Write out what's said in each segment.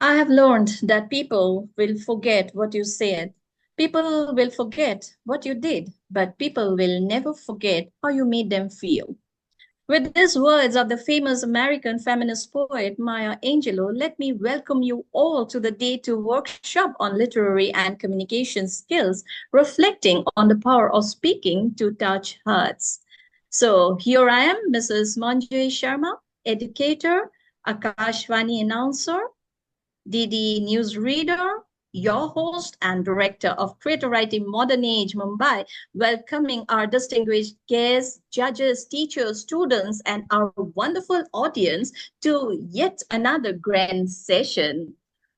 I have learned that people will forget what you said. People will forget what you did, but people will never forget how you made them feel. With these words of the famous American feminist poet Maya Angelou, let me welcome you all to the Day 2 workshop on literary and communication skills, reflecting on the power of speaking to touch hearts. So here I am, Mrs. Manjay Sharma, educator, Akashvani announcer, DD newsreader, your host and director of Creator Writing Modern Age Mumbai, welcoming our distinguished guests, judges, teachers, students, and our wonderful audience to yet another grand session.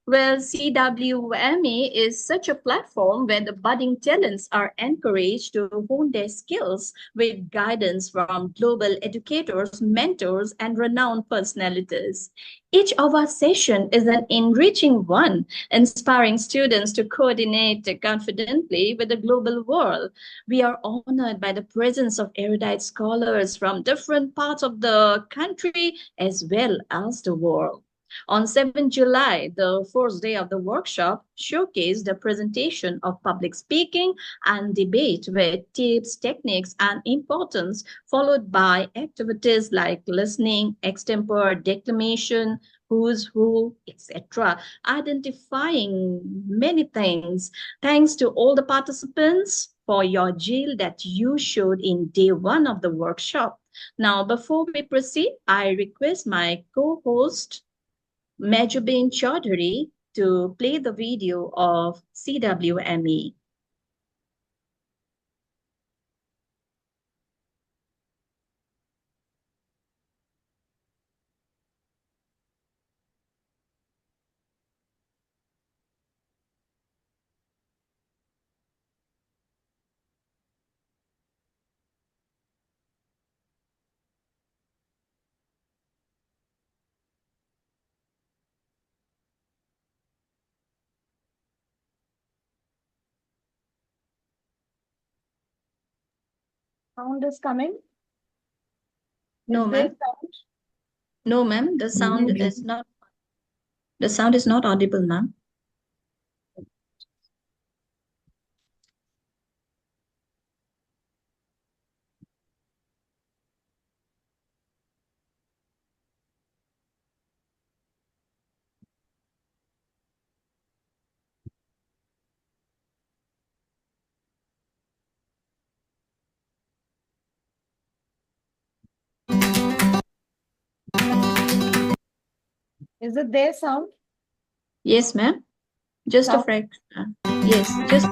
Well, CWME is such a platform where the budding talents are encouraged to hone their skills with guidance from global educators, mentors, and renowned personalities. Each of our session is an enriching one, inspiring students to coordinate confidently with the global world. We are honored by the presence of erudite scholars from different parts of the country as well as the world. On 7th July, the first day of the workshop showcased the presentation of public speaking and debate with tips, techniques, and importance, followed by activities like listening, extempore declamation, who's who, etc., identifying many things. Thanks to all the participants for your zeal that you showed in day one of the workshop. Now, before we proceed, I request my co-host, Majubin Chaudhary, to play the video of CWME. Sound is coming. No, Is there ma'am. sound? No, ma'am. The sound is not audible, ma'am. Is it there sound? Yes, ma'am. Just a Sound? fraction. Yes, just.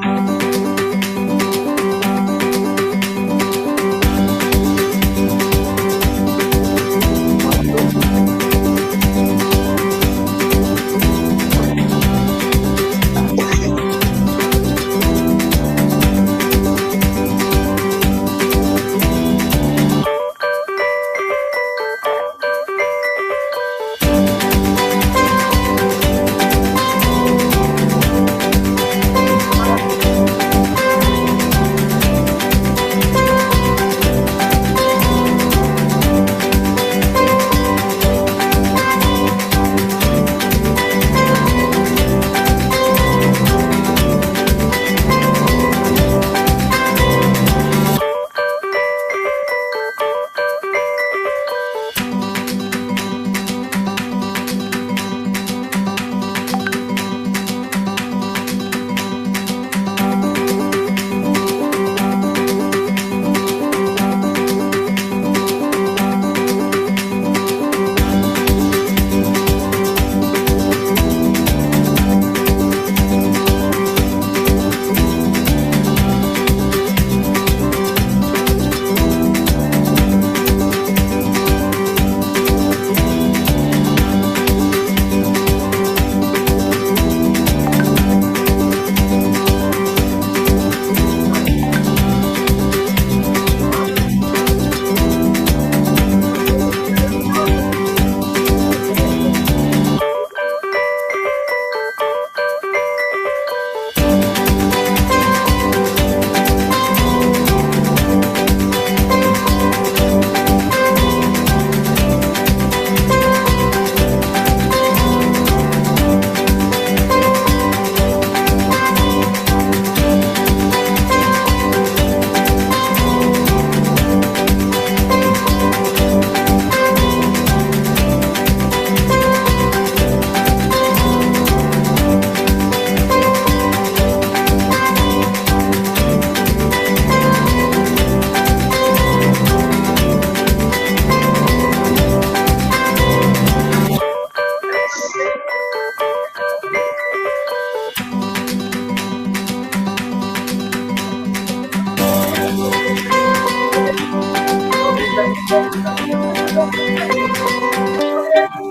Thank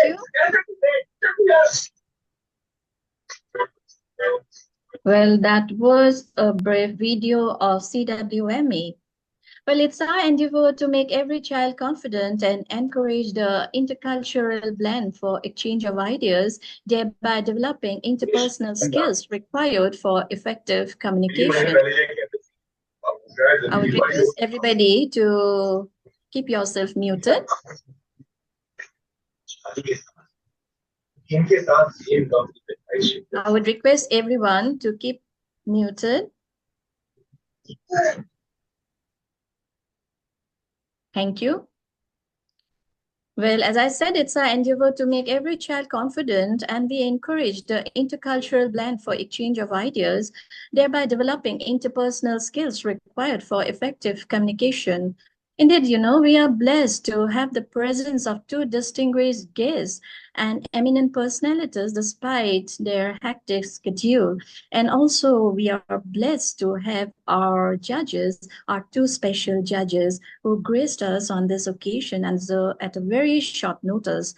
you. Well, that was a brief video of CWMA. Well, it's our endeavor to make every child confident and encourage the intercultural blend for exchange of ideas, thereby developing interpersonal skills required for effective communication. I would request everybody to keep yourself muted. I would request everyone to keep muted. Thank you. Well, as I said, it's our endeavor to make every child confident, and we encourage the intercultural blend for exchange of ideas, thereby developing interpersonal skills required for effective communication. Indeed, we are blessed to have the presence of two distinguished guests and eminent personalities despite their hectic schedule. And also, we are blessed to have our judges, our two special judges, who graced us on this occasion and so at a very short notice.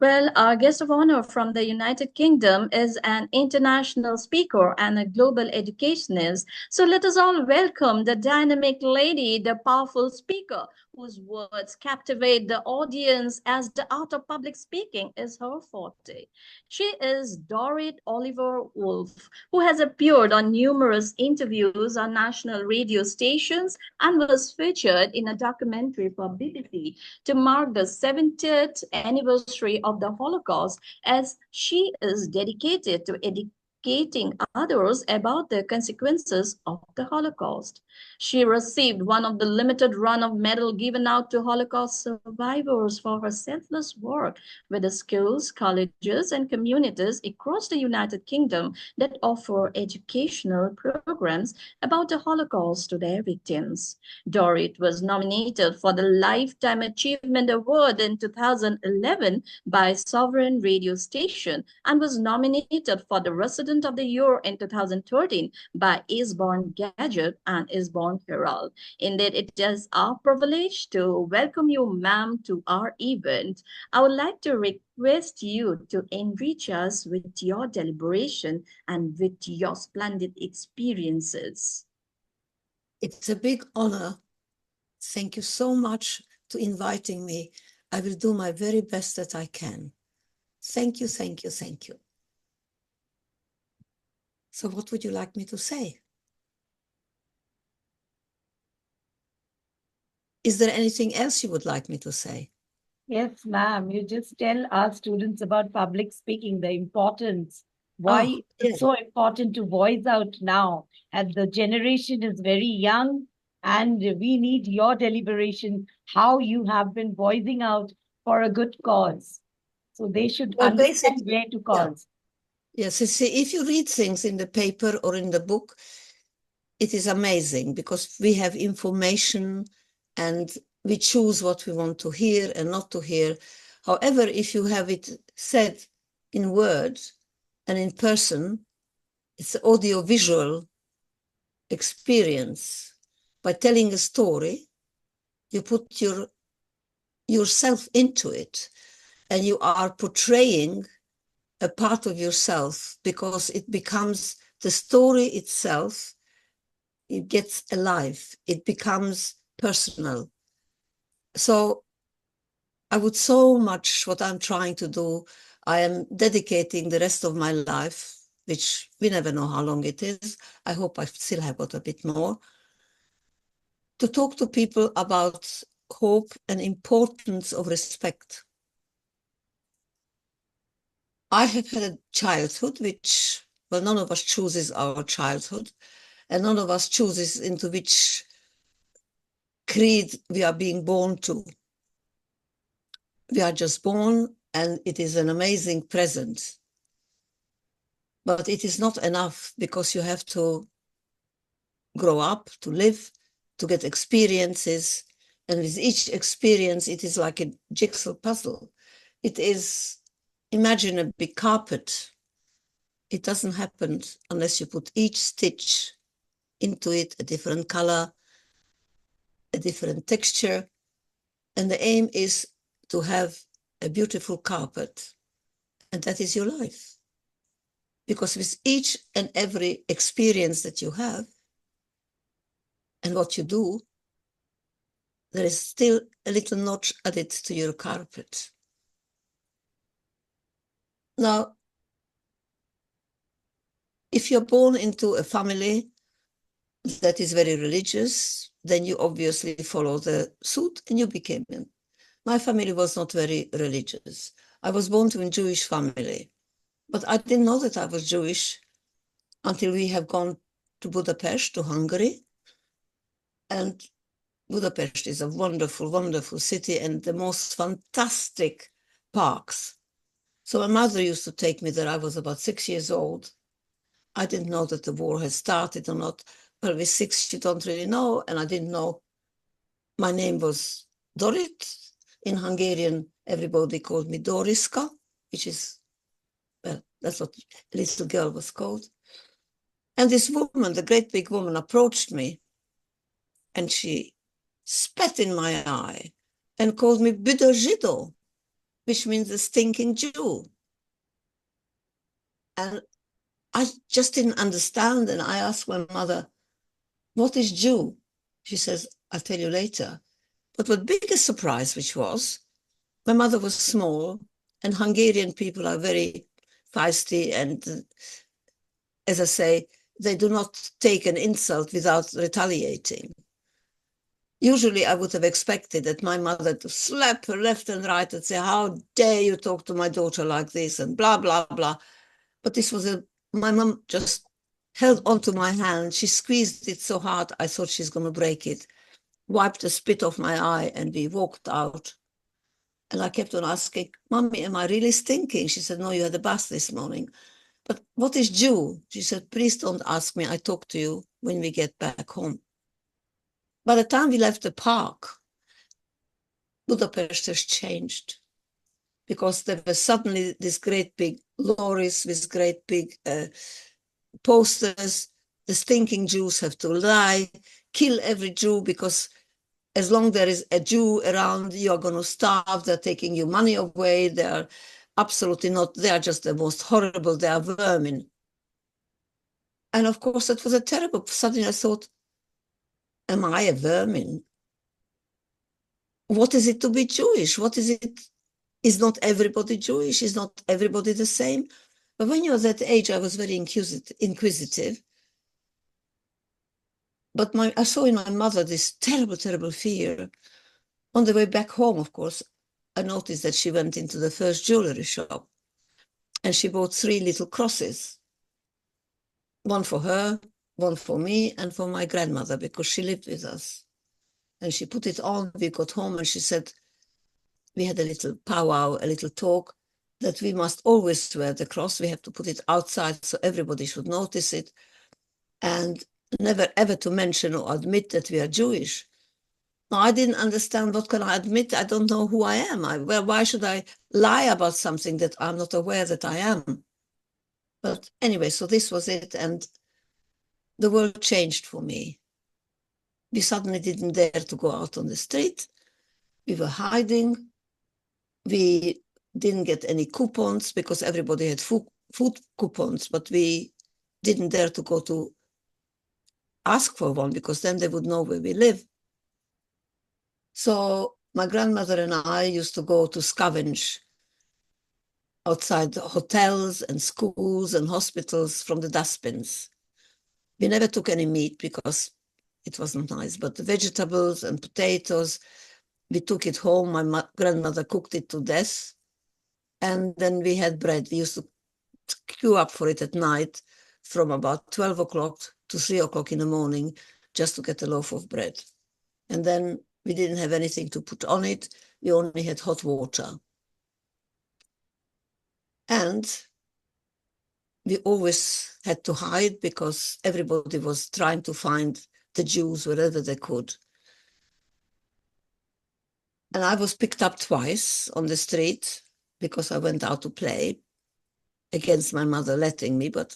Well, our guest of honor from the United Kingdom is an international speaker and a global educationist. So let us all welcome the dynamic lady, the powerful speaker, whose words captivate the audience as the art of public speaking is her forte. She is Dorrit Oliver Wolf, who has appeared on numerous interviews on national radio stations and was featured in a documentary for BBC to mark the 70th anniversary of the Holocaust, as she is dedicated to educating others about the consequences of the Holocaust. She received one of the limited run of medals given out to Holocaust survivors for her selfless work with the schools, colleges, and communities across the United Kingdom that offer educational programs about the Holocaust to their victims. Dorrit was nominated for the Lifetime Achievement Award in 2011 by Sovereign Radio Station and was nominated for the Resident of the Year in 2013 by Eastbourne Gadget and Eastbourne Herald. Indeed, it is our privilege to welcome you, ma'am, to our event. I would like to request you to enrich us with your deliberation and with your splendid experiences. It's a big honor. Thank you so much to inviting me. I will do my very best that I can. Thank you, thank you, thank you. So what would you like me to say? Is there anything else you would like me to say? Yes, ma'am. You just tell our students about public speaking, the importance, why it's so important to voice out now. And the generation is very young, and we need your deliberation, how you have been voicing out for a good cause. So they should understand where to cause. Yes, you see, if you read things in the paper or in the book, it is amazing because we have information and we choose what we want to hear and not to hear. However, if you have it said in words and in person, it's audio-visual experience. By telling a story, you put yourself into it and you are portraying a part of yourself because it becomes the story itself. It gets alive. It becomes personal. So I would so much what I'm trying to do. I am dedicating the rest of my life, which we never know how long it is. I hope I still have got a bit more, to talk to people about hope and importance of respect. I have had a childhood which, well, none of us chooses our childhood, and none of us chooses into which creed we are being born to. We are just born, and it is an amazing present. But it is not enough because you have to grow up, to live, to get experiences. And with each experience, it is like a jigsaw puzzle. It is, imagine a big carpet. It doesn't happen unless you put each stitch into it a different color, a different texture. And the aim is to have a beautiful carpet. And that is your life. Because with each and every experience that you have and what you do, there is still a little notch added to your carpet. Now, if you're born into a family that is very religious, then you obviously follow the suit and you became it. My family was not very religious. I was born to a Jewish family, but I didn't know that I was Jewish until we have gone to Budapest, to Hungary. And Budapest is a wonderful, wonderful city and the most fantastic parks. So my mother used to take me there. I was about 6 years old. I didn't know that the war had started or not. Well, with 6, you don't really know. And I didn't know my name was Dorit. In Hungarian, everybody called me Doriska, which is, well, that's what a little girl was called. And this woman, the great big woman, approached me and she spat in my eye and called me Budojido, which means a stinking Jew. And I just didn't understand. And I asked my mother, what is Jew? She says, I'll tell you later. But what biggest surprise, which was, my mother was small and Hungarian people are very feisty. And as I say, they do not take an insult without retaliating. Usually I would have expected that my mother to slap her left and right and say, how dare you talk to my daughter like this and blah, blah, blah. But this was my mom just held onto my hand. She squeezed it so hard, I thought she's going to break it, wiped the spit off my eye, and we walked out. And I kept on asking, Mommy, am I really stinking? She said, no, you had a bath this morning. But what is Jew? She said, please don't ask me. I talk to you when we get back home. By the time we left the park, Budapest has changed because there were suddenly these great big lorries with great big posters. The stinking Jews have to lie, kill every Jew because as long there is a Jew around, you're going to starve. They're taking your money away. They're absolutely not. They are just the most horrible. They are vermin. And of course, it was a terrible. Suddenly I thought, am I a vermin? What is it to be Jewish? What is it? Is not everybody Jewish? Is not everybody the same? But when you're that age, I was very inquisitive. But I saw in my mother this terrible, terrible fear. On the way back home, of course, I noticed that she went into the first jewelry shop and she bought 3 little crosses. One for her, one for me, and for my grandmother, because she lived with us. And she put it on. We got home and she said, we had a little powwow, a little talk, that we must always wear the cross. We have to put it outside so everybody should notice it. And never ever to mention or admit that we are Jewish. Now, I didn't understand, what can I admit? I don't know who I am. Well, why should I lie about something that I'm not aware that I am? But anyway, so this was it. And the world changed for me. We suddenly didn't dare to go out on the street. We were hiding. We didn't get any coupons because everybody had food coupons, but we didn't dare to go to ask for one because then they would know where we live. So my grandmother and I used to go to scavenge outside hotels and schools and hospitals from the dustbins. We never took any meat because it wasn't nice, but the vegetables and potatoes, we took it home. My grandmother cooked it to death. And then we had bread. We used to queue up for it at night from about 12 o'clock to 3 o'clock in the morning just to get a loaf of bread. And then we didn't have anything to put on it. We only had hot water. And we always had to hide because everybody was trying to find the Jews wherever they could. And I was picked up twice on the street because I went out to play against my mother letting me, but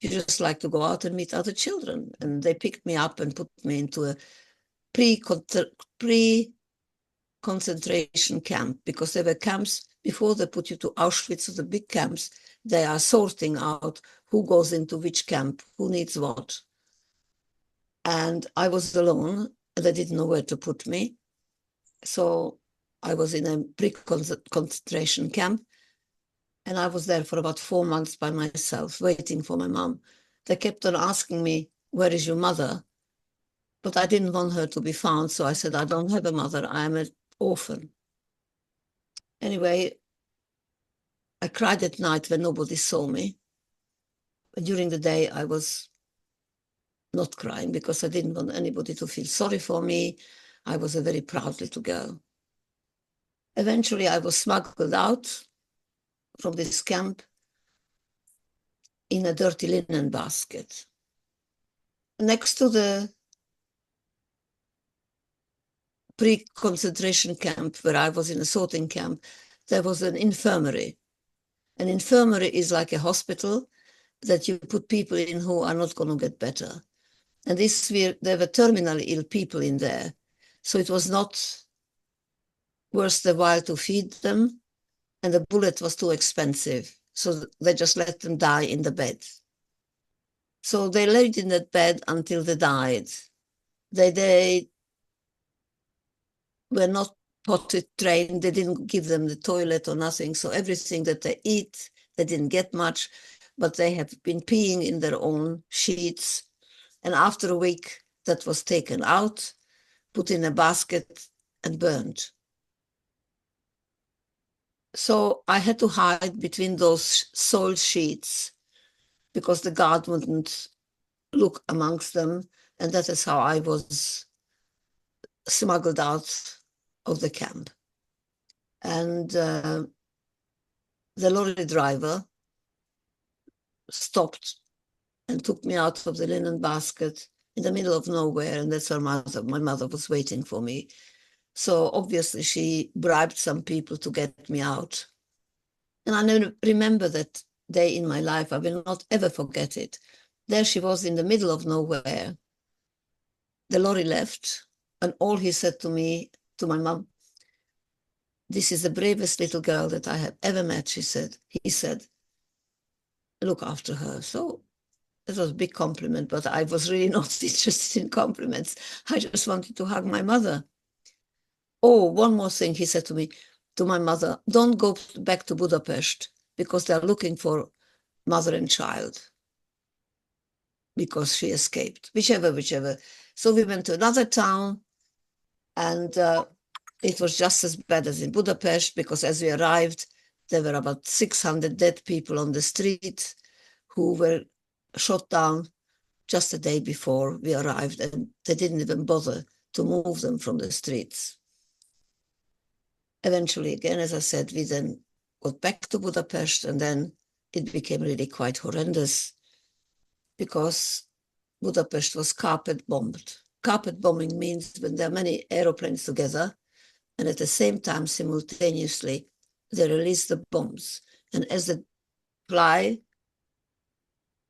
you just like to go out and meet other children. And they picked me up and put me into a pre-concentration camp, because there were camps before they put you to Auschwitz, or the big camps. They are sorting out who goes into which camp, who needs what. And I was alone, and they didn't know where to put me. So I was in a pre-concentration camp, and I was there for about 4 months by myself, waiting for my mom. They kept on asking me, where is your mother? But I didn't want her to be found, so I said, I don't have a mother, I am an orphan. Anyway, I cried at night when nobody saw me. But during the day, I was not crying because I didn't want anybody to feel sorry for me. I was a very proud little girl. Eventually, I was smuggled out from this camp in a dirty linen basket. Next to the pre-concentration camp, where I was in a sorting camp, there was an infirmary. An infirmary is like a hospital that you put people in who are not going to get better. And there were terminally ill people in there. So it was not worth the while to feed them, and the bullet was too expensive. So they just let them die in the bed. So they laid in that bed until they died. They were not potty trained. They didn't give them the toilet or nothing. So everything that they eat, they didn't get much, but they have been peeing in their own sheets. And after a week, that was taken out, put in a basket, and burned. So I had to hide between those soiled sheets because the guard wouldn't look amongst them. And that is how I was smuggled out of the camp. And the lorry driver stopped and took me out of the linen basket in the middle of nowhere. And that's where my mother was waiting for me. So obviously she bribed some people to get me out. And I never remember that day in my life. I will not ever forget it. There she was in the middle of nowhere. The lorry left, and all he said to me, to my mom, this is the bravest little girl that I have ever met, she said. He said, look after her. So it was a big compliment, but I was really not interested in compliments. I just wanted to hug my mother. Oh, one more thing, he said to me, to my mother, don't go back to Budapest because they're looking for mother and child because she escaped, whichever. So we went to another town, and it was just as bad as in Budapest because as we arrived, there were about 600 dead people on the street who were shot down just the day before we arrived, and they didn't even bother to move them from the streets. Eventually, again, as I said, we then got back to Budapest, and then it became really quite horrendous because Budapest was carpet bombed. Carpet bombing means when there are many aeroplanes together, and at the same time, simultaneously, they release the bombs. And as they fly,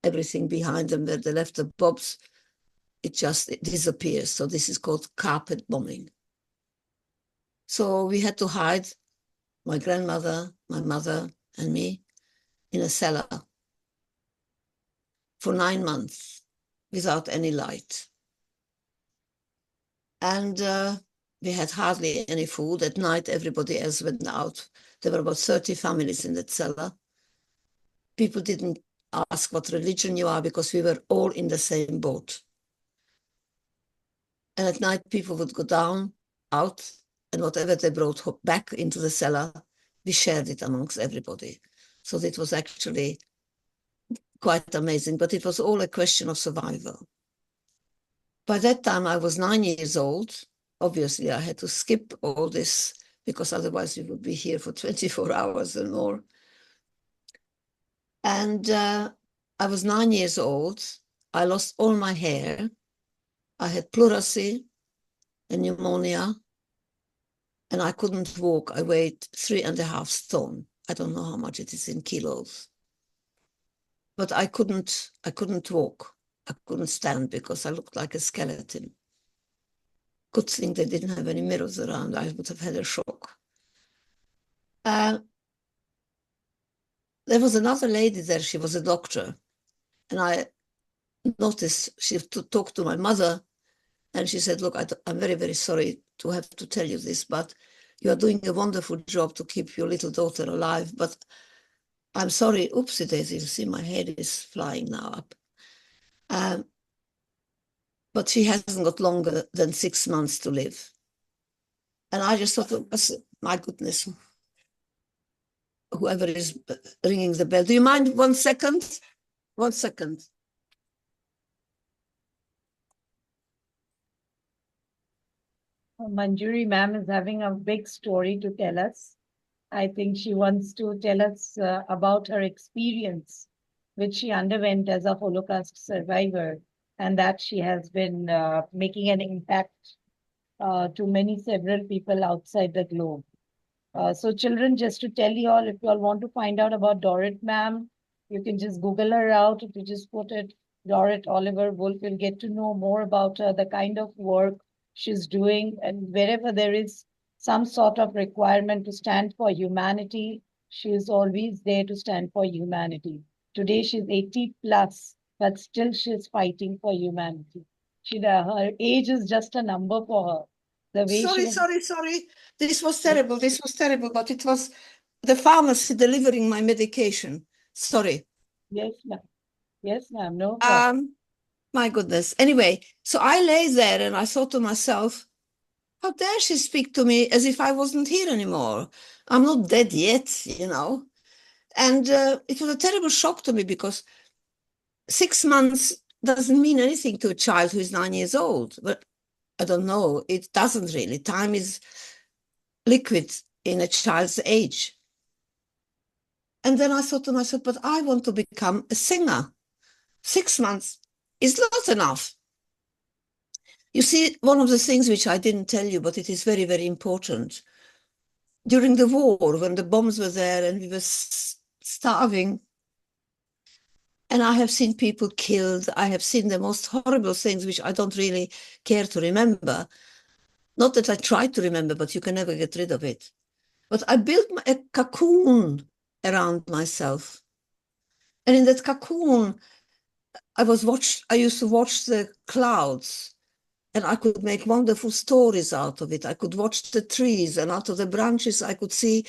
everything behind them where they left the bombs, it disappears. So this is called carpet bombing. So we had to hide, my grandmother, my mother, and me, in a cellar for 9 months without any light. And we had hardly any food. At night, everybody else went out. There were about 30 families in that cellar. People didn't ask what religion you are because we were all in the same boat. And at night, people would go out, and whatever they brought back into the cellar, we shared it amongst everybody. So it was actually quite amazing, but it was all a question of survival. By that time, I was 9 years old. Obviously, I had to skip all this because otherwise we would be here for 24 hours and more. And I was 9 years old. I lost all my hair. I had pleurisy and pneumonia, and I couldn't walk. I weighed 3.5 stone. I don't know how much it is in kilos. But I couldn't walk. I couldn't stand because I looked like a skeleton. Good thing they didn't have any mirrors around. I would have had a shock. There was another lady there. She was a doctor. And I noticed she talked to my mother. And she said, look, I'm very, very sorry to have to tell you this, but you are doing a wonderful job to keep your little daughter alive. But I'm sorry, oopsie daisy, you see my head is flying now up. But she hasn't got longer than 6 months to live. And I just thought, my goodness, whoever is ringing the bell. Do you mind 1 second? 1 second. Manjuri ma'am is having a big story to tell us. I think she wants to tell us about her experience, which she underwent as a Holocaust survivor, and that she has been making an impact to several people outside the globe. So children, just to tell you all, if you all want to find out about Dorrit ma'am, you can just Google her out. If you just put it, Dorrit Oliver Wolf, you'll get to know more about her, the kind of work she's doing. And wherever there is some sort of requirement to stand for humanity, she is always there to stand for humanity. Today she's 80 plus, but still she's fighting for humanity. Her age is just a number for her. The way she Sorry. This was terrible. This was terrible, but it was the pharmacy delivering my medication. Sorry. Yes, ma'am. Yes, ma'am. No problem. My goodness. Anyway, so I lay there and I thought to myself, how dare she speak to me as if I wasn't here anymore? I'm not dead yet, you know. And it was a terrible shock to me because 6 months doesn't mean anything to a child who is 9 years old. But I don't know, it doesn't really. Time is liquid in a child's age. And then I thought to myself, but I want to become a singer. 6 months is not enough. You see, one of the things which I didn't tell you, but it is very, very important. During the war, when the bombs were there and we were starving, and I have seen people killed, I have seen the most horrible things which I don't really care to remember. Not that I try to remember, but you can never get rid of it. But I built a cocoon around myself. And in that cocoon, I used to watch the clouds, and I could make wonderful stories out of it. I could watch the trees, and out of the branches, I could see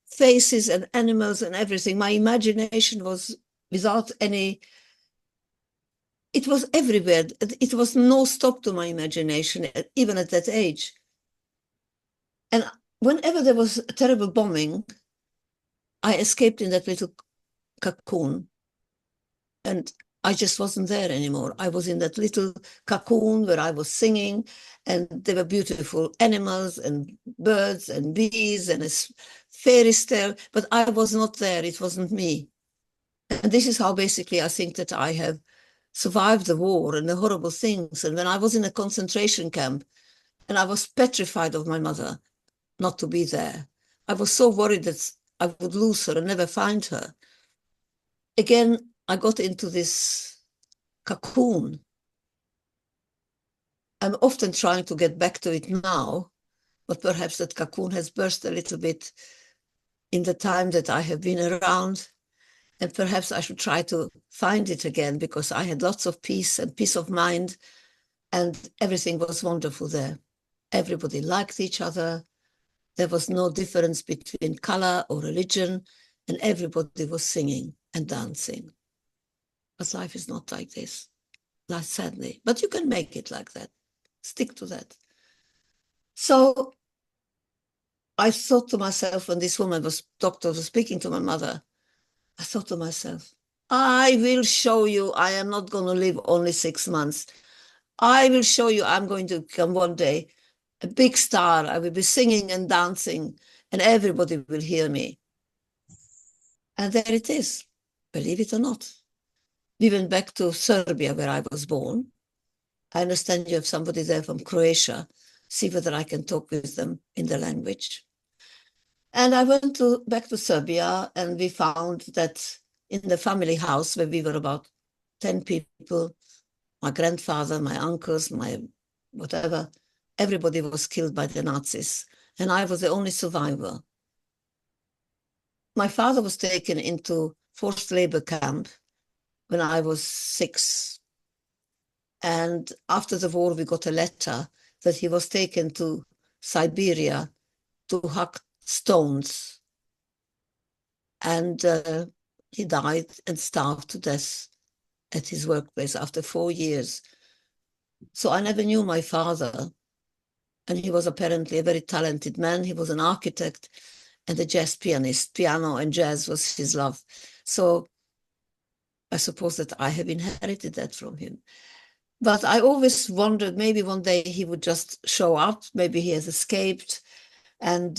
faces and animals and everything. My imagination was without any, it was everywhere. It was no stop to my imagination, even at that age. And whenever there was a terrible bombing, I escaped in that little cocoon. And I just wasn't there anymore. I was in that little cocoon where I was singing, and there were beautiful animals and birds and bees and a fairy tale, but I was not there. It wasn't me. And this is how basically I think that I have survived the war and the horrible things. And when I was in a concentration camp and I was petrified of my mother not to be there, I was so worried that I would lose her and never find her. Again, I got into this cocoon. I'm often trying to get back to it now, but perhaps that cocoon has burst a little bit in the time that I have been around. And perhaps I should try to find it again, because I had lots of peace and peace of mind, and everything was wonderful there. Everybody liked each other. There was no difference between color or religion, and everybody was singing and dancing. But life is not like this, sadly. But you can make it like that. Stick to that. So I thought to myself, when this doctor was speaking to my mother, I thought to myself, I will show you I am not going to live only 6 months. I will show you I'm going to become one day a big star. I will be singing and dancing, and everybody will hear me. And there it is, believe it or not. We went back to Serbia, where I was born. I understand you have somebody there from Croatia. See whether I can talk with them in the language. And I went back to Serbia, and we found that in the family house, where we were about 10 people, my grandfather, my uncles, my whatever, everybody was killed by the Nazis, and I was the only survivor. My father was taken into forced labor camp when I was 6. And after the war, we got a letter that he was taken to Siberia to hack stones. And he died and starved to death at his workplace after 4 years. So I never knew my father. And he was apparently a very talented man. He was an architect and a jazz pianist. Piano and jazz was his love. So I suppose that I have inherited that from him. But I always wondered, maybe one day he would just show up. Maybe he has escaped. And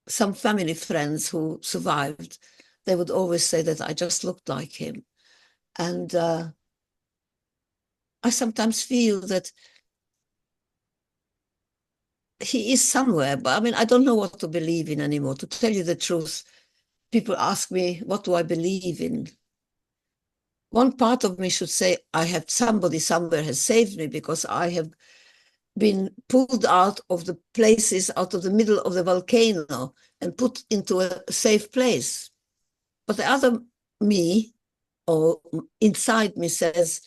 some family friends who survived, they would always say that I just looked like him. And I sometimes feel that he is somewhere, but I mean, I don't know what to believe in anymore. To tell you the truth, people ask me, what do I believe in? One part of me should say, I have somebody somewhere has saved me, because I have been pulled out of the places, out of the middle of the volcano and put into a safe place. But the other me, or inside me, says,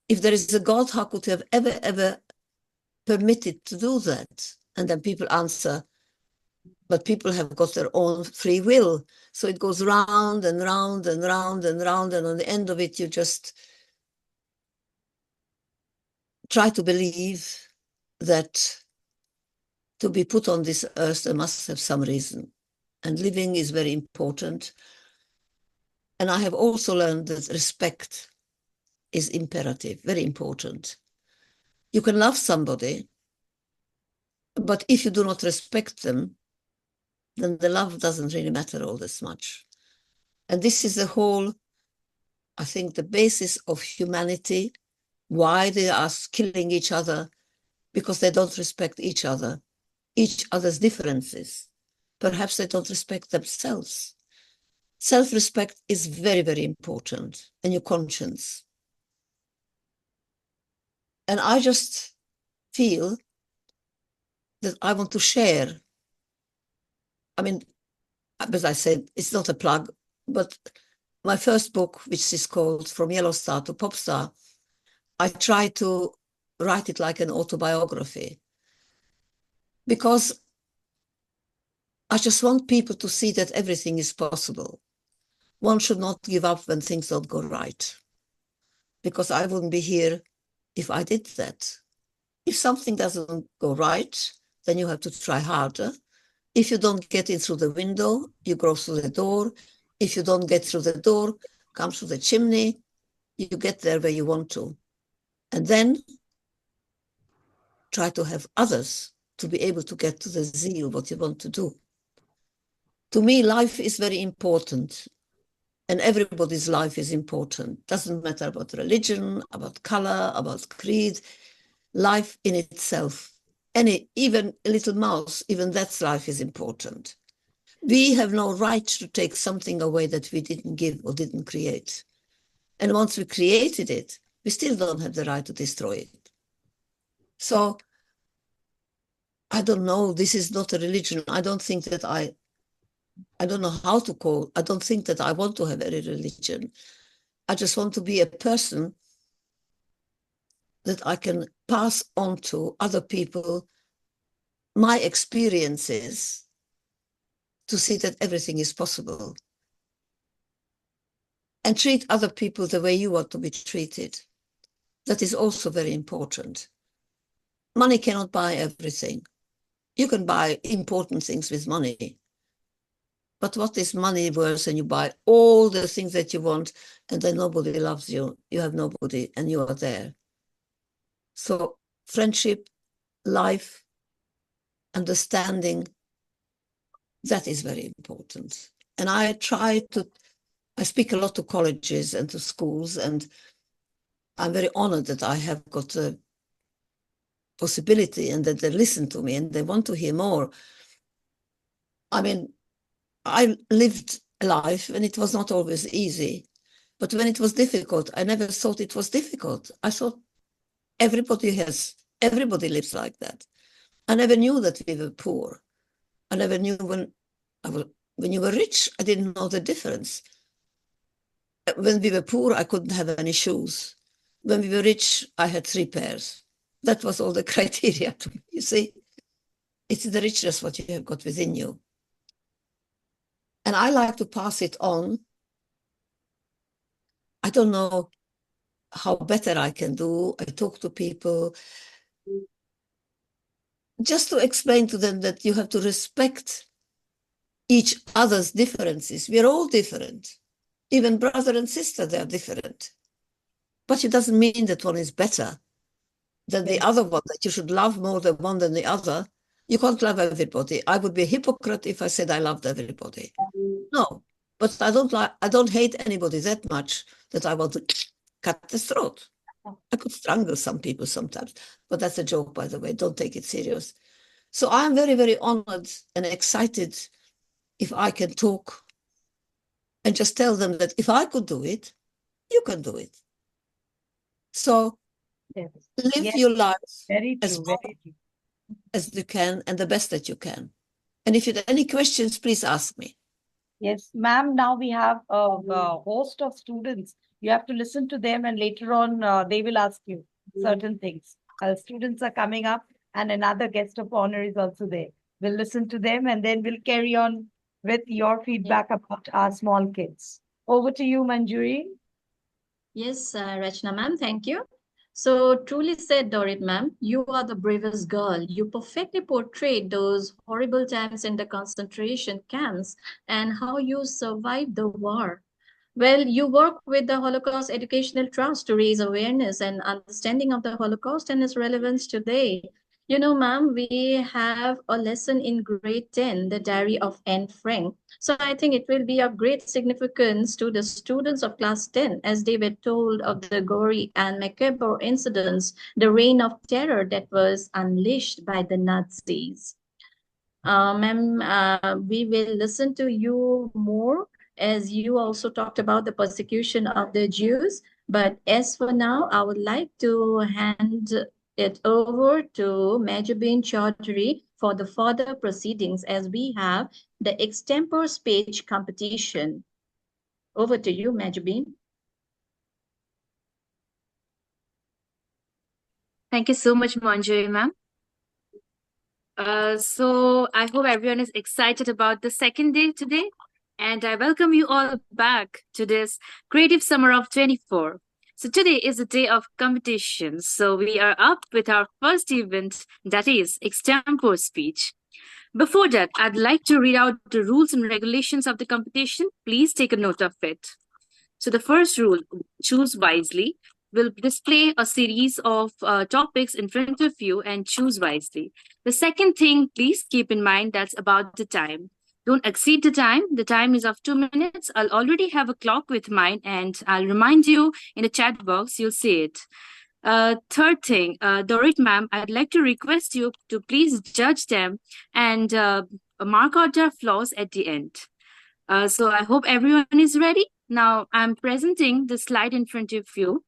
if there is a God, how could he have ever permitted to do that? And then people answer, but people have got their own free will. So it goes round and round and round and round. And on the end of it, you just try to believe that to be put on this earth, there must have some reason. And living is very important. And I have also learned that respect is imperative, very important. You can love somebody, but if you do not respect them, then the love doesn't really matter all this much. And this is the whole, I think, the basis of humanity, why they are killing each other, because they don't respect each other's differences. Perhaps they don't respect themselves. Self-respect is very, very important, and your conscience. And I just feel that I want to share. I mean, as I said, it's not a plug, but my first book, which is called From Yellow Star to Pop Star, I try to write it like an autobiography, because I just want people to see that everything is possible. One should not give up when things don't go right, because I wouldn't be here if I did that. If something doesn't go right, then you have to try harder. If you don't get in through the window, you go through the door. If you don't get through the door, come through the chimney. You get there where you want to. And then try to have others to be able to get to the zeal, what you want to do. To me, life is very important. And everybody's life is important. Doesn't matter about religion, about color, about creed. Life in itself. Even a little mouse, even that's life is important. We have no right to take something away that we didn't give or didn't create. And once we created it, we still don't have the right to destroy it. So I don't know, this is not a religion. I don't think that I don't know how to call, I don't think that I want to have a religion. I just want to be a person that I can pass on to other people my experiences to see that everything is possible. And treat other people the way you want to be treated. That is also very important. Money cannot buy everything. You can buy important things with money. But what is money worth when you buy all the things that you want and then nobody loves you? You have nobody and you are there. So friendship, life, understanding, that is very important. And I speak a lot to colleges and to schools, and I'm very honored that I have got the possibility and that they listen to me and they want to hear more. I mean, I lived a life and it was not always easy, but when it was difficult, I never thought it was difficult. I thought everybody has Everybody lives like that. I never knew that we were poor. I never knew when you were rich, I didn't know the difference. When we were poor, I couldn't have any shoes. When we were rich, I had 3 pairs. That was all the criteria. You see, it's the richness what you have got within you. And I like to pass it on. I don't know how better I can do. I talk to people just to explain to them that you have to respect each other's differences. We are all different. Even brother and sister, they are different. But it doesn't mean that one is better than the other one, that you should love more the one than the other. You can't love everybody. I would be a hypocrite if I said I loved everybody. No, but I don't hate anybody that much that I want to cut the throat. I could strangle some people sometimes, but that's a joke, by the way. Don't take it serious. So I'm very, very honored and excited if I can talk and just tell them that if I could do it, you can do it. So Yes. live Yes. your life Very as true. well Very true. as you can and the best that you can. And if you have any questions, please ask me. Yes, ma'am. Now we have a host of students. You have to listen to them, and later on, they will ask you certain things. Students are coming up, and another guest of honor is also there. We'll listen to them, and then we'll carry on with your feedback about our small kids. Over to you, Manjuri. Yes, Rachna ma'am, thank you. So truly said, Dorit ma'am, you are the bravest girl. You perfectly portrayed those horrible times in the concentration camps and how you survived the war. Well, you work with the Holocaust Educational Trust to raise awareness and understanding of the Holocaust and its relevance today. You know, ma'am, we have a lesson in grade 10, the Diary of Anne Frank. So I think it will be of great significance to the students of class 10 as they were told of the gory and macabre incidents, the reign of terror that was unleashed by the Nazis. Ma'am, we will listen to you more as you also talked about the persecution of the Jews. But as for now, I would like to hand it over to Majubin Chaudhary for the further proceedings as we have the extempore speech competition. Over to you, Majubin. Thank you so much, Manjari ma'am. So I hope everyone is excited about the second day today, and I welcome you all back to this Creative Summer of 24. So today is the day of competitions. So we are up with our first event, that is extempore speech. Before that, I'd like to read out the rules and regulations of the competition. Please take a note of it. So the first rule, choose wisely, will display a series of topics in front of you and choose wisely. The second thing, please keep in mind that's about the time. Don't exceed the time. The time is of 2 minutes. I'll already have a clock with mine and I'll remind you in the chat box, you'll see it. Third thing, Dorit ma'am, I'd like to request you to please judge them and mark out their flaws at the end. So I hope everyone is ready. Now I'm presenting the slide in front of you.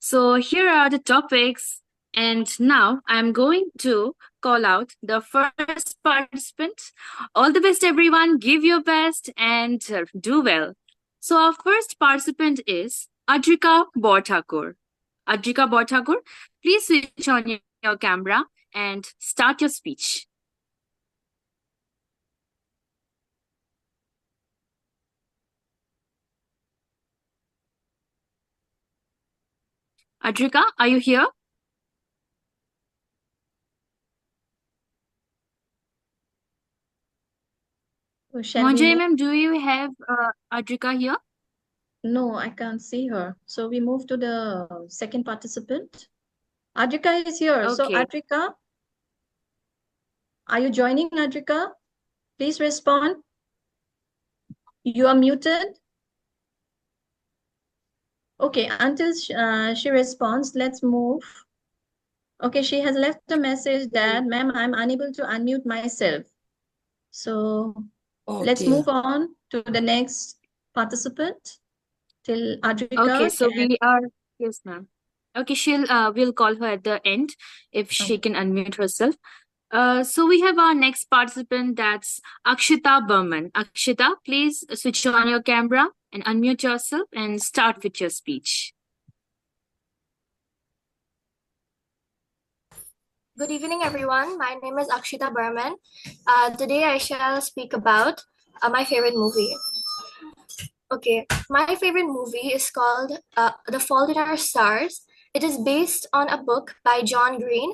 So here are the topics. And now I'm going to call out the first participant. All the best, everyone. Give your best and do well. So our first participant is Adrika Borthakur. Adrika Borthakur, please switch on your camera and start your speech. Adrika, are you here? Shall we Manjari move? ma'am, do you have Adrika here? No, I can't see her. So we move to the second participant. Adrika is here. So Okay. Adrika, are you joining, Adrika? Please respond. You are muted. Okay, until she responds, let's move Okay, she has left a message that, ma'am, I'm unable to unmute myself. So Oh let's dear. move on to the next participant till Okay, Adrika so can. yes, ma'am. Okay, we'll call her at the end if she can unmute herself. So we have our next participant, that's Akshita Burman. Akshita, please switch on your camera and unmute yourself and start with your speech. Good evening, everyone. My name is Akshita Burman. Today I shall speak about my favorite movie. Okay, my favorite movie is called The Fault in Our Stars. It is based on a book by John Green.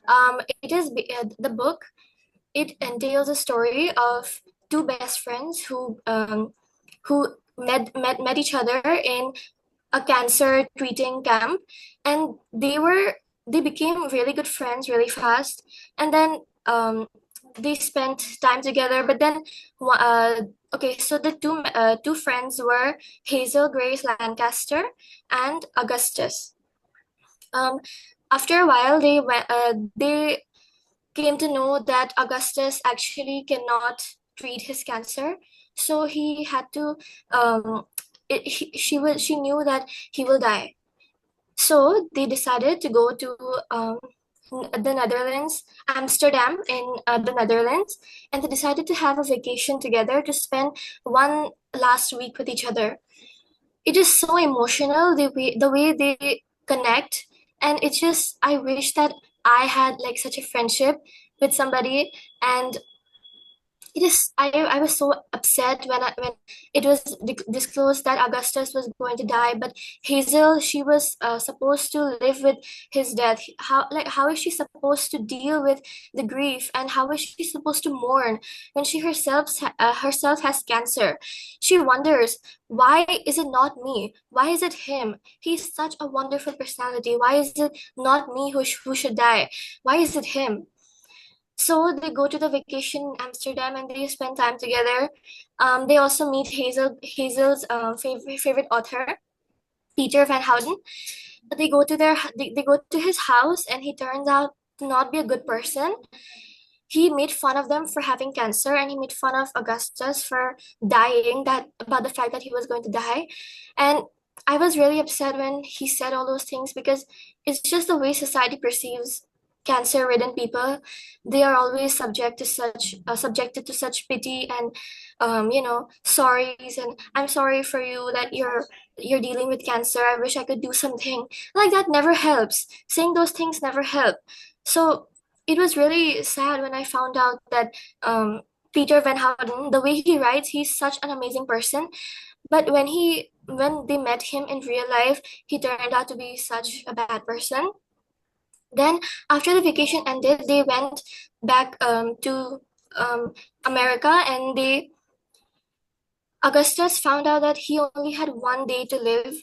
The book. It entails a story of two best friends who met each other in a cancer treating camp, and they became really good friends really fast, and then they spent time together. But then okay, so the two friends were Hazel Grace Lancaster and Augustus. um After a while, they came to know that Augustus actually cannot treat his cancer, so he had to she knew that he will die. So they decided to go to the Netherlands, Amsterdam in the Netherlands, and they decided to have a vacation together to spend one last week with each other. It is so emotional the way they connect, and it's just I wish that I had like such a friendship with somebody. And I was so upset when it was disclosed that Augustus was going to die, but Hazel, she was supposed to live with his death. How is she supposed to deal with the grief, and how is she supposed to mourn when she herself has cancer? She wonders, why is it not me? Why is it him? He's such a wonderful personality. Why is it not me who should die? Why is it him? So they go to the vacation in Amsterdam and they spend time together. They also meet Hazel's favorite author, Peter Van Houten. They go to his house, and he turns out to not be a good person. He made fun of them for having cancer, and he made fun of Augustus for dying, that about the fact that he was going to die. And I was really upset when he said all those things, because it's just the way society perceives cancer-ridden people. They are always subjected to such pity and sorries, and I'm sorry for you that you're dealing with cancer. I wish I could do something. Like, that never helps. Saying those things never help. So it was really sad when I found out that Peter Van Houten, the way he writes, he's such an amazing person. But when they met him in real life, he turned out to be such a bad person. Then, after the vacation ended, they went back to um, America, and Augustus found out that he only had one day to live.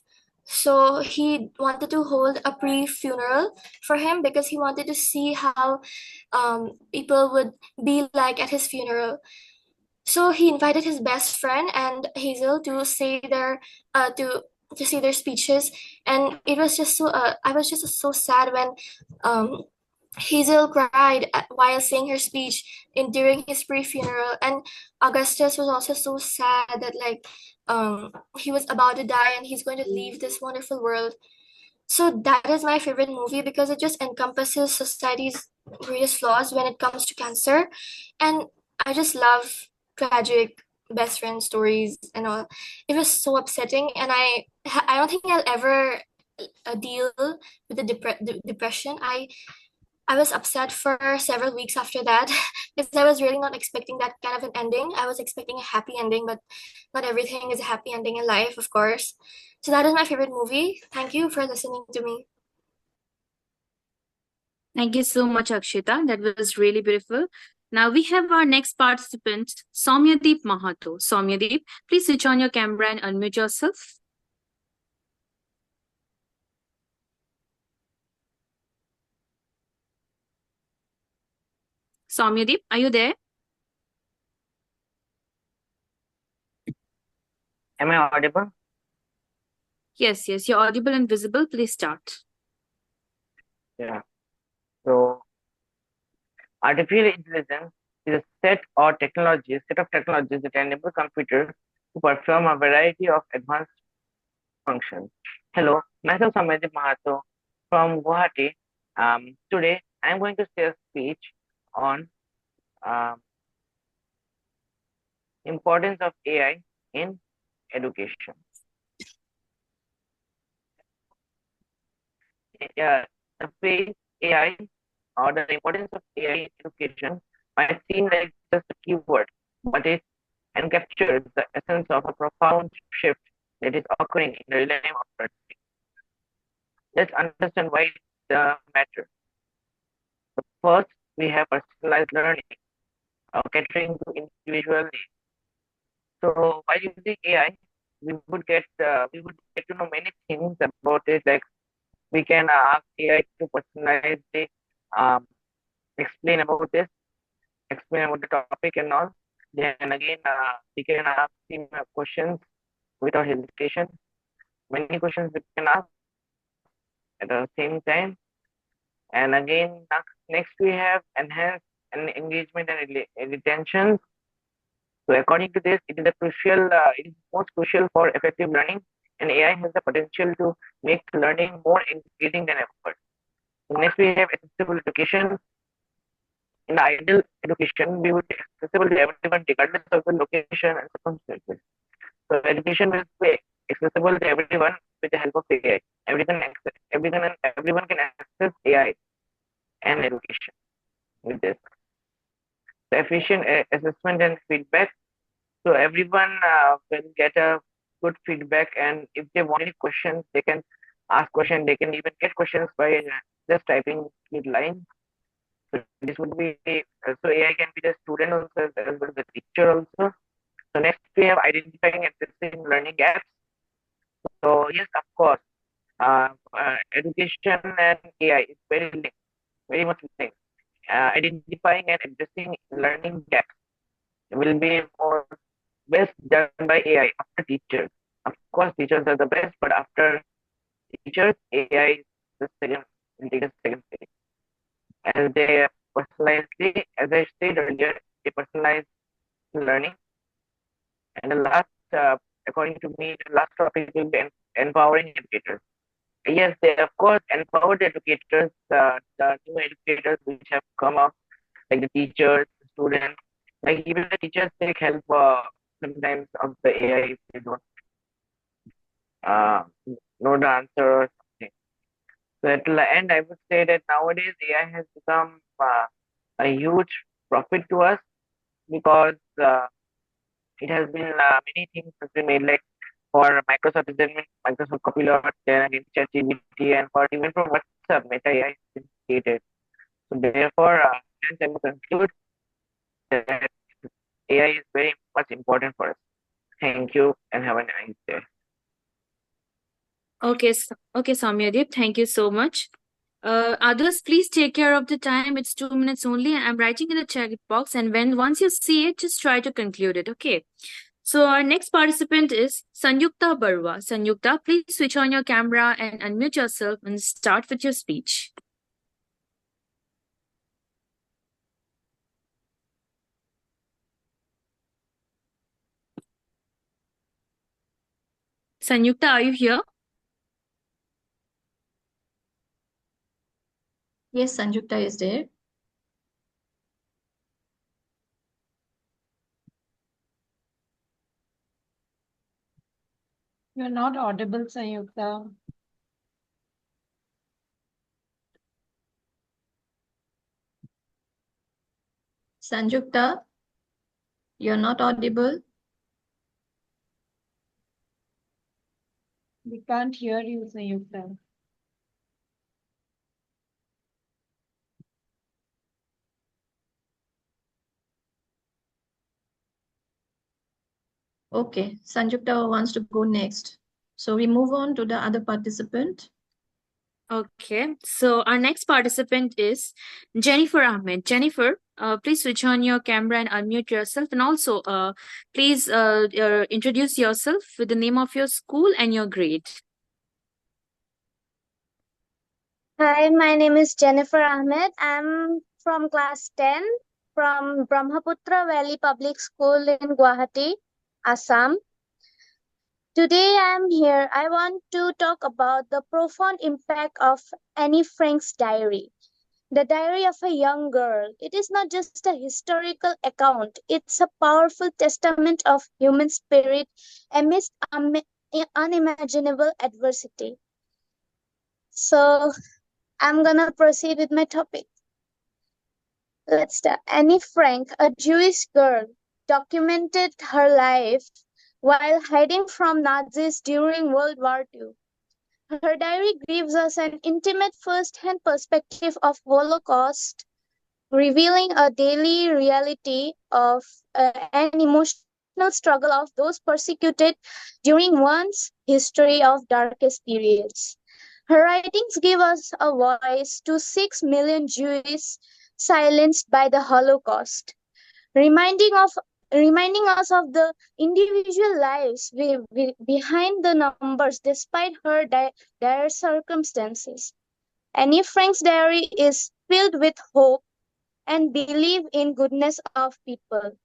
So he wanted to hold a pre-funeral for him, because he wanted to see how people would be like at his funeral. So he invited his best friend and Hazel to say to say their speeches, and it was just so I was just so sad when um, Hazel cried while saying her speech in during his pre-funeral, and Augustus was also so sad that he was about to die and he's going to leave this wonderful world. So that is my favorite movie, because it just encompasses society's greatest flaws when it comes to cancer, and I just love tragic best friend stories and all. It was so upsetting, and I don't think I'll ever deal with the depression. I was upset for several weeks after that because I was really not expecting that kind of an ending. I was expecting a happy ending, but not everything is a happy ending in life, of course. So that is my favorite movie. Thank you for listening to me. Thank you so much, Akshita. That was really beautiful. Now we have our next participant, Soumyadeep Mahato. Soumyadeep, please switch on your camera and unmute yourself. Soumyadeep, are you there? Am I audible? Yes, you're audible and visible. Please start. Yeah. So artificial intelligence is a set of technologies that enable computers to perform a variety of advanced functions. Hello, myself Samadhi Mahato from Guwahati. Today I'm going to say a speech on um, importance of AI in education. The phrase AI or the importance of AI in education might seem like just a keyword, but it encaptures the essence of a profound shift that is occurring in the real time of learning. Let's understand why it matters. So first, we have personalized learning, catering to individual needs. So by using AI, we would get to know many things about it. Like we can ask AI to personalize um, explain about this, explain about the topic and all. Then again, we can ask him questions without hesitation. Many questions we can ask at the same time. And again, next we have enhanced and engagement and retention. So according to this, it is most crucial for effective learning, and AI has the potential to make learning more engaging than ever. So next we have accessible education. In the ideal education, we would be accessible to everyone regardless of the location and circumstances. So education will be accessible to everyone with the help of AI. Everyone can access AI and education with this. So efficient assessment and feedback. So everyone will get a good feedback, and if they want any questions, they can ask questions. They can even get questions by just typing the line. So this would be so AI can be the student also as well as the teacher also. So next we have identifying and addressing learning gaps. So yes, of course, education and AI is very much linked. Identifying and addressing learning gaps will be more best done by AI after teachers. Of course, teachers are the best, but after teachers, AI is the second, will take the second place. As they as I said earlier, they personalize learning. And the according to me, the last topic will be empowering educators. Yes, they of course empowered educators, the new educators which have come up, like the teachers, the students, like even the teachers take help sometimes of the AI if they don't uh, know the answer or something. So at the end, I would say that nowadays AI has become a huge profit to us because it has been many things has been made like for Microsoft is there Microsoft Copilot, then again ChatGPT, and for even for WhatsApp, Meta AI has been created. So therefore, hence I will conclude that AI is very much important for us. Thank you and have a nice day. Okay, Samyadeep, thank you so much. Others, please take care of the time. It's 2 minutes only. I'm writing in the chat box, and once you see it, just try to conclude it. Okay. So our next participant is Sanyukta Barwa. Sanyukta, please switch on your camera and unmute yourself and start with your speech. Sanyukta, are you here? Yes, Sanjukta is there. You're not audible, Sanyukta. Sanjukta, you're not audible. We can't hear you, Sanyukta. Okay, Sanjukta wants to go next. So we move on to the other participant. Okay, so our next participant is Jennifer Ahmed. Jennifer, please switch on your camera and unmute yourself, and also please introduce yourself with the name of your school and your grade. Hi, my name is Jennifer Ahmed. I'm from class 10 from Brahmaputra Valley Public School in Guwahati, Assam. Today I'm here. I want to talk about the profound impact of Annie Frank's diary. The diary of a young girl. It is not just a historical account, it's a powerful testament of human spirit amidst unimaginable adversity. So, I'm gonna proceed with my topic. Let's start. Annie Frank, a Jewish girl, documented her life while hiding from Nazis during World War II. Her diary gives us an intimate first-hand perspective of Holocaust, revealing a daily reality of an emotional struggle of those persecuted during one's history of darkest periods. Her writings give us a voice to 6 million Jews silenced by the Holocaust, reminding of reminding us of the individual lives behind the numbers despite her dire circumstances. Annie Frank's diary is filled with hope and belief in goodness of people.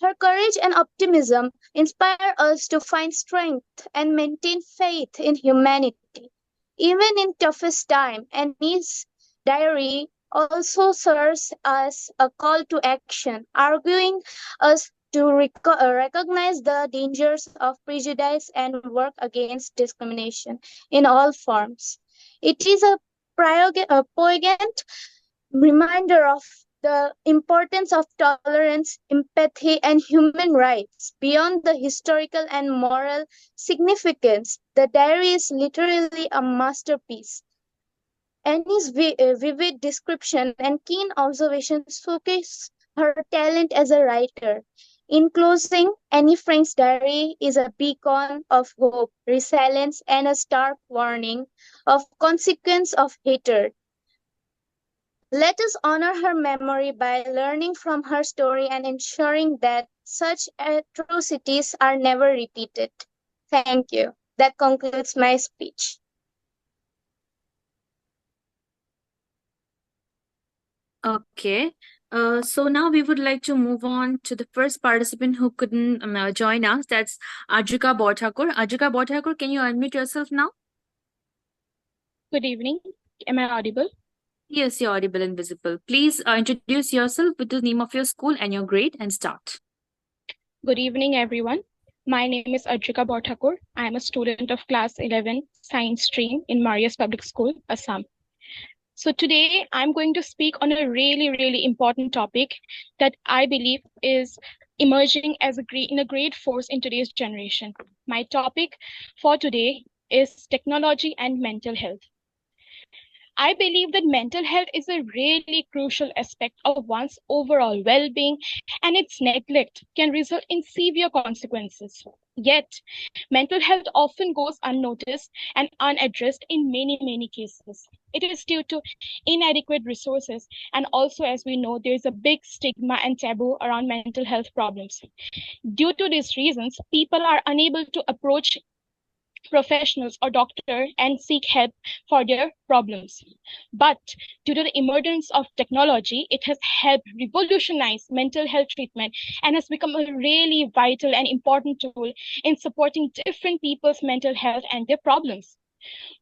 Her courage and optimism inspire us to find strength and maintain faith in humanity. Even in toughest time, Annie's diary also serves as a call to action, arguing us to recognize the dangers of prejudice and work against discrimination in all forms. It is a poignant reminder of the importance of tolerance, empathy, and human rights beyond the historical and moral significance. The diary is literally a masterpiece. Annie's vivid description and keen observation showcase her talent as a writer. In closing, Annie Frank's diary is a beacon of hope, resilience, and a stark warning of consequence of hatred. Let us honor her memory by learning from her story and ensuring that such atrocities are never repeated. Thank you. That concludes my speech. Okay. So now we would like to move on to the first participant who couldn't join us. That's Adrika Borthakur. Adrika Borthakur, can you unmute yourself now? Good evening. Am I audible? Yes, you're audible and visible. Please introduce yourself with the name of your school and your grade and start. Good evening, everyone. My name is Adrika Borthakur. I am a student of class 11 science stream in Marias Public School, Assam. So today I'm going to speak on a really important topic that I believe is emerging as a great force in today's generation. My topic for today is technology and mental health. I believe that mental health is a really crucial aspect of one's overall well-being, and its neglect can result in severe consequences. Yet, mental health often goes unnoticed and unaddressed in many cases. It is due to inadequate resources, and also, as we know, there is a big stigma and taboo around mental health problems. Due to these reasons, people are unable to approach professionals or doctor and seek help for their problems. But due to the emergence of technology, it has helped revolutionize mental health treatment and has become a really vital and important tool in supporting different people's mental health and their problems.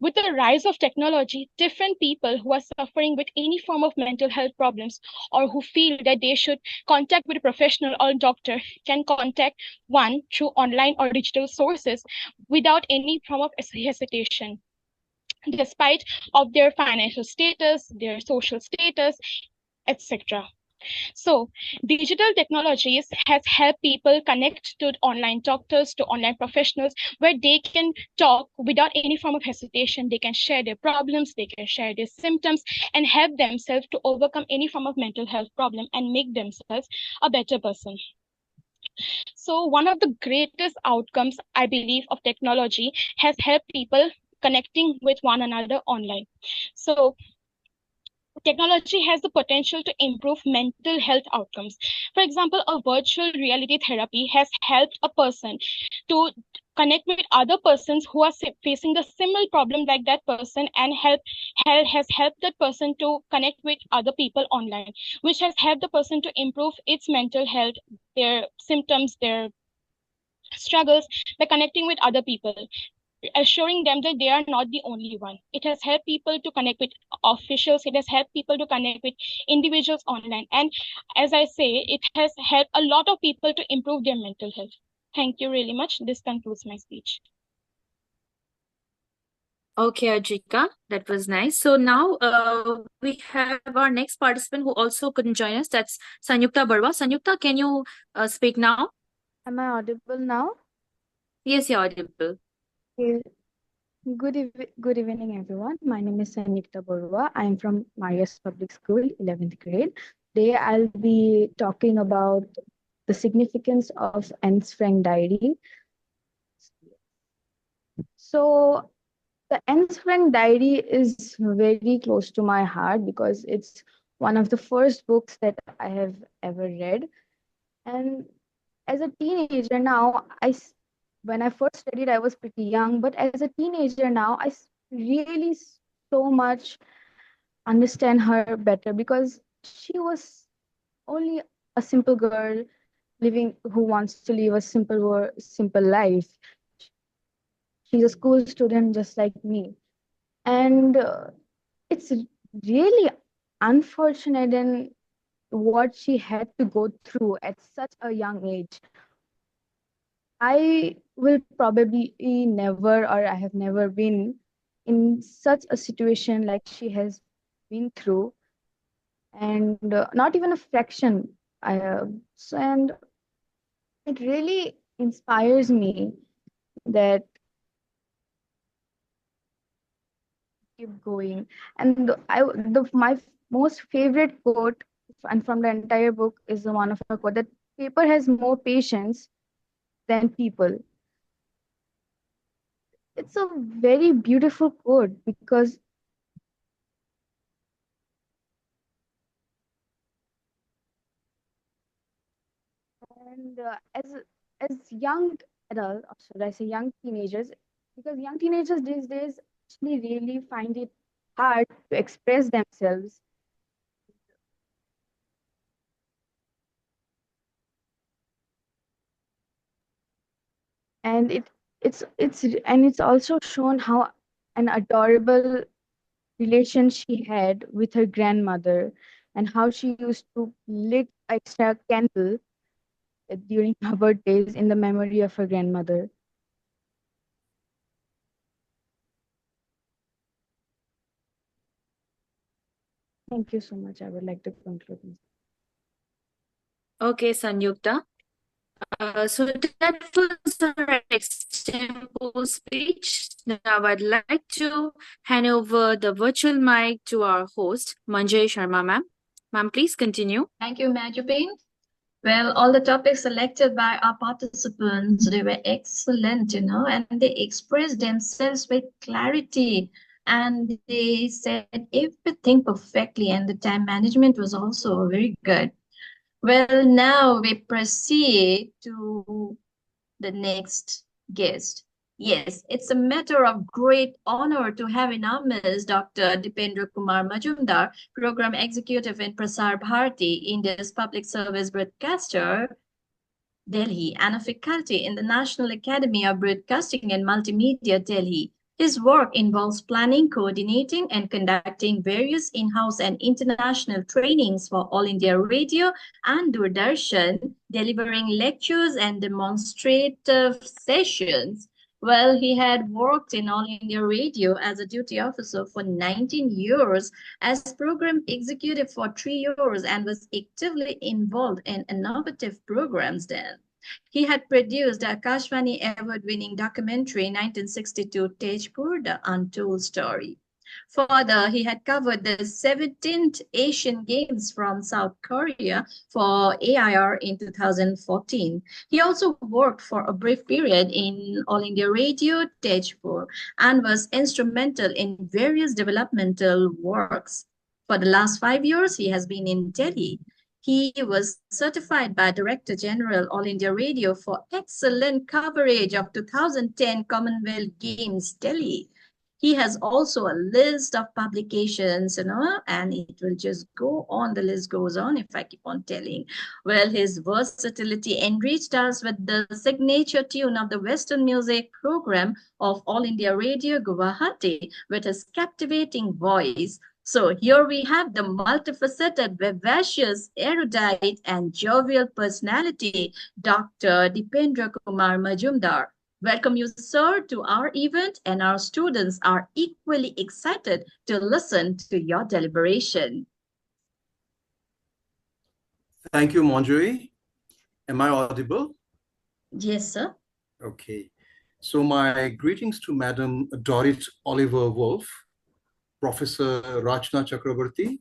With the rise of technology, different people who are suffering with any form of mental health problems or who feel that they should contact with a professional or doctor can contact one through online or digital sources without any form of hesitation, despite of their financial status, their social status, etc. So digital technologies has helped people connect to online doctors, to online professionals, where they can talk without any form of hesitation. They can share their problems, they can share their symptoms, and help themselves to overcome any form of mental health problem and make themselves a better person. So one of the greatest outcomes, I believe, of technology has helped people connecting with one another online. So technology has the potential to improve mental health outcomes. For example, a virtual reality therapy has helped a person to connect with other persons who are facing the similar problem like that person, and has helped that person to connect with other people online, which has helped the person to improve its mental health, their symptoms, their struggles, by connecting with other people, assuring them that they are not the only one. It has helped people to connect with officials. It has helped people to connect with individuals online. And as I say, it has helped a lot of people to improve their mental health. Thank you really much. This concludes my speech. Okay, Ajika, that was nice. So now we have our next participant who also couldn't join us. That's Sanyukta Barwa. Sanyukta, can you speak now? Am I audible now? Yes, you're audible. Okay. Good evening, everyone. My name is Sanyukta Borua. I am from Marias Public School, 11th grade. Today, I'll be talking about the significance of Anne's Frank Diary. So, the Anne's Frank Diary is very close to my heart because it's one of the first books that I have ever read. And as a teenager now, when I first studied, I was pretty young, but as a teenager now, really so much understand her better because she was only a simple girl living who wants to live a simple life. She's a school student just like me, and it's really unfortunate in what she had to go through at such a young age. I will probably never, or I have never been in such a situation like she has been through, and not even a fraction. And it really inspires me that keep going. And my most favorite quote, and from the entire book, is the one of her quote that paper has more patience than people. It's a very beautiful quote because and as young adults, or should I say young teenagers, because young teenagers these days actually really find it hard to express themselves. And it's also shown how an adorable relation she had with her grandmother, and how she used to lit extra candle during her birthdays in the memory of her grandmother. Thank you so much. I would like to conclude. Okay, Sanyukta. So that was our example speech. Now I'd like to hand over the virtual mic to our host, Manjay Sharma ma'am. Ma'am, please continue. Thank you, Majupin. Well, all the topics selected by our participants, they were excellent, and they expressed themselves with clarity, and they said everything perfectly, and the time management was also very good. Well, now we proceed to the next guest. Yes, it's a matter of great honor to have in our midst Dr. Dipendra Kumar Majumdar, Program Executive in Prasar Bharati, India's public service broadcaster, Delhi, and a faculty in the National Academy of Broadcasting and Multimedia, Delhi. His work involves planning, coordinating, and conducting various in-house and international trainings for All India Radio and Doordarshan, delivering lectures and demonstrative sessions. Well, he had worked in All India Radio as a duty officer for 19 years, as program executive for 3 years, and was actively involved in innovative programs then. He had produced the Akashvani award-winning documentary 1962 Tejpur, The Untold Story. Further, he had covered the 17th Asian Games from South Korea for AIR in 2014. He also worked for a brief period in All India Radio, Tejpur, and was instrumental in various developmental works. For the last 5 years, he has been in Delhi. He was certified by Director General All India Radio for excellent coverage of 2010 Commonwealth Games Delhi. He has also a list of publications, and it will just go on. The list goes on if I keep on telling. Well, his versatility enriched us with the signature tune of the Western music program of All India Radio Guwahati with his captivating voice. So here we have the multifaceted, vivacious, erudite, and jovial personality, Dr. Dipendra Kumar Majumdar. Welcome you, sir, to our event, and our students are equally excited to listen to your deliberation. Thank you, Monjoy. Am I audible? Yes, sir. Okay. So my greetings to Madam Dorit Oliver Wolf, Professor Rachna Chakraborty,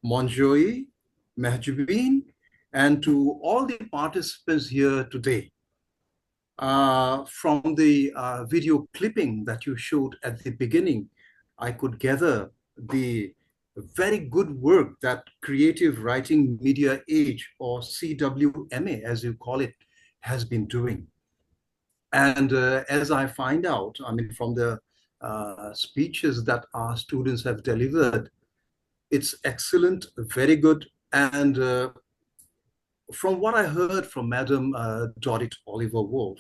Monjoy, Mehjabeen, and to all the participants here today. From the video clipping that you showed at the beginning, I could gather the very good work that Creative Writing Media Age, or CWMA as you call it, has been doing. And as I find out, I mean, from the speeches that our students have delivered, it's excellent, very good. And from what I heard from Madam Dorit Oliver Wolf,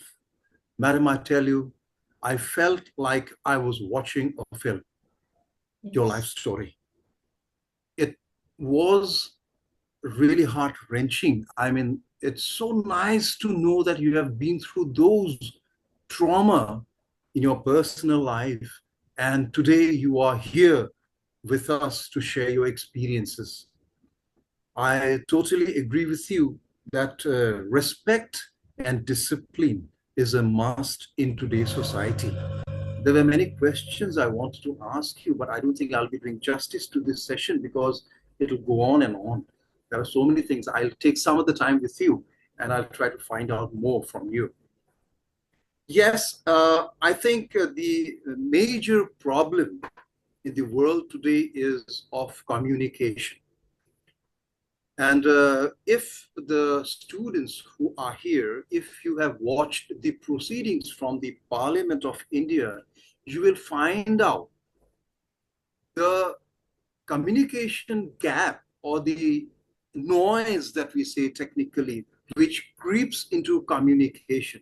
Madam, I tell you, I felt like I was watching a film, your life story. It was really heart-wrenching. I mean, it's so nice to know that you have been through those trauma in your personal life, and today you are here with us to share your experiences. I totally agree with you that respect and discipline is a must in today's society. There were many questions I wanted to ask you, but I don't think I'll be doing justice to this session because it'll go on and on. There are so many things. I'll take some of the time with you and I'll try to find out more from you. Yes, I think the major problem in the world today is of communication. And if the students who are here, if you have watched the proceedings from the Parliament of India, you will find out the communication gap, or the noise that we say technically, which creeps into communication,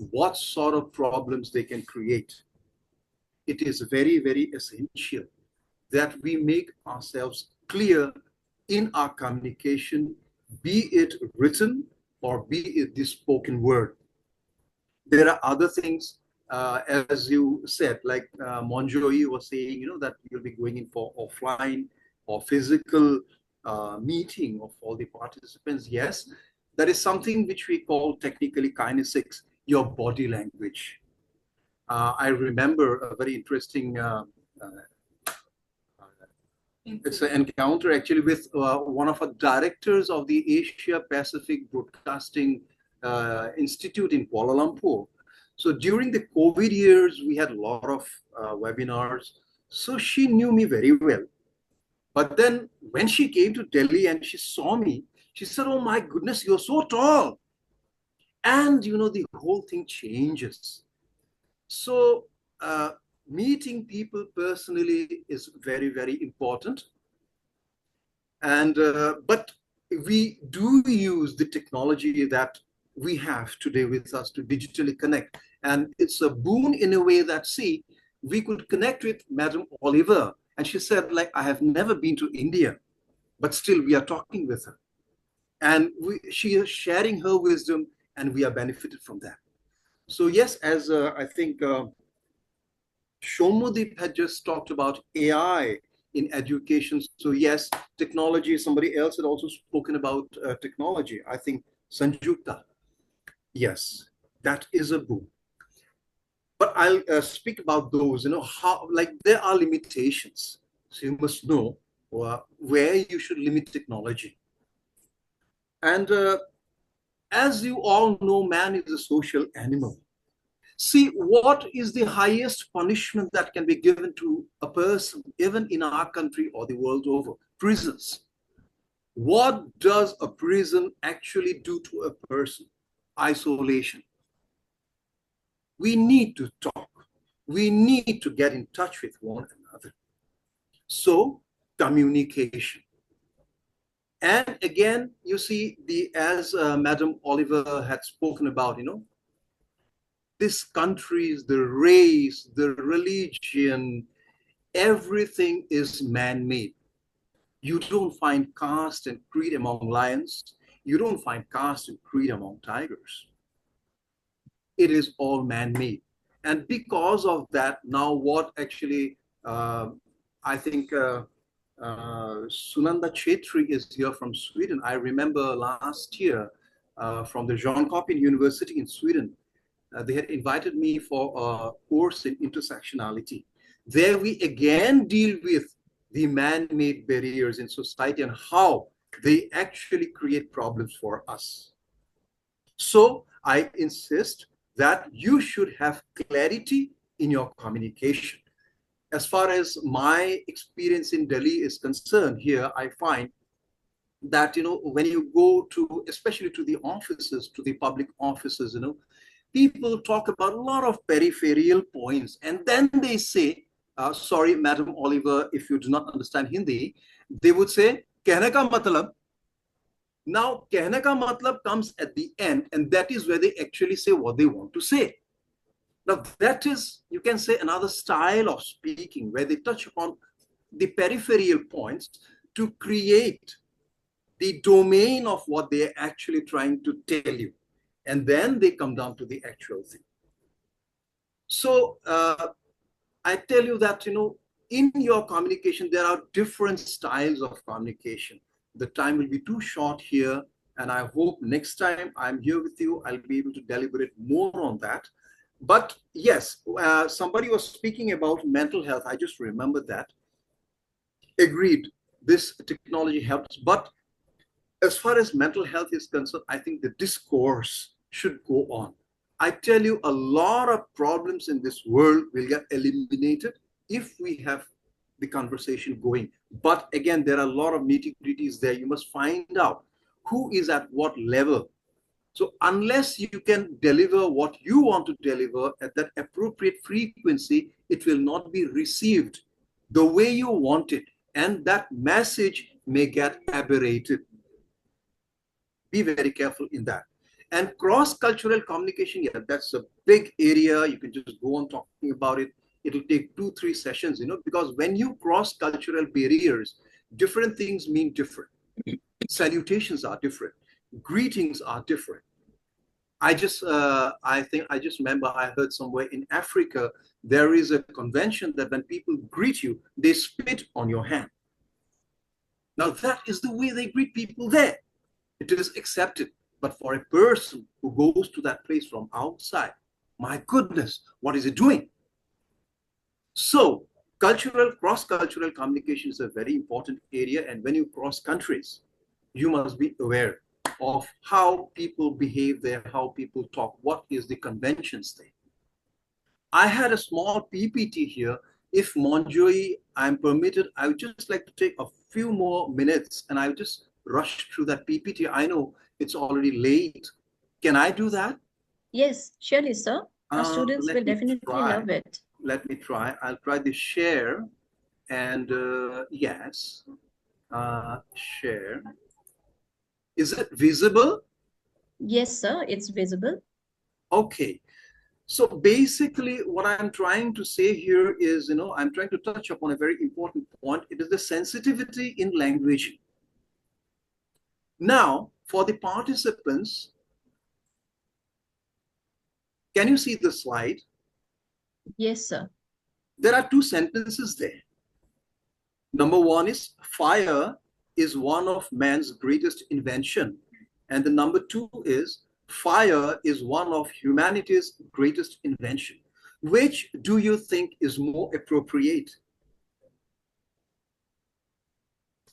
what sort of problems they can create. It is very, very essential that we make ourselves clear in our communication, be it written or be it the spoken word. There are other things, as you said, like Monjoy was saying, that you'll be going in for offline or physical meeting of all the participants. Yes, that is something which we call technically kinesics, your body language. I remember a very interesting it's an encounter actually with one of the directors of the Asia Pacific Broadcasting Institute in Kuala Lumpur. So during the COVID years, we had a lot of webinars. So she knew me very well. But then when she came to Delhi and she saw me, she said, "Oh my goodness, you're so tall." And the whole thing changes. So meeting people personally is very, very important. And but we do use the technology that we have today with us to digitally connect. And it's a boon in a way that, see, we could connect with Madam Oliver. And she said, like, I have never been to India, but still we are talking with her. And she is sharing her wisdom and we are benefited from that. So yes, as I think Shomodip had just talked about AI in education. So yes, technology, somebody else had also spoken about technology. I think Sanjukta, yes, that is a boom. But I'll speak about those, how, like, there are limitations. So you must know where you should limit technology. And as you all know, man is a social animal. See, what is the highest punishment that can be given to a person, even in our country or the world over? prisons. What does a prison actually do to a person? Isolation. We need to talk. We need to get in touch with one another. So, communication. And again, you see, as Madam Oliver had spoken about, this country's, the race, the religion, everything is man-made. You don't find caste and creed among lions. You don't find caste and creed among tigers. It is all man-made. And because of that, now what actually, I think Sunanda Chetri is here from Sweden. I remember last year from the John Copin University in Sweden, they had invited me for a course in intersectionality. There we again deal with the man-made barriers in society and how they actually create problems for us. So I insist that you should have clarity in your communication. As far as my experience in Delhi is concerned, here I find that, when you go to, especially to the offices, to the public offices, people talk about a lot of peripheral points, and then they say, sorry, Madam Oliver, if you do not understand Hindi, they would say, "Kehne ka matlab." Now, "Kehne ka matlab" comes at the end, and that is where they actually say what they want to say. Now, that is, you can say, another style of speaking where they touch upon the peripheral points to create the domain of what they're actually trying to tell you. And then they come down to the actual thing. So I tell you that, in your communication, there are different styles of communication. The time will be too short here. And I hope next time I'm here with you, I'll be able to deliberate more on that. But yes, somebody was speaking about mental health. I just remembered that. Agreed, this technology helps. But as far as mental health is concerned, I think the discourse should go on. I tell you, a lot of problems in this world will get eliminated if we have the conversation going. But again, there are a lot of nitty-gritties there. You must find out who is at what level. So unless you can deliver what you want to deliver at that appropriate frequency, it will not be received the way you want it. And that message may get aberrated. Be very careful in that. And cross-cultural communication, yeah, that's a big area. You can just go on talking about it. It'll take 2-3 sessions, because when you cross cultural barriers, different things mean different. Salutations are different. Greetings are different. I think I just remember I heard somewhere in Africa, there is a convention that when people greet you, they spit on your hand. Now that is the way they greet people there. It is accepted. But for a person who goes to that place from outside, my goodness, what is it doing? So cross-cultural communication is a very important area. And when you cross countries, you must be aware of how people behave there, how people talk, what is the conventions there. I had a small PPT here. If Monjoy, I'm permitted, I would just like to take a few more minutes and I would just rush through that PPT. I know it's already late. Can I do that? Yes, surely, sir. Our students will definitely love it. Let me try. I'll try the share. And yes, share. Is it visible? Yes, sir, it's visible. Okay. So basically what I'm trying to say here is, I'm trying to touch upon a very important point. It is the sensitivity in language. Now, for the participants, can you see the slide? Yes, sir. There are 2 sentences there. Number 1 is fire is one of man's greatest invention. And the number 2 is fire is one of humanity's greatest invention. Which do you think is more appropriate?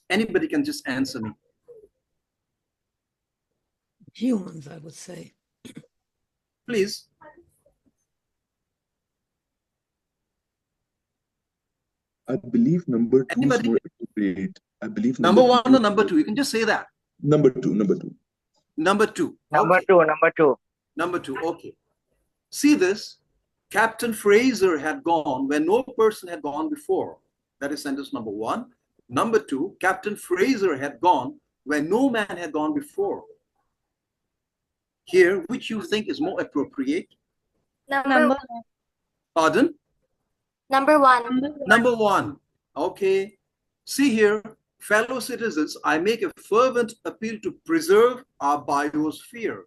Anybody can just answer me. Humans, I would say. Please. I believe number 2 is more appropriate. appropriate. I believe Number one or number two? You can just say that. Number two. Number two. Number two. Number Okay. two. Number two. Number two. Okay. See this? Captain Fraser had gone where no person had gone before. That is sentence number one. Number two, Captain Fraser had gone where no man had gone before. Here, which you think is more appropriate? Number Pardon? Number one. Number one. Okay. See here, fellow citizens, I make a fervent appeal to preserve our biosphere.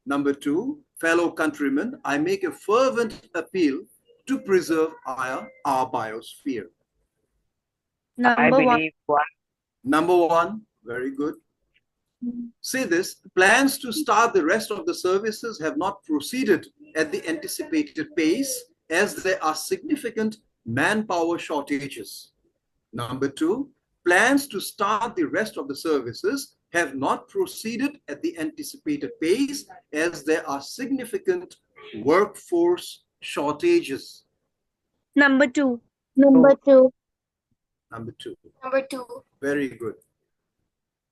Number two, fellow countrymen, I make a fervent appeal to preserve our biosphere. I believe one. Number one, very good. Say this, plans to start the rest of the services have not proceeded at the anticipated pace as there are significant manpower shortages. Number two, plans to start the rest of the services have not proceeded at the anticipated pace as there are significant workforce shortages. Number two. Number two. Number two. Number two. Very good.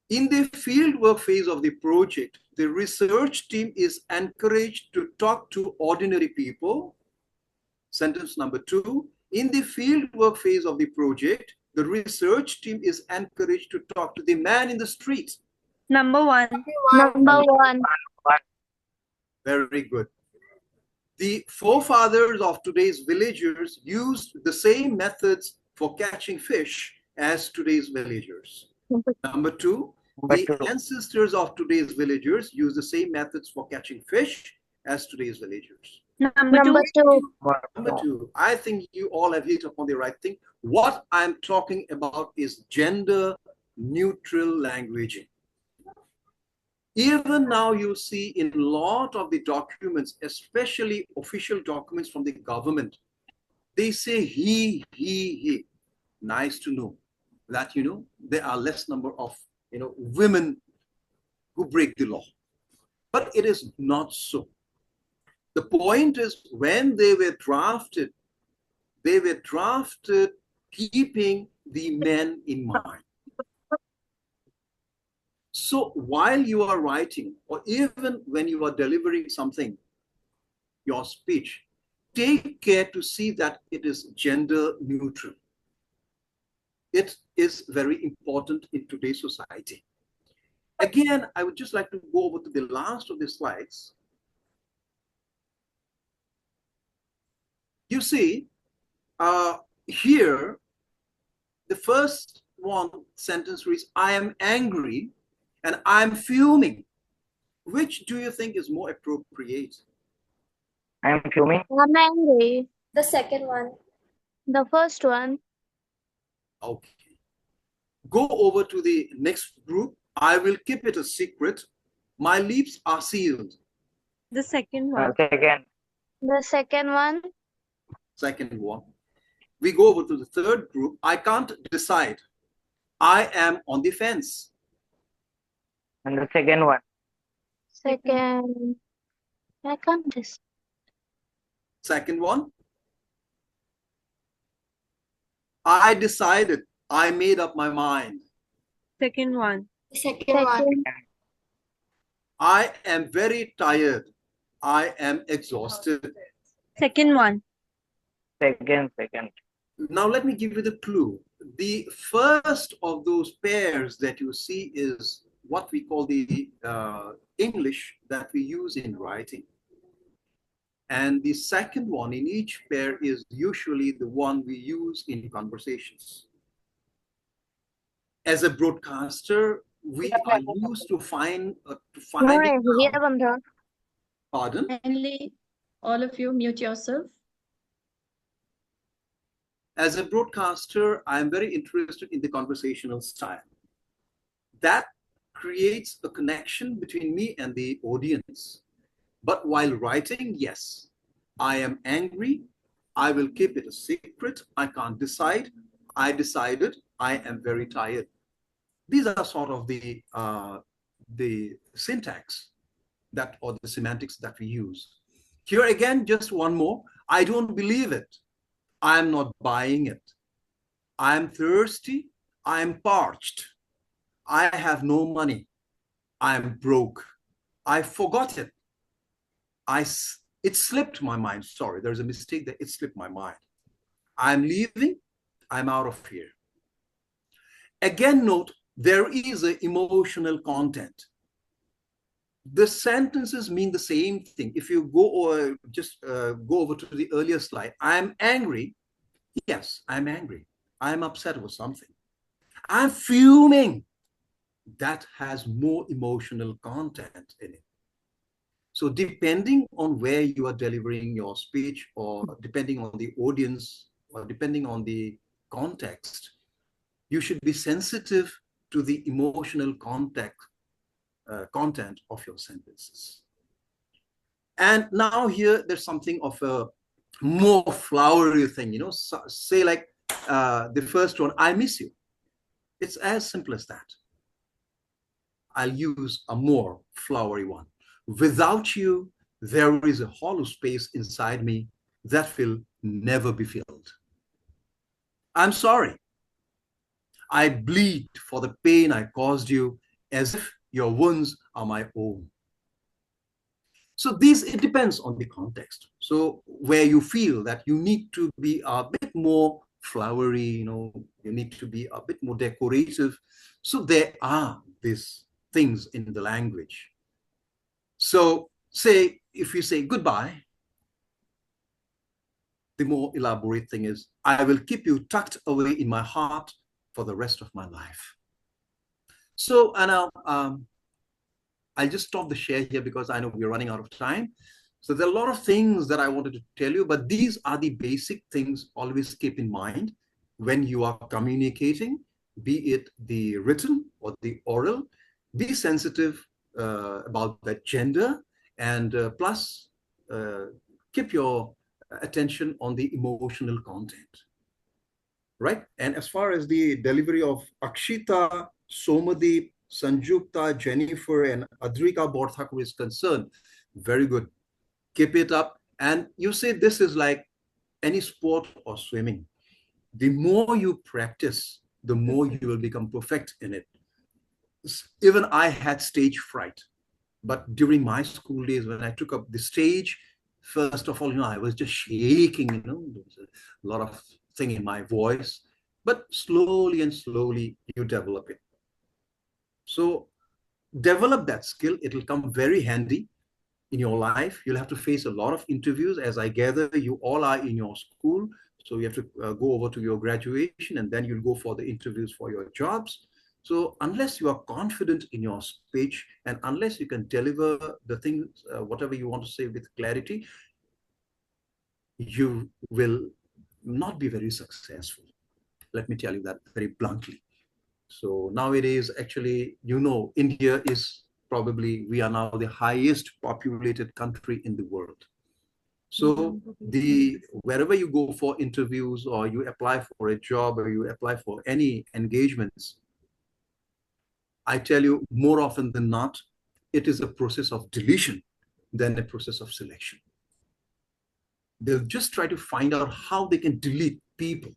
In the fieldwork phase of the project, the research team is encouraged to talk to ordinary people. Sentence number two. In the fieldwork phase of the project, the research team is encouraged to talk to the man in the street. Number one. Number one. Very good. The forefathers of today's villagers used the same methods for catching fish as today's villagers. Number two, the ancestors of today's villagers use the same methods for catching fish as today's villagers. Number two. Number two, I think you all have hit upon the right thing. What I'm talking about is gender neutral languaging. Even now you see in a lot of the documents, especially official documents from the government, they say he, he. Nice to know that, there are less number of, women who break the law. But it is not so. The point is when they were drafted keeping the men in mind. So while you are writing, or even when you are delivering something, your speech, take care to see that it is gender neutral. It is very important in today's society. Again, I would just like to go over to the last of the slides. You see, here, the first sentence reads, I am angry and I'm fuming. Which do you think is more appropriate? I am fuming. I'm angry. The second one. The first one. Okay. Go over to the next group. I will keep it a secret. My lips are sealed. The second one. Second. The second one. Second one. We go over to the third group. I can't decide. I am on the fence. And the second one. Second. I can't decide. Second one. I decided. I made up my mind. Second one. The second one. I am very tired. I am exhausted. Second one. Second. Now let me give you the clue. The first of those pairs that you see is what we call the English that we use in writing. And the second one in each pair is usually the one we use in conversations. As a broadcaster, we are used to find Pardon? Kindly, all of you, mute yourself. As a broadcaster, I am very interested in the conversational style. That creates a connection between me and the audience. But while writing, yes, I am angry. I will keep it a secret. I can't decide. I decided. I am very tired. These are sort of the syntax or the semantics that we use. Here again, just one more. I don't believe it. I'm not buying it. I'm thirsty. I'm parched. I have no money. I'm broke. I forgot it. It slipped my mind. Sorry, there's a mistake there. It slipped my mind. I'm leaving. I'm out of here. Again, note, there is an emotional content. The sentences mean the same thing. If you go or just go over to the earlier slide, I'm angry. Yes, I'm angry. I'm upset with something. I'm fuming. That has more emotional content in it. So depending on where you are delivering your speech, or depending on the audience, or depending on the context, you should be sensitive to the emotional content of your sentences. And now here, there's something of a more flowery thing, so, say like the first one, I miss you. It's as simple as that. I'll use a more flowery one. Without you, there is a hollow space inside me that will never be filled. I'm sorry. I bleed for the pain I caused you, as if your wounds are my own. So it depends on the context. So where you feel that you need to be a bit more flowery, you need to be a bit more decorative. So there are these things in the language. So say, if you say goodbye, the more elaborate thing is, I will keep you tucked away in my heart for the rest of my life. So, Anna, I'll just stop the share here because I know we're running out of time. So there are a lot of things that I wanted to tell you, but these are the basic things always keep in mind when you are communicating, be it the written or the oral. Be sensitive about that gender, and plus keep your attention on the emotional content, right? And as far as the delivery of Akshita, Somadeep, Sanjukta, Jennifer, and Adrika Borthakur is concerned, very good. Keep it up. And you say this is like any sport or swimming. The more you practice, the more you will become perfect in it. Even I had stage fright, but during my school days, when I took up the stage, first of all, I was just shaking, there was a lot of thing in my voice, but slowly and slowly you develop it. So develop that skill. It'll come very handy in your life. You'll have to face a lot of interviews. As I gather, you all are in your school. So you have to go over to your graduation, and then you'll go for the interviews for your jobs. So unless you are confident in your speech, and unless you can deliver the things, whatever you want to say with clarity, you will not be very successful. Let me tell you that very bluntly. So nowadays, actually, India is probably, we are now the highest populated country in the world. So wherever you go for interviews, or you apply for a job, or you apply for any engagements, I tell you, more often than not, it is a process of deletion than a process of selection. They'll just try to find out how they can delete people,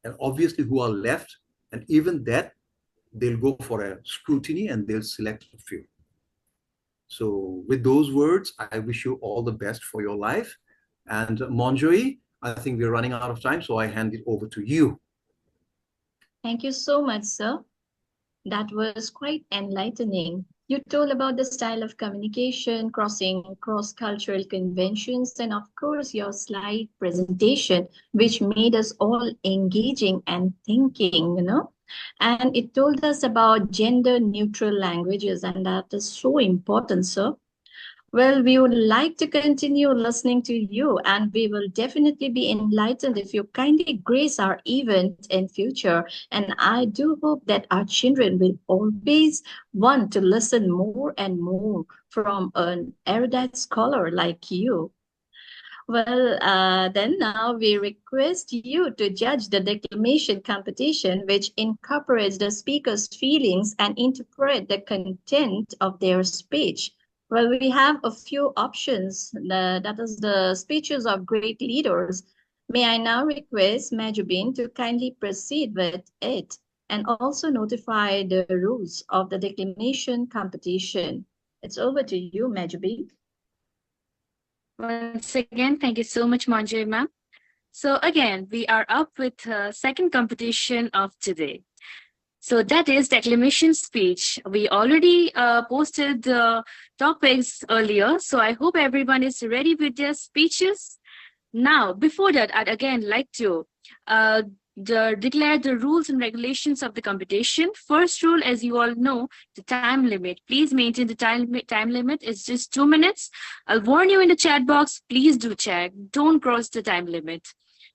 and obviously who are left, and even that, they'll go for a scrutiny and they'll select a few. So with those words, I wish you all the best for your life. And Monjoy, I think we're running out of time, so I hand it over to you. Thank you so much, sir. That was quite enlightening. You told about the style of communication, crossing cross-cultural conventions, and of course your slide presentation, which made us all engaging and thinking, And it told us about gender-neutral languages, and that is so important, sir. Well, we would like to continue listening to you, and we will definitely be enlightened if you kindly grace our event in future. And I do hope that our children will always want to listen more and more from an erudite scholar like you. Well, then now we request you to judge the declamation competition, which incorporates the speaker's feelings and interpret the content of their speech. Well, we have a few options. That is the speeches of great leaders. May I now request Majubin to kindly proceed with it? and also notify the rules of the declamation competition. It's over to you, Majubi. Once again, thank you so much, Manjay ma'am. So again, we are up with second competition of today. So that is declamation speech. We already posted the topics earlier, so I hope everyone is ready with their speeches. Now, before that, I'd again like to uh, declare the rules and regulations of the competition. First rule, as you all know, the time limit. Please maintain the time limit. It's just 2 minutes. I'll warn you in the chat box. Please do check. Don't cross the time limit.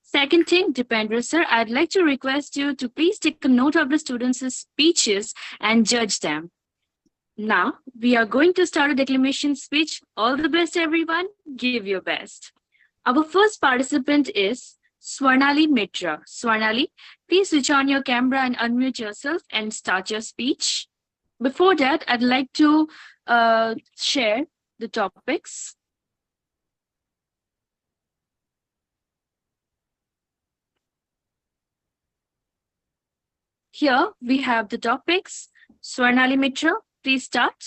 Second thing, Dipendra sir, I'd like to request you to please take a note of the students' speeches and judge them. Now, we are going to start a declamation speech. All the best, everyone. Give your best. Our first participant is Swarnali Mitra. Swarnali, please switch on your camera and unmute yourself and start your speech. Before that, I'd like to share the topics. Here we have the topics. Swarnali Mitra, please start.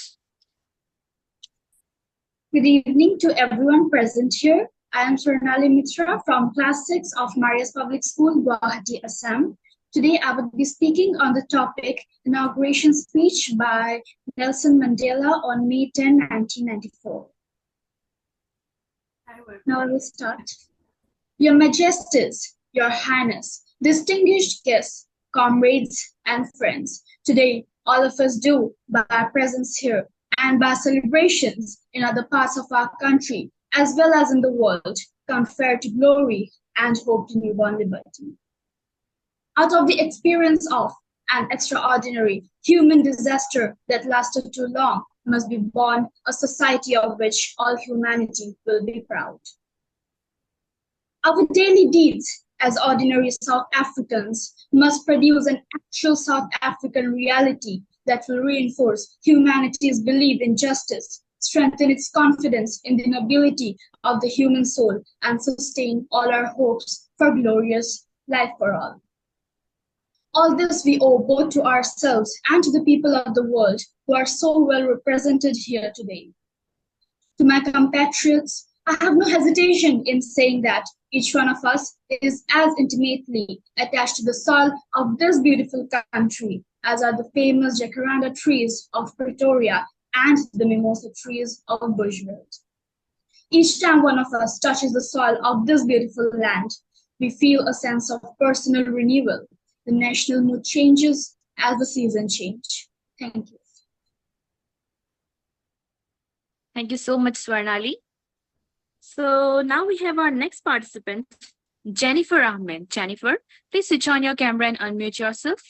Good evening to everyone present here. I am Swarnali Mitra from Class 6 of Marias Public School, Guwahati, Assam. Today I will be speaking on the topic Inauguration Speech by Nelson Mandela on May 10, 1994. Now I will start. Your Majesties, Your Highness, distinguished guests, comrades and friends, today all of us do, by our presence here and by celebrations in other parts of our country, as well as in the world, confer to glory and hope to newborn liberty. Out of the experience of an extraordinary human disaster that lasted too long must be born a society of which all humanity will be proud. Our daily deeds as ordinary South Africans must produce an actual South African reality that will reinforce humanity's belief in justice, strengthen its confidence in the nobility of the human soul, and sustain all our hopes for glorious life for all. All this we owe both to ourselves and to the people of the world who are so well represented here today. To my compatriots, I have no hesitation in saying that each one of us is as intimately attached to the soil of this beautiful country as are the famous jacaranda trees of Pretoria and the mimosa trees of Bushveld. Each time one of us touches the soil of this beautiful land, we feel a sense of personal renewal. The national mood changes as the seasons change. Thank you. Thank you so much, Swarnali. So now we have our next participant, Jennifer Ahmed. Jennifer, please switch on your camera and unmute yourself.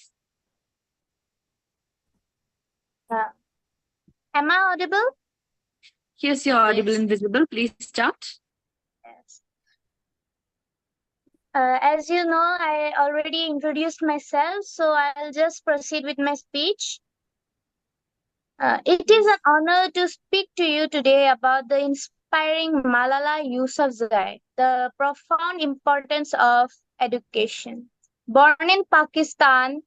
Am I audible? Yes, you're audible and visible. Please start. Yes. As you know, I already introduced myself, so I'll just proceed with my speech. It is an honor to speak to you today about the inspiring Malala Yousafzai, the profound importance of education. Born in Pakistan,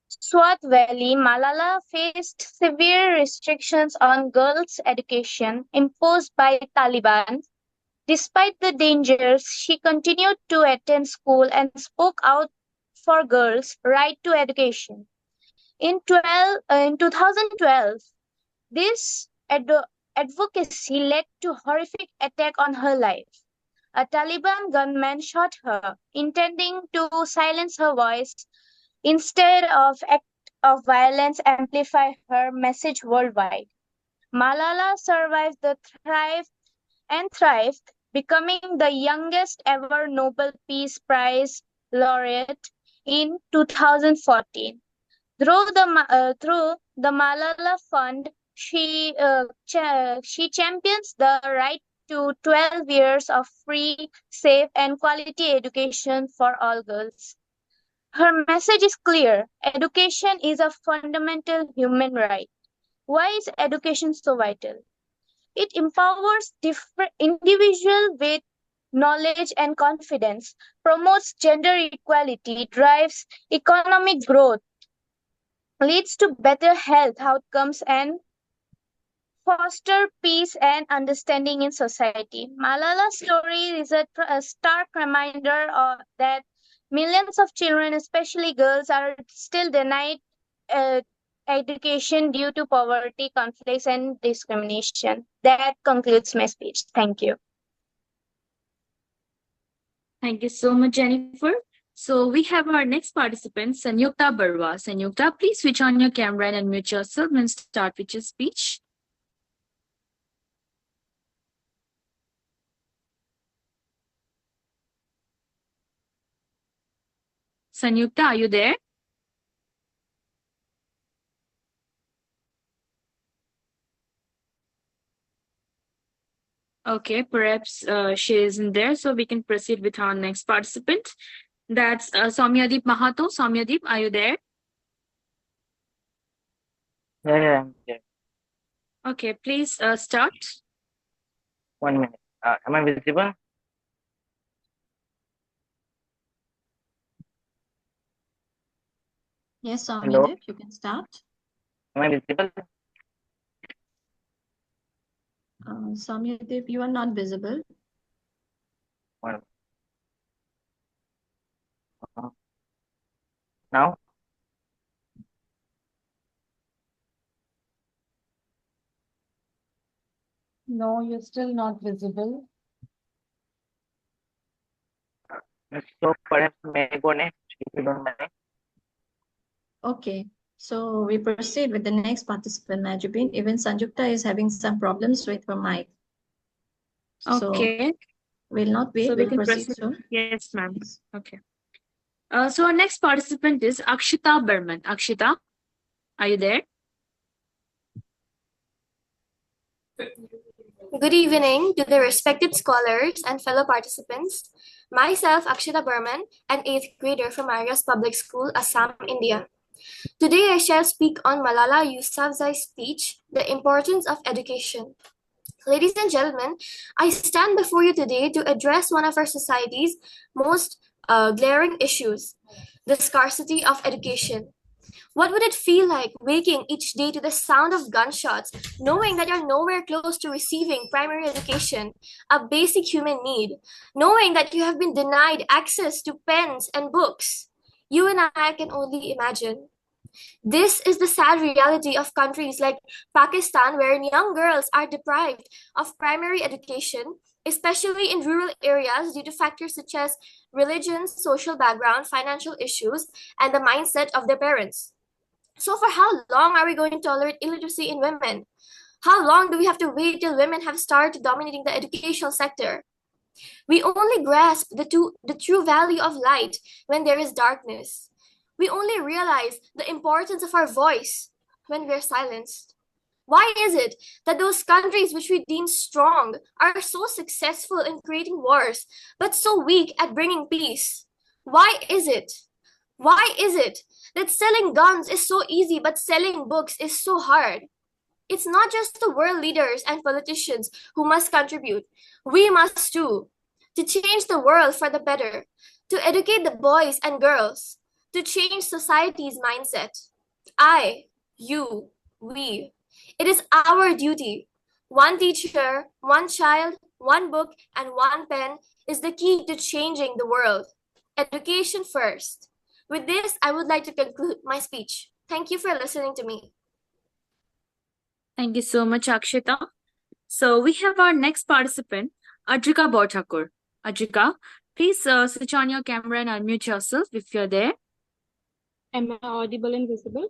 Swat Valley, Malala faced severe restrictions on girls' education imposed by Taliban. Despite the dangers, she continued to attend school and spoke out for girls' right to education. In 2012, this advocacy led to horrific attack on her life. A Taliban gunman shot her, intending to silence her voice. Instead of act of violence, amplify her message worldwide. Malala survived the thrived, becoming the youngest ever Nobel Peace Prize laureate in 2014. Through the Malala Fund, she champions the right to 12 years of free, safe, and quality education for all girls. Her message is clear. Education is a fundamental human right. Why is education so vital? It empowers different individuals with knowledge and confidence, promotes gender equality, drives economic growth, leads to better health outcomes and foster peace and understanding in society. Malala's story is a stark reminder that millions of children, especially girls, are still denied uh, education due to poverty, conflicts, and discrimination. That concludes my speech. Thank you. Thank you so much, Jennifer. So we have our next participant, Sanyukta Barwa. Sanyukta, please switch on your camera and unmute yourself and start with your speech. Sanyukta, are you there? Okay, perhaps she isn't there, so we can proceed with our next participant. That's Soumyadeep Mahato. Soumyadeep, are you there? Yeah, yeah. Okay, please start. 1 minute. Am I visible? Yes, Hello? Soumyadeep, you can start. Am I visible? Soumyadeep, you are not visible. One. Now? No, you're still not visible. So perhaps may I go next, if you don't mind. Okay, so we proceed with the next participant, Majubin. Even Sanjukta is having some problems with her mic. Okay. So we'll not wait, So we we'll can proceed proceed. soon. Yes, ma'am. Okay. So our next participant is Akshita Burman. Akshita, are you there? Good evening to the respected scholars and fellow participants. Myself, Akshita Burman, an 8th grader from Marias Public School, Assam, India. Today I shall speak on Malala Yousafzai's speech, The Importance of Education. Ladies and gentlemen, I stand before you today to address one of our society's most glaring issues, the scarcity of education. What would it feel like waking each day to the sound of gunshots, knowing that you're nowhere close to receiving primary education, a basic human need, knowing that you have been denied access to pens and books? You and I can only imagine. This is the sad reality of countries like Pakistan, wherein young girls are deprived of primary education, especially in rural areas due to factors such as religion, social background, financial issues, and the mindset of their parents. So, for how long are we going to tolerate illiteracy in women? How long do we have to wait till women have started dominating the educational sector? We only grasp the true value of light when there is darkness. We only realize the importance of our voice when we're silenced. Why is it that those countries which we deem strong are so successful in creating wars, but so weak at bringing peace? Why is it? Why is it that selling guns is so easy, but selling books is so hard? It's not just the world leaders and politicians who must contribute. We must too. To change the world for the better, to educate the boys and girls, to change society's mindset. I, you, we. It is our duty. One teacher, one child, one book, and one pen is the key to changing the world. Education first. With this, I would like to conclude my speech. Thank you for listening to me. Thank you so much, Akshita. So we have our next participant, Adrika Borthakur. Adrika, please switch on your camera and unmute yourself if you're there. Am I audible and visible?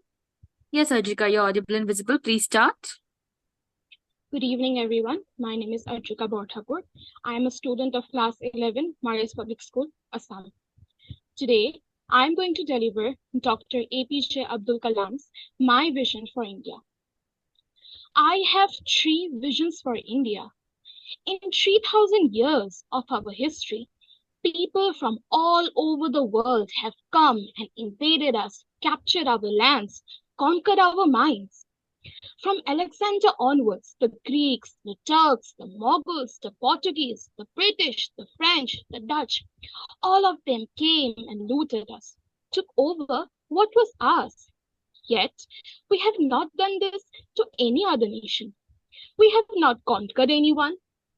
Yes, Adrika, you're audible and visible. Please start. Good evening, everyone. My name is Adrika Borthakur. I am a student of class 11, Marias Public School, Assam. Today, I am going to deliver Dr. APJ Abdul Kalam's My Vision for India. I have 3 visions for India. In 3,000 years of our history, people from all over the world have come and invaded us, captured our lands, conquered our minds. From Alexander onwards, the Greeks, the Turks, the Mongols, the Portuguese, the British, the French, the Dutch, all of them came and looted us, took over what was ours. Yet, we have not done this to any other nation. We have not conquered anyone.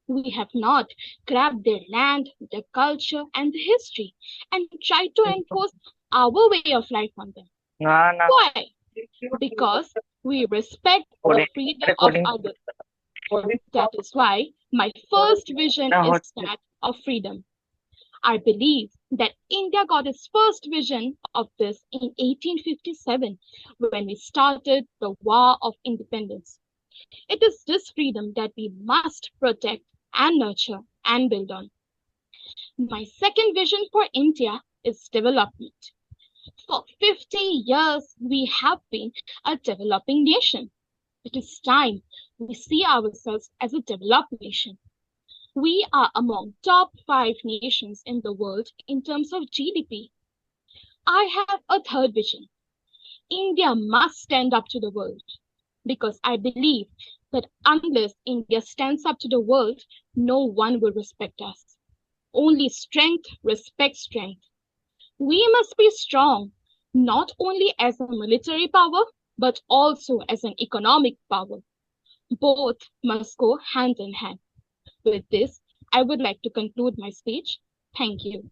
We have not grabbed their land, their culture, and their history and tried to enforce our way of life on them. Why? Because we respect the freedom of others. That is why my first vision is that of freedom. I believe that India got its first vision of this in 1857 when we started the War of Independence. It is this freedom that we must protect and nurture and build on. My second vision for India is development. For 50 years, we have been a developing nation. It is time we see ourselves as a developed nation. We are among top 5 nations in the world in terms of GDP. I have a third vision. India must stand up to the world because I believe that unless India stands up to the world, no one will respect us. Only strength respects strength. We must be strong, not only as a military power, but also as an economic power. Both must go hand in hand. With this, I would like to conclude my speech. Thank you.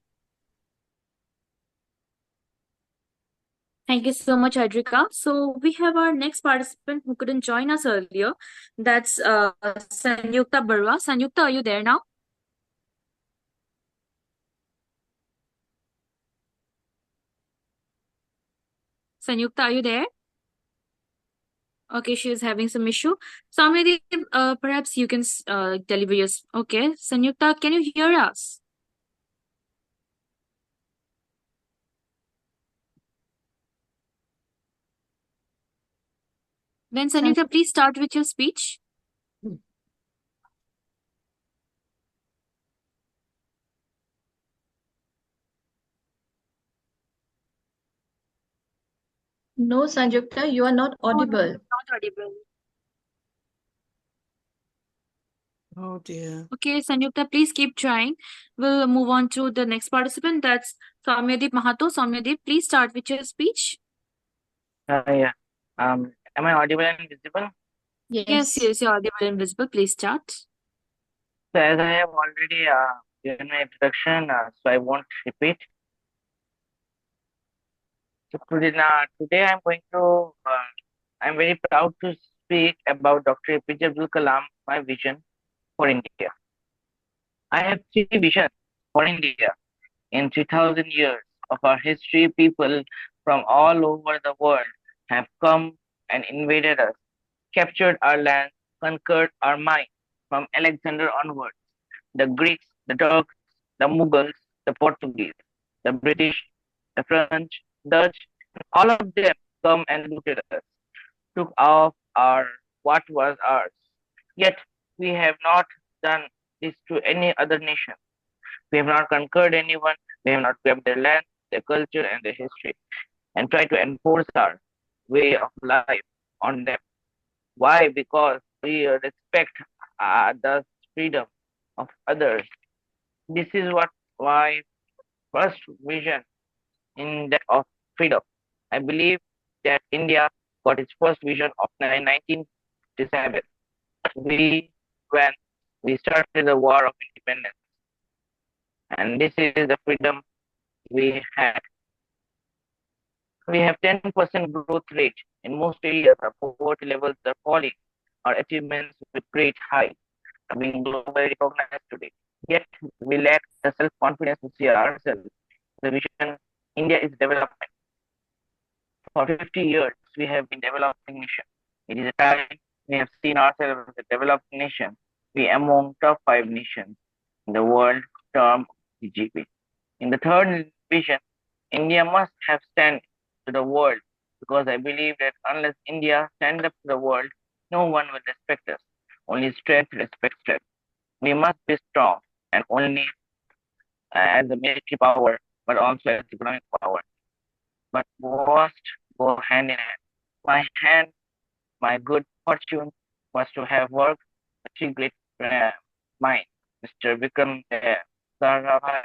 Thank you so much, Adrika. So we have our next participant who couldn't join us earlier. That's Sanyukta Barwa. Sanyukta, are you there now? Sanyukta, are you there? Okay, she is having some issue. Samriddhi, perhaps you can deliver your... Okay, Sanyukta, can you hear us? Then Sanyukta, please start with your speech. No, Sanjukta, you are not audible. Not audible. Oh dear. Okay, Sanyukta, please keep trying. We'll move on to the next participant. That's Soumyadeep Mahato. Soumyadeep, please start with your speech. Yeah. Am I audible and visible? Yes, you're audible and visible. Please start. So as I have already given my introduction, so I won't repeat. So today I'm very proud to speak about Dr. APJ Abdul Kalam, my vision for India. I have 3 visions for India. In 2000 years of our history, people from all over the world have come and invaded us, captured our land, conquered our mind from Alexander onwards. The Greeks, the Turks, the Mughals, the Portuguese, the British, the French, Dutch, all of them come and looted us, took off our what was ours. Yet we have not done this to any other nation. We have not conquered anyone. We have not grabbed their land, their culture, and their history, and tried to enforce our way of life on them. Why? Because we respect the freedom of others. This is what my first vision in that of freedom. I believe that India got its first vision of 1957. When we started the war of independence, and this is the freedom we had. We have 10% growth rate in most areas. Our poverty levels are falling. Our achievements with great height are being globally recognized today. Yet we lack the self-confidence to see ourselves. The vision India is development. For 50 years, we have been developing nation. It is a time we have seen ourselves as a developed nation. We among top 5 nations in the world term GDP. In the third vision, India must have stand to the world because I believe that unless India stands up to the world, no one will respect us. Only strength respects strength. We must be strong and only as a military power, but also as economic power. But must go hand in hand. My good fortune was to have worked with 3 great minds, Mr. Vikram Sarabhai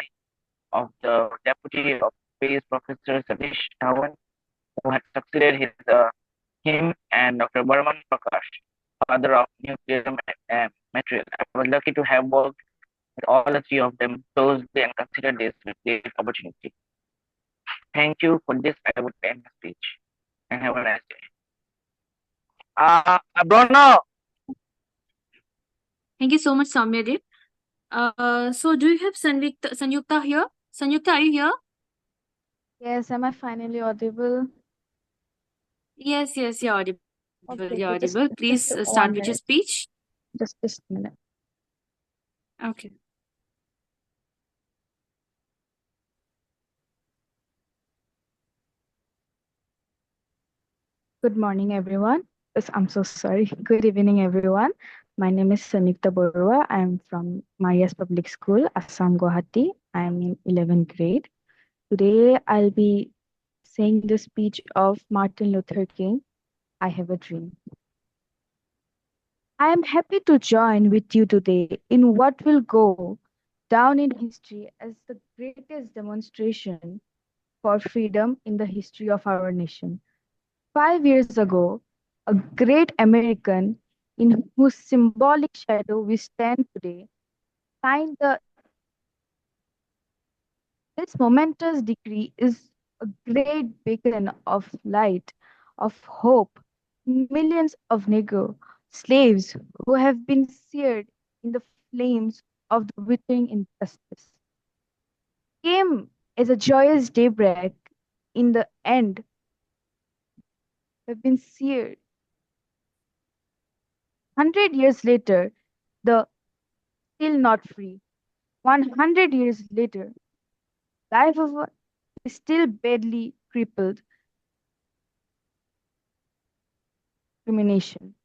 of the Deputy of Space Professor Satish Dhawan, who had succeeded his him and Dr. Barman Prakash, father of nuclear material. I was lucky to have worked with all the three of them closely and consider this a great opportunity. Thank you for this. I would end the speech and have a nice day. Bruno! Thank you so much, Soumyadeep. So do you have Sanyukta here? Sanyukta, are you here? Yes, am I finally audible? Yes, you're audible. Okay, You're okay, audible. Please just start 1 with your minute. speech. Just a minute. Okay. Good morning, everyone. Yes, I'm so sorry. Good evening, everyone. My name is Sanukta Borua. I'm from Marias Public School, Assam, Guwahati. I'm in 11th grade. Today, I'll be saying the speech of Martin Luther King, I Have a Dream. I am happy to join with you today in what will go down in history as the greatest demonstration for freedom in the history of our nation. 5 years ago, a great American in whose symbolic shadow we stand today signed this momentous decree is a great beacon of light, of hope. Millions of Negro slaves who have been seared in the flames of the withering injustice came as a joyous daybreak in the end have been seared. 100 years later, the still not free. 100 years later, life of a is still badly crippled discrimination.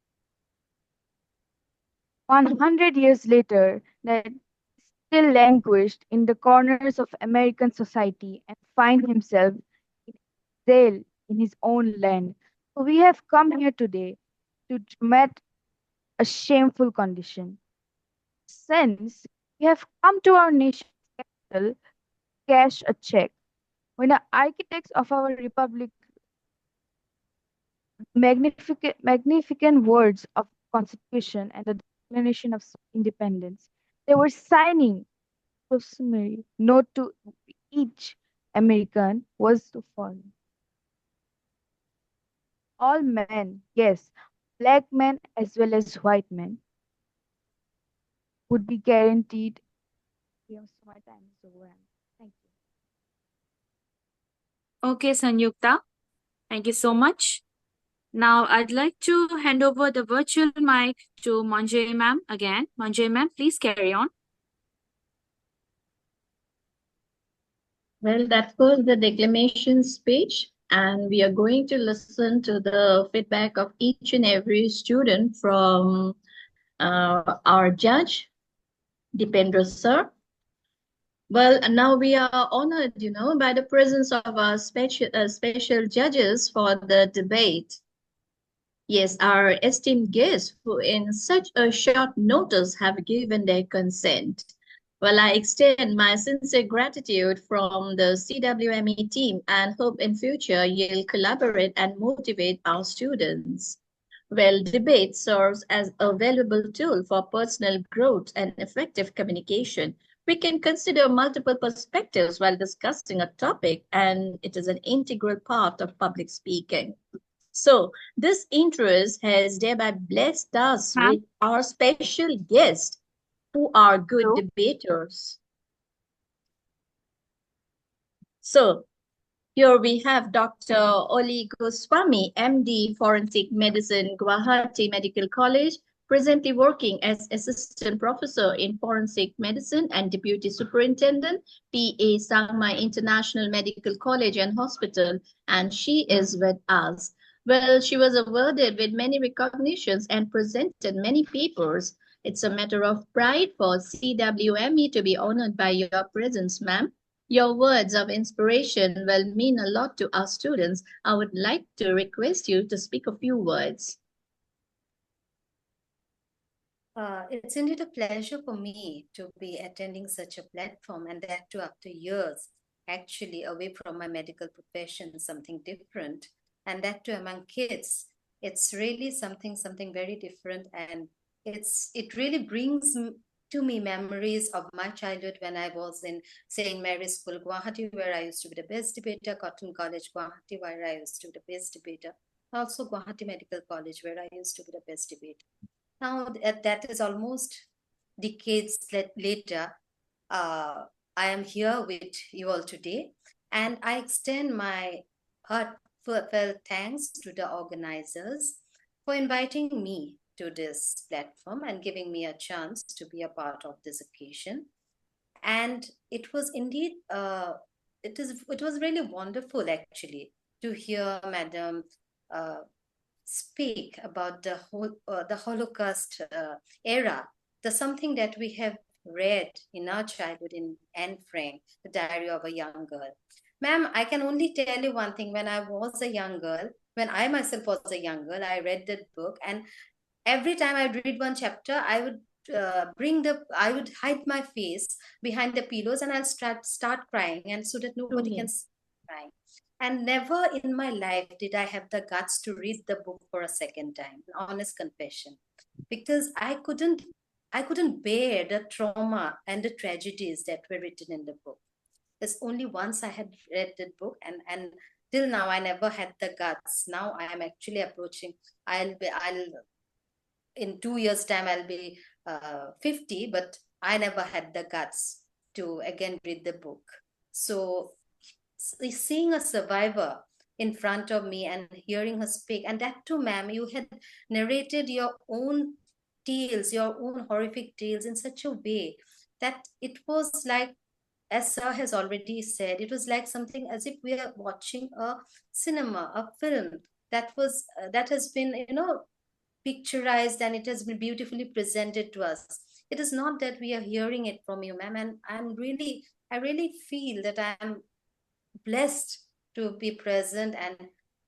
100 years later, that still languished in the corners of American society and find himself in jail in his own land. So we have come here today to document a shameful condition. Since we have come to our nation's capital, cash a check. When the architects of our republic magnificent words of Constitution and the Declaration of Independence, they were signing customary note to each American was to follow. All men, yes, black men as well as white men, would be guaranteed. Yes, my time is over. Thank you. Okay, Sanyukta. Thank you so much. Now I'd like to hand over the virtual mic to Manjay ma'am again. Manjay ma'am, please carry on. Well, that was the declamation speech, and we are going to listen to the feedback of each and every student from our judge, Dipendra sir. Well, now we are honored, by the presence of our special judges for the debate. Yes, our esteemed guests who in such a short notice have given their consent. Well, I extend my sincere gratitude from the CWME team and hope in future you'll collaborate and motivate our students. Well, debate serves as a valuable tool for personal growth and effective communication. We can consider multiple perspectives while discussing a topic, and it is an integral part of public speaking. So, this interest has thereby blessed us with our special guests who are good debaters. So, here we have Dr. Oli Goswami, MD, Forensic Medicine, Guwahati Medical College, presently working as Assistant Professor in Forensic Medicine and Deputy Superintendent, PA Sangmai International Medical College and Hospital, and she is with us. Well, she was awarded with many recognitions and presented many papers. It's a matter of pride for CWME to be honored by your presence, ma'am. Your words of inspiration will mean a lot to our students. I would like to request you to speak a few words. It's indeed a pleasure for me to be attending such a platform, and that too after years, actually away from my medical profession, something different, and that too among kids It's really something very different, and it really brings to me memories of my childhood when I was in St. Mary's School, Guwahati, where I used to be the best debater, Cotton College, Guwahati, where I used to be the best debater, also Guwahati Medical College, where I used to be the best debater. Now that is almost decades later. I am here with you all today, and I extend my heartfelt thanks to the organizers for inviting me to this platform and giving me a chance to be a part of this occasion. And it was indeed, it was really wonderful actually to hear Madam uh, speak about the Holocaust era, the something that we have read in our childhood in Anne Frank, The Diary of a Young Girl. Ma'am, I can only tell you one thing. When I was a young girl, when I myself was a young girl, I read that book, and every time I'd read one chapter, I would I would hide my face behind the pillows, and I'll start crying, and so that nobody can see me crying. And never in my life did I have the guts to read the book for a second time, an honest confession, because I couldn't bear the trauma and the tragedies that were written in the book. There's only once I had read the book, and till now I never had the guts. Now I am actually approaching. I'll in 2 years' time I'll be 50, but I never had the guts to again read the book. So seeing a survivor in front of me and hearing her speak, and that too, ma'am, you had narrated your own tales, your own horrific tales in such a way that it was like, as sir has already said, it was like something as if we are watching a cinema, a film that has been, picturized, and it has been beautifully presented to us. It is not that we are hearing it from you, ma'am, and I really feel that I am blessed to be present and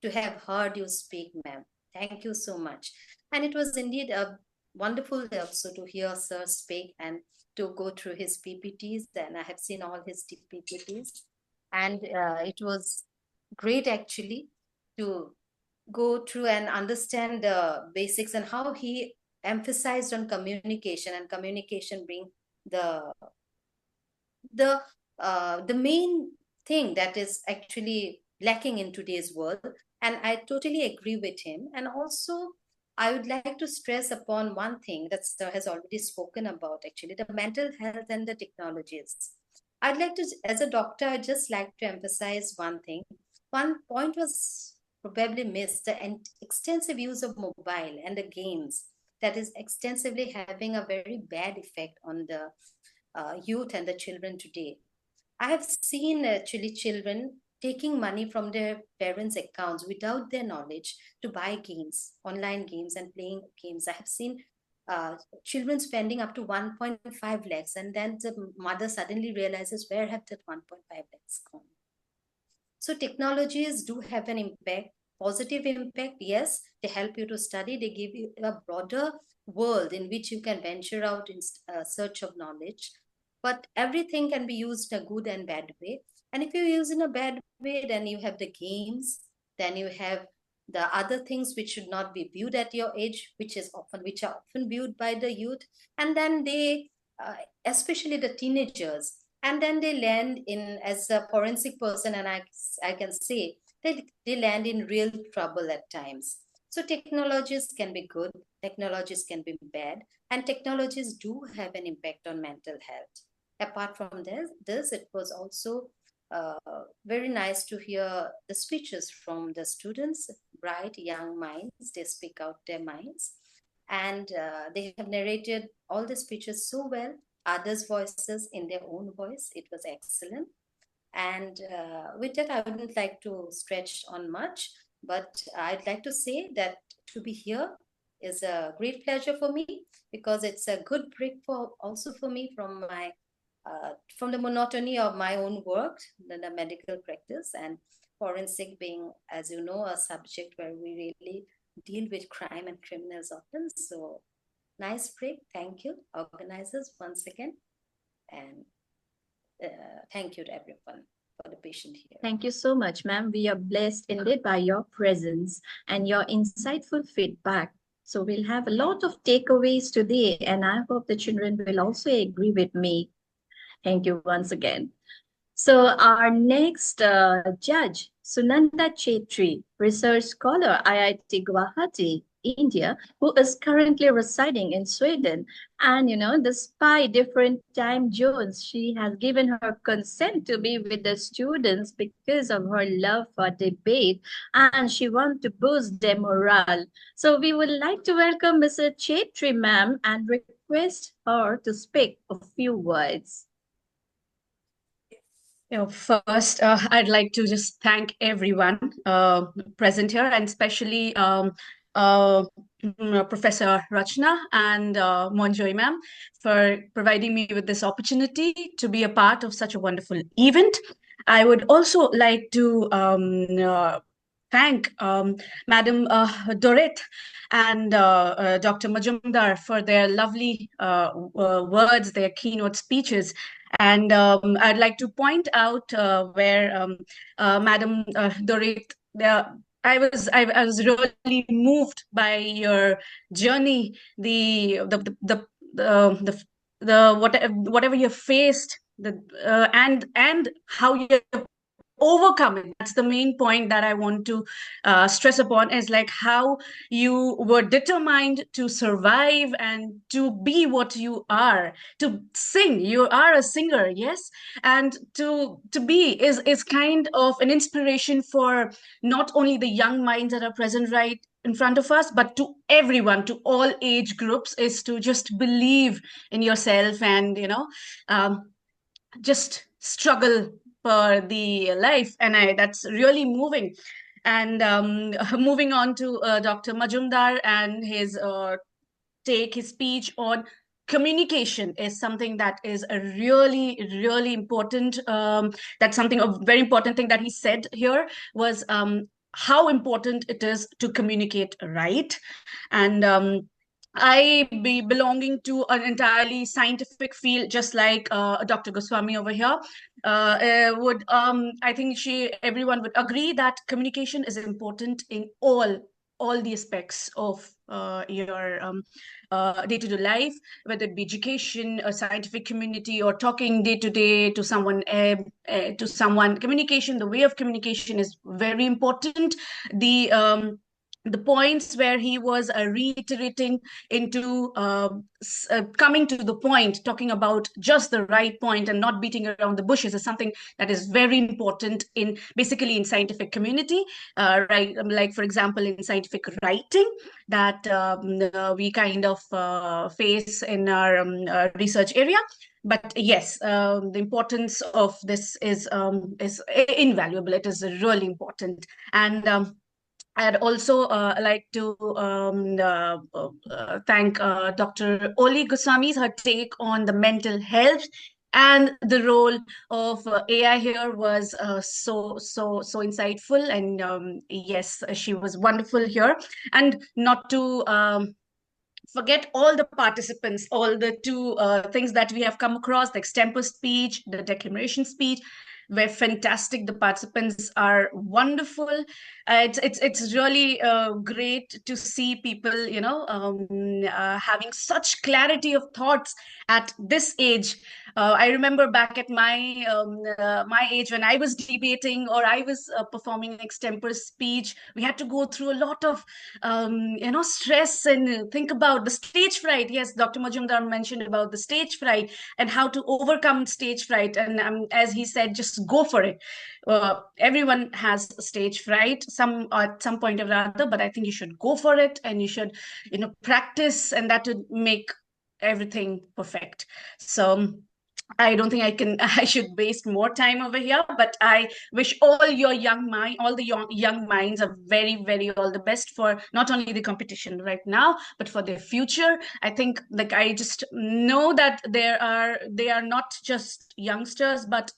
to have heard you speak, ma'am. Thank you so much. And it was indeed a wonderful also to hear sir speak and to go through his PPTs. And I have seen all his PPTs, and it was great actually to go through and understand the basics and how he emphasized on communication, and communication being the the the main thing that is actually lacking in today's world. And I totally agree with him. And also I would like to stress upon one thing that sir has already spoken about, actually the mental health and the technologies. I'd like to, as a doctor, I'd just like to emphasize one thing. One point was probably missed: the extensive use of mobile and the games that is extensively having a very bad effect on the youth and the children today. I have seen actually children taking money from their parents' accounts without their knowledge to buy games, online games, and playing games. I have seen children spending up to 1.5 lakhs, and then the mother suddenly realizes, where have that 1.5 lakhs gone? So technologies do have an impact, positive impact. Yes, they help you to study. They give you a broader world in which you can venture out in search of knowledge. But everything can be used in a good and bad way. And if you use in a bad way, then you have the games, then you have the other things which should not be viewed at your age, which are often viewed by the youth. And then they, especially the teenagers, and then they land in, as a forensic person, and I can say they land in real trouble at times. So technologies can be good, technologies can be bad, and technologies do have an impact on mental health. Apart from this, it was also very nice to hear the speeches from the students, bright young minds. They speak out their minds, and they have narrated all the speeches so well, others' voices in their own voice. It was excellent. And with that, I wouldn't like to stretch on much, but I'd like to say that to be here is a great pleasure for me, because it's a good break for also for me from the monotony of my own work, the medical practice, and forensic being, as you know, a subject where we really deal with crime and criminals often. So nice break. Thank you, organizers, once again. And thank you to everyone. for the patient here. Thank you so much, ma'am. We are blessed indeed by your presence and your insightful feedback. So we'll have a lot of takeaways today, and I hope the children will also agree with me. Thank you once again. So our next judge, Sunanda Chetri, research scholar, IIT Guwahati, India, who is currently residing in Sweden. And, despite different time zones, she has given her consent to be with the students because of her love for debate, and she wants to boost their morale. So we would like to welcome Mr. Chetri, ma'am, and request her to speak a few words. First, I'd like to just thank everyone present here, and especially Professor Rachna and Monjoy ma'am for providing me with this opportunity to be a part of such a wonderful event. I would also like to thank Madam Dorit and Dr. Majumdar for their lovely words, their keynote speeches. And I'd like to point out where Madam Dorit, I was really moved by your journey, whatever you faced, and how you overcome it. That's the main point that I want to stress upon, is like how you were determined to survive and to be what you are, to sing. You are a singer, yes, and to be is kind of an inspiration for not only the young minds that are present right in front of us, but to everyone, to all age groups, is to just believe in yourself and just struggle for the life. And that's really moving. And moving on to Dr. Majumdar and his his speech on communication is something that is a really important, that's something, a very important thing that he said here was how important it is to communicate right. And I be belonging to an entirely scientific field, just like Dr. Goswami over here. Would I think everyone would agree that communication is important in all the aspects of your day-to-day life, whether it be education, a scientific community, or talking day to day to someone. To someone, communication, the way of communication is very important. The points where he was reiterating into coming to the point, talking about just the right point and not beating around the bushes, is something that is very important in basically in scientific community, right? Like, for example, in scientific writing that we kind of face in our research area. But yes, the importance of this is invaluable. It is really important. And I'd also like to thank Dr. Oli Goswami's her take on the mental health and the role of AI here was so insightful. And yes, she was wonderful here. And not to forget all the participants, all the two things that we have come across, the extempore speech, the declamation speech, were fantastic. The participants are wonderful. It's really great to see people, having such clarity of thoughts at this age. I remember back at my age, when I was debating or I was performing extempore speech, we had to go through a lot of stress and think about the stage fright. Yes, Dr. Majumdar mentioned about the stage fright and how to overcome stage fright. And as he said, just go for it. Everyone has stage fright some at some point or other, but I think you should go for it, and you should practice, and that would make everything perfect. So I don't think I should waste more time over here, but I wish all your all the young minds are very all the best for not only the competition right now, but for their future. I think, like, I just know that they are not just youngsters, but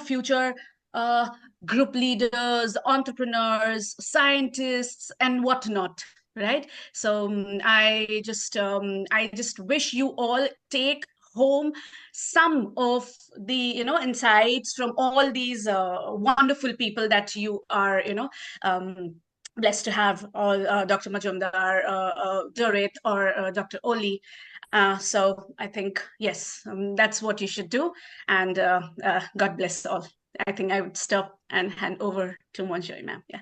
future uh, group leaders, entrepreneurs, scientists, and whatnot. Right. So I just wish you all take home some of the, insights from all these wonderful people that you are, blessed to have, all Dr. Majumdar, Dorit, or Dr. Oli. So I think, yes, that's what you should do. And God bless all. I think I would stop and hand over to Monjoy, ma'am. Yeah.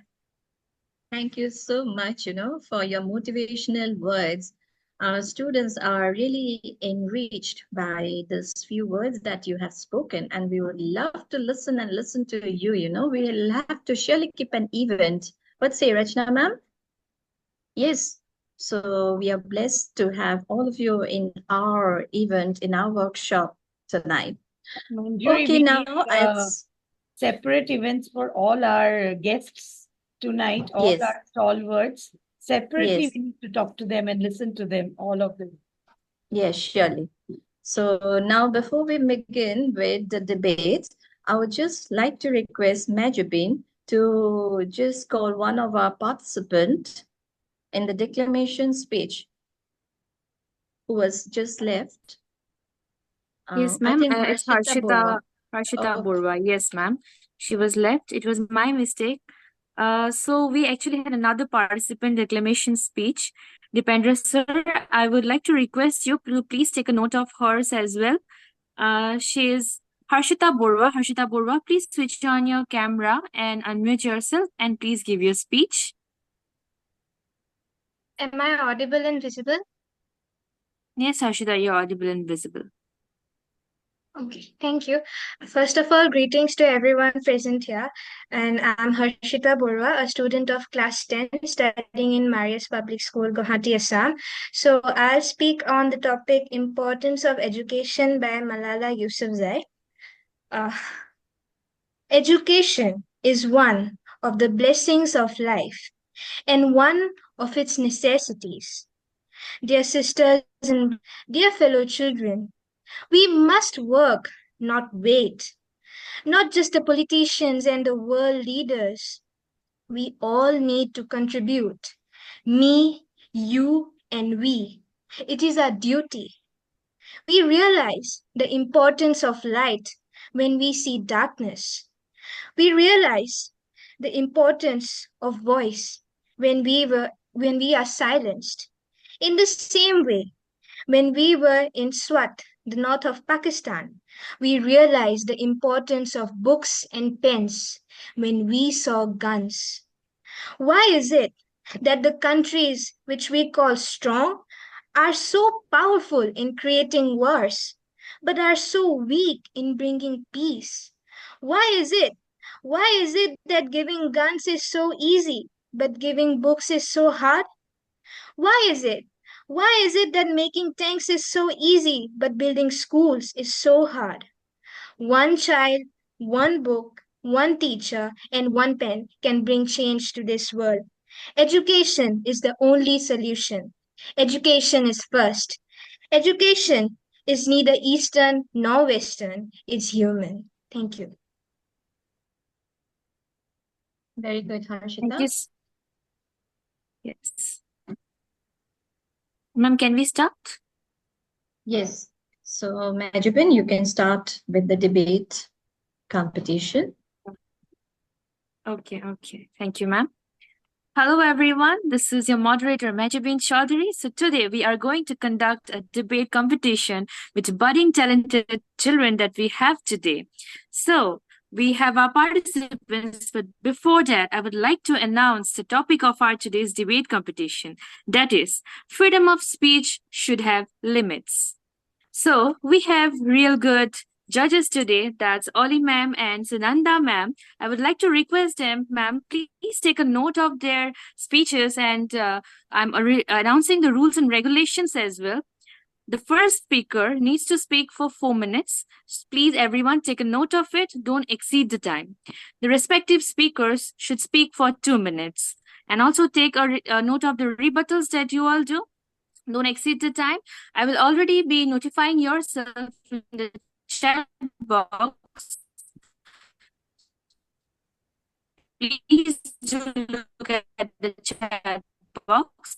Thank you so much, for your motivational words. Our students are really enriched by these few words that you have spoken, and we would love to listen to you. We'll have to surely keep an event. What say, Rachna, ma'am? Yes. So we are blessed to have all of you in our event, in our workshop tonight. Manjuri, Okay, we now need it's separate events for all our guests tonight, all yes, our stalwarts. Separately, yes, we need to talk to them and listen to them, all of them. yes, surely. So now, before we begin with the debate, I would just like to request Majubin to just call one of our participants in the declamation speech who was just left. Yes, I ma'am. think It's Harshita Borwa. Harshita Okay. Borwa. Yes, ma'am. She was left. It was my mistake. So we actually had another participant declamation speech. Dipendra sir, I would like to request you to please take a note of hers as well. She is Harshita Borwa. Harshita Borwa, please switch on your camera and unmute yourself and please give your speech. Am I audible and visible? Yes, Harshita, you're audible and visible. Okay, thank you. First of all, greetings to everyone present here. And I'm Harshita Borwa, a student of class 10 studying in Marius Public School, Guwahati, Assam. So I'll speak on the topic Importance of Education by Malala Yousafzai. Uh, Education is one of the blessings of life and one of its necessities. Dear sisters and dear fellow children, we must work, not wait. Not just the politicians and the world leaders. We all need to contribute. Me, you, and we. It is our duty. We realize the importance of light when we see darkness. We realize the importance of voice when we are silenced. In the same way, when we were in Swat, the north of Pakistan, we realized the importance of books and pens when we saw guns. Why is it that the countries which we call strong are so powerful in creating wars, but are so weak in bringing peace? Why is it? Why is it that giving guns is so easy, but giving books is so hard? Why is it? Why is it that making tanks is so easy, but building schools is so hard? One child, one book, one teacher, and one pen can bring change to this world. Education is the only solution. Education is first. Education is neither Eastern nor Western, it's human. Thank you. Very good, Thank Harshita. you. Yes. Ma'am, can we start? Yes. So, Majubin, you can start with the debate competition. Okay. Thank you, ma'am. Hello, everyone. This is your moderator, Majubin Chaudhary. So today we are going to conduct a debate competition with budding talented children that we have today. So we have our participants, but before that, I would like to announce the topic of our today's debate competition. That is, freedom of speech should have limits. So we have real good judges today. That's Oli ma'am and Sunanda ma'am. I would like to request them, ma'am, please take a note of their speeches, and I'm announcing the rules and regulations as well. The first speaker needs to speak for 4 minutes. Please, everyone, take a note of it. Don't exceed the time. The respective speakers should speak for 2 minutes. And also take a note of the rebuttals that you all do. Don't exceed the time. I will already be notifying yourself in the chat box. Please do look at the chat box.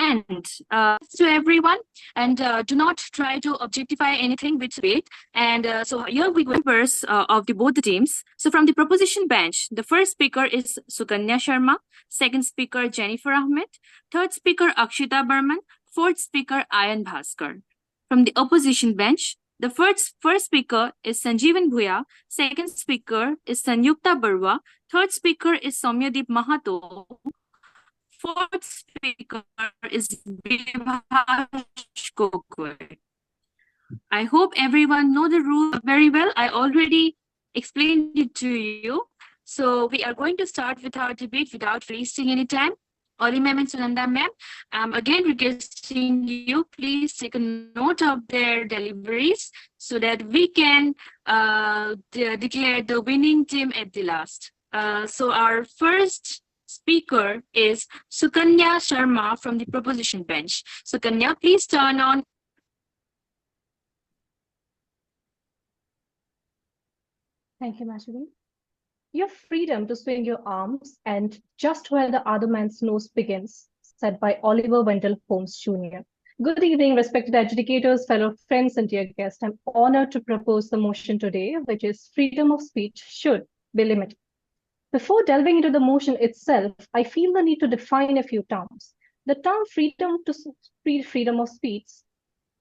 And to everyone, and do not try to objectify anything with weight. And so here we go members of both the teams. So from the proposition bench, the first speaker is Sukanya Sharma, second speaker Jennifer Ahmed, third speaker Akshita Burman, fourth speaker Ayan Bhaskar. From the opposition bench, the first speaker is Sanjeevan Bhuya, second speaker is Sanyukta Barwa, third speaker is Soumyadeep Mahato, fourth speaker is Vibhash Gogoi. I hope everyone know the rules very well. I already explained it to you. So we are going to start with our debate without wasting any time. Oli ma'am and Sunanda ma'am, I'm again requesting you, please take a note of their deliveries so that we can declare the winning team at the last. So our first speaker is Sukanya Sharma from the proposition bench. Sukanya, please turn on. Thank you, Masharin. You have freedom to swing your arms and just where the other man's nose begins, said by Oliver Wendell Holmes Jr. Good evening, respected adjudicators, fellow friends, and dear guests. I'm honored to propose the motion today, which is freedom of speech should be limited. Before delving into the motion itself, I feel the need to define a few terms. The term freedom of speech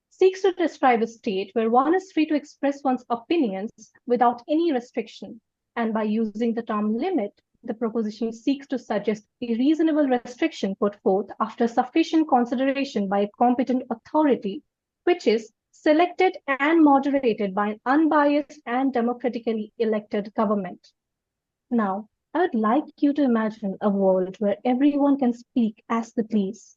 seeks to describe a state where one is free to express one's opinions without any restriction. And by using the term limit, the proposition seeks to suggest a reasonable restriction put forth after sufficient consideration by a competent authority, which is selected and moderated by an unbiased and democratically elected government. Now, I would like you to imagine a world where everyone can speak as they please.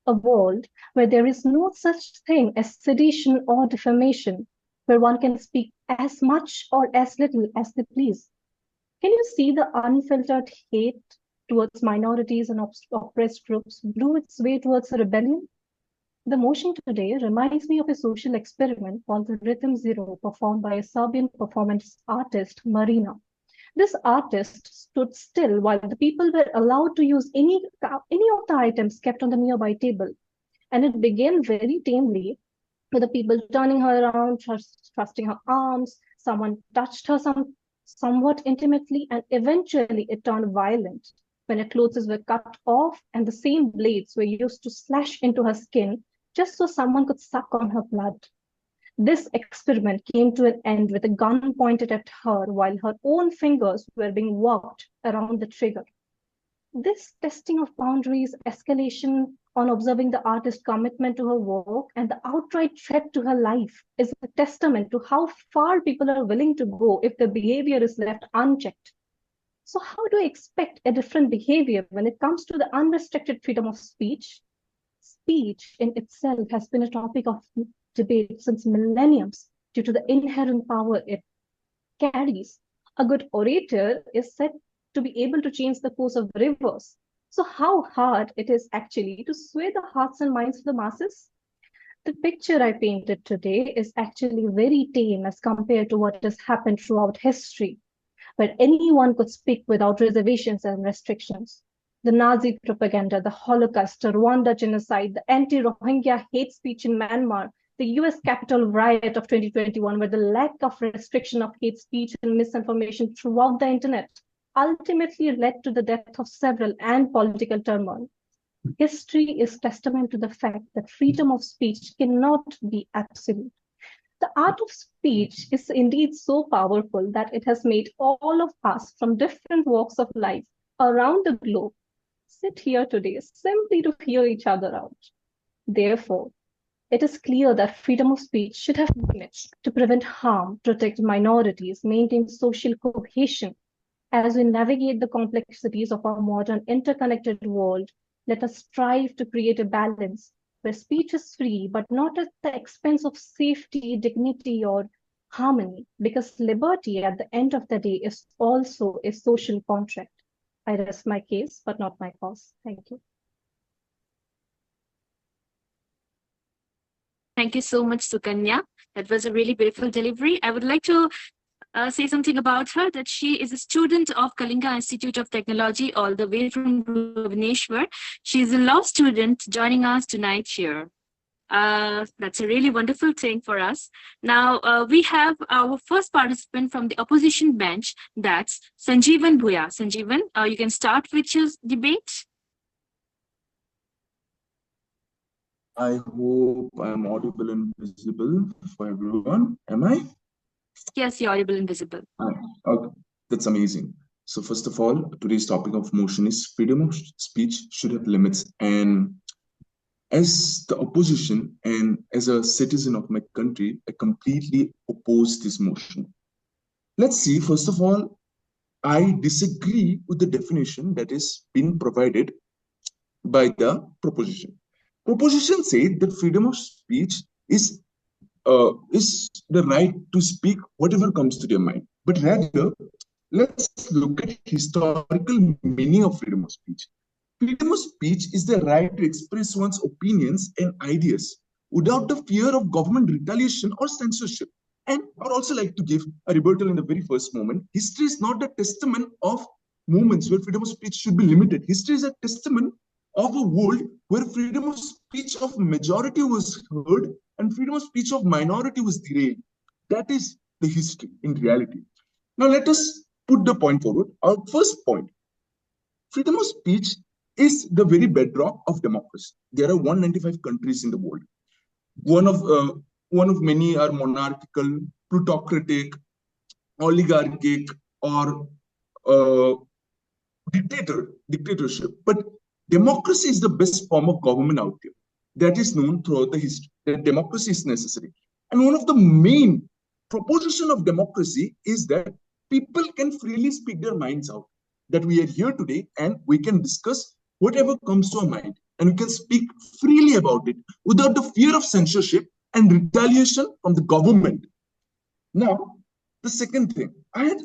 A world where there is no such thing as sedition or defamation, where one can speak as much or as little as they please. Can you see the unfiltered hate towards minorities and oppressed groups blew its way towards a rebellion? The motion today reminds me of a social experiment called the Rhythm Zero, performed by a Serbian performance artist, Marina. This artist stood still while the people were allowed to use any of the items kept on the nearby table. And it began very tamely, with the people turning her around, thrusting her arms. Someone touched her somewhat intimately, and eventually it turned violent when her clothes were cut off and the same blades were used to slash into her skin just so someone could suck on her blood. This experiment came to an end with a gun pointed at her while her own fingers were being worked around the trigger. This testing of boundaries, escalation on observing the artist's commitment to her work, and the outright threat to her life is a testament to how far people are willing to go if the behavior is left unchecked. So how do I expect a different behavior when it comes to the unrestricted freedom of speech? Speech in itself has been a topic of debate since millenniums due to the inherent power it carries. A good orator is said to be able to change the course of rivers. So how hard it is actually to sway the hearts and minds of the masses? The picture I painted today is actually very tame as compared to what has happened throughout history, where anyone could speak without reservations and restrictions. The Nazi propaganda, the Holocaust, the Rwanda genocide, the anti-Rohingya hate speech in Myanmar, the US Capitol riot of 2021, where the lack of restriction of hate speech and misinformation throughout the internet ultimately led to the death of several and political turmoil. History is testament to the fact that freedom of speech cannot be absolute. The art of speech is indeed so powerful that it has made all of us from different walks of life around the globe sit here today simply to hear each other out. Therefore, it is clear that freedom of speech should have limits to prevent harm, protect minorities, maintain social cohesion. As we navigate the complexities of our modern interconnected world, let us strive to create a balance where speech is free, but not at the expense of safety, dignity, or harmony, because liberty at the end of the day is also a social contract. I rest my case, but not my cause. Thank you. Thank you so much, Sukanya. That was a really beautiful delivery. I would like to say something about her, that she is a student of Kalinga Institute of Technology all the way from Bhubaneswar. She is a law student joining us tonight here. That's a really wonderful thing for us. Now, we have our first participant from the opposition bench. That's Sanjeevan Bhuya. Sanjeevan, you can start with your debate. I hope I'm audible and visible for everyone. Am I? Yes, you're audible and visible. Okay, that's amazing. So first of all, today's topic of motion is freedom of speech should have limits. And as the opposition and as a citizen of my country, I completely oppose this motion. Let's see, first of all, I disagree with the definition that is being provided by the proposition. Proposition says that freedom of speech is the right to speak whatever comes to their mind. But rather, let's look at historical meaning of freedom of speech. Freedom of speech is the right to express one's opinions and ideas without the fear of government retaliation or censorship. And I would also like to give a rebuttal in the very first moment. History is not a testament of movements where freedom of speech should be limited. History is a testament of a world where freedom of speech of majority was heard and freedom of speech of minority was derailed. That is the history in reality. Now let us put the point forward. Our first point, freedom of speech is the very bedrock of democracy. There are 195 countries in the world. One of many are monarchical, plutocratic, oligarchic, or dictatorship. But democracy is the best form of government out there. That is known throughout the history. That democracy is necessary. And one of the main proposition of democracy is that people can freely speak their minds out. That we are here today and we can discuss whatever comes to our mind. And we can speak freely about it without the fear of censorship and retaliation from the government. Now, the second thing, I had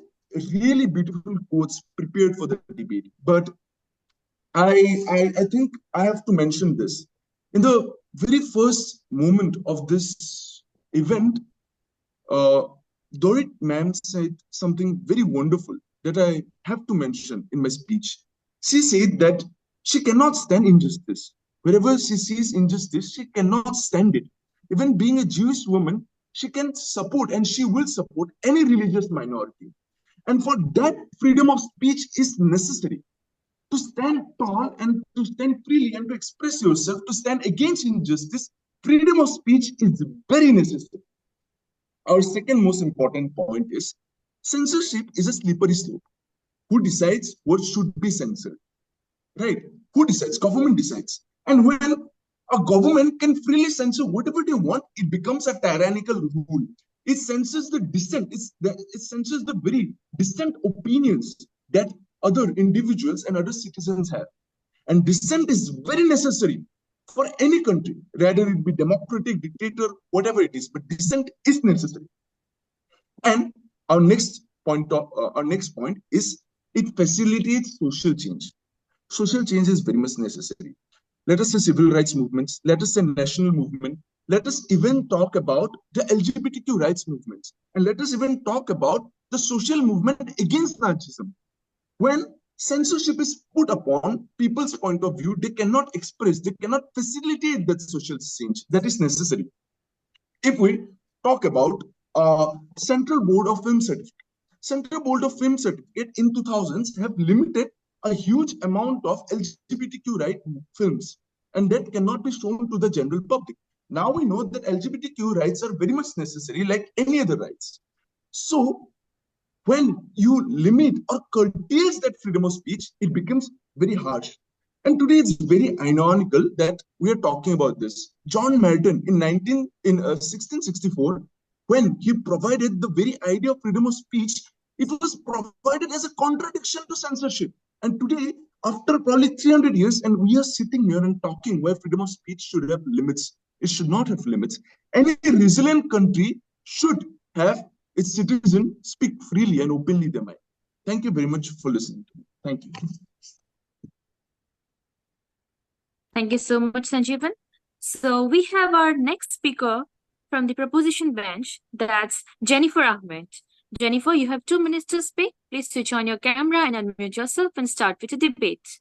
really beautiful quotes prepared for the debate, but I think I have to mention this. In the very first moment of this event, Dorit ma'am said something very wonderful that I have to mention in my speech. She said that she cannot stand injustice. Wherever she sees injustice, she cannot stand it. Even being a Jewish woman, she can support and she will support any religious minority. And for that, freedom of speech is necessary. To stand tall and to stand freely and to express yourself, to stand against injustice, freedom of speech is very necessary. Our second most important point is censorship is a slippery slope. Who decides what should be censored? Right? Who decides? Government decides. And when a government can freely censor whatever they want, it becomes a tyrannical rule. It censors the dissent. It censors the very distant opinions that other individuals and other citizens have. And dissent is very necessary for any country, rather it be democratic, dictator, whatever it is. But dissent is necessary. And our next point is it facilitates social change. Social change is very much necessary. Let us say civil rights movements, let us say national movement, let us even talk about the LGBTQ rights movements, and let us even talk about the social movement against Nazism. When censorship is put upon people's point of view, they cannot express, they cannot facilitate that social change that is necessary. If we talk about Central Board of Film Certificate, Central Board of Film Certificate in 2000s have limited a huge amount of LGBTQ right films, and that cannot be shown to the general public. Now we know that LGBTQ rights are very much necessary like any other rights. So when you limit or curtails that freedom of speech, it becomes very harsh. And today it's very ironical that we are talking about this. John Merton in 1664, when he provided the very idea of freedom of speech, it was provided as a contradiction to censorship. And today, after probably 300 years, and we are sitting here and talking where freedom of speech should have limits. It should not have limits. Any resilient country should have its citizens speak freely and openly their mind. Thank you very much for listening to me. Thank you. Thank you so much, Sanjeevan. So we have our next speaker from the proposition bench. That's Jennifer Ahmed. Jennifer, you have 2 minutes to speak. Please switch on your camera and unmute yourself and start with the debate.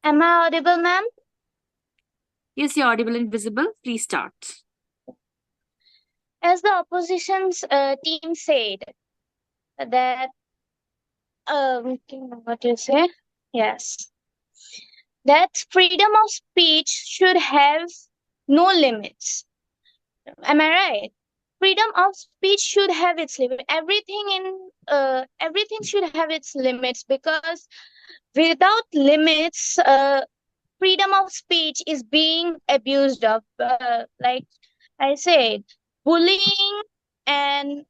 Am I audible, ma'am? Yes, you're audible and visible. Please start. As the opposition's team said, that what do you say? Yes, that freedom of speech should have no limits. Am I right? Freedom of speech should have its limit. Everything should have its limits, because without limits, freedom of speech is being abused of. Like I said, bullying and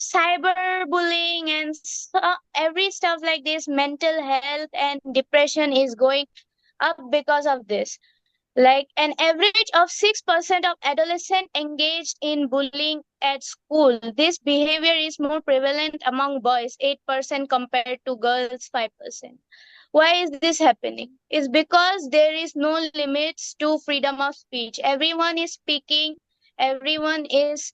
cyberbullying and every stuff like this, mental health and depression is going up because of this. Like an average of 6% of adolescents engaged in bullying at school. This behavior is more prevalent among boys, 8% compared to girls, 5%. Why is this happening? It's because there is no limits to freedom of speech. Everyone is speaking, everyone is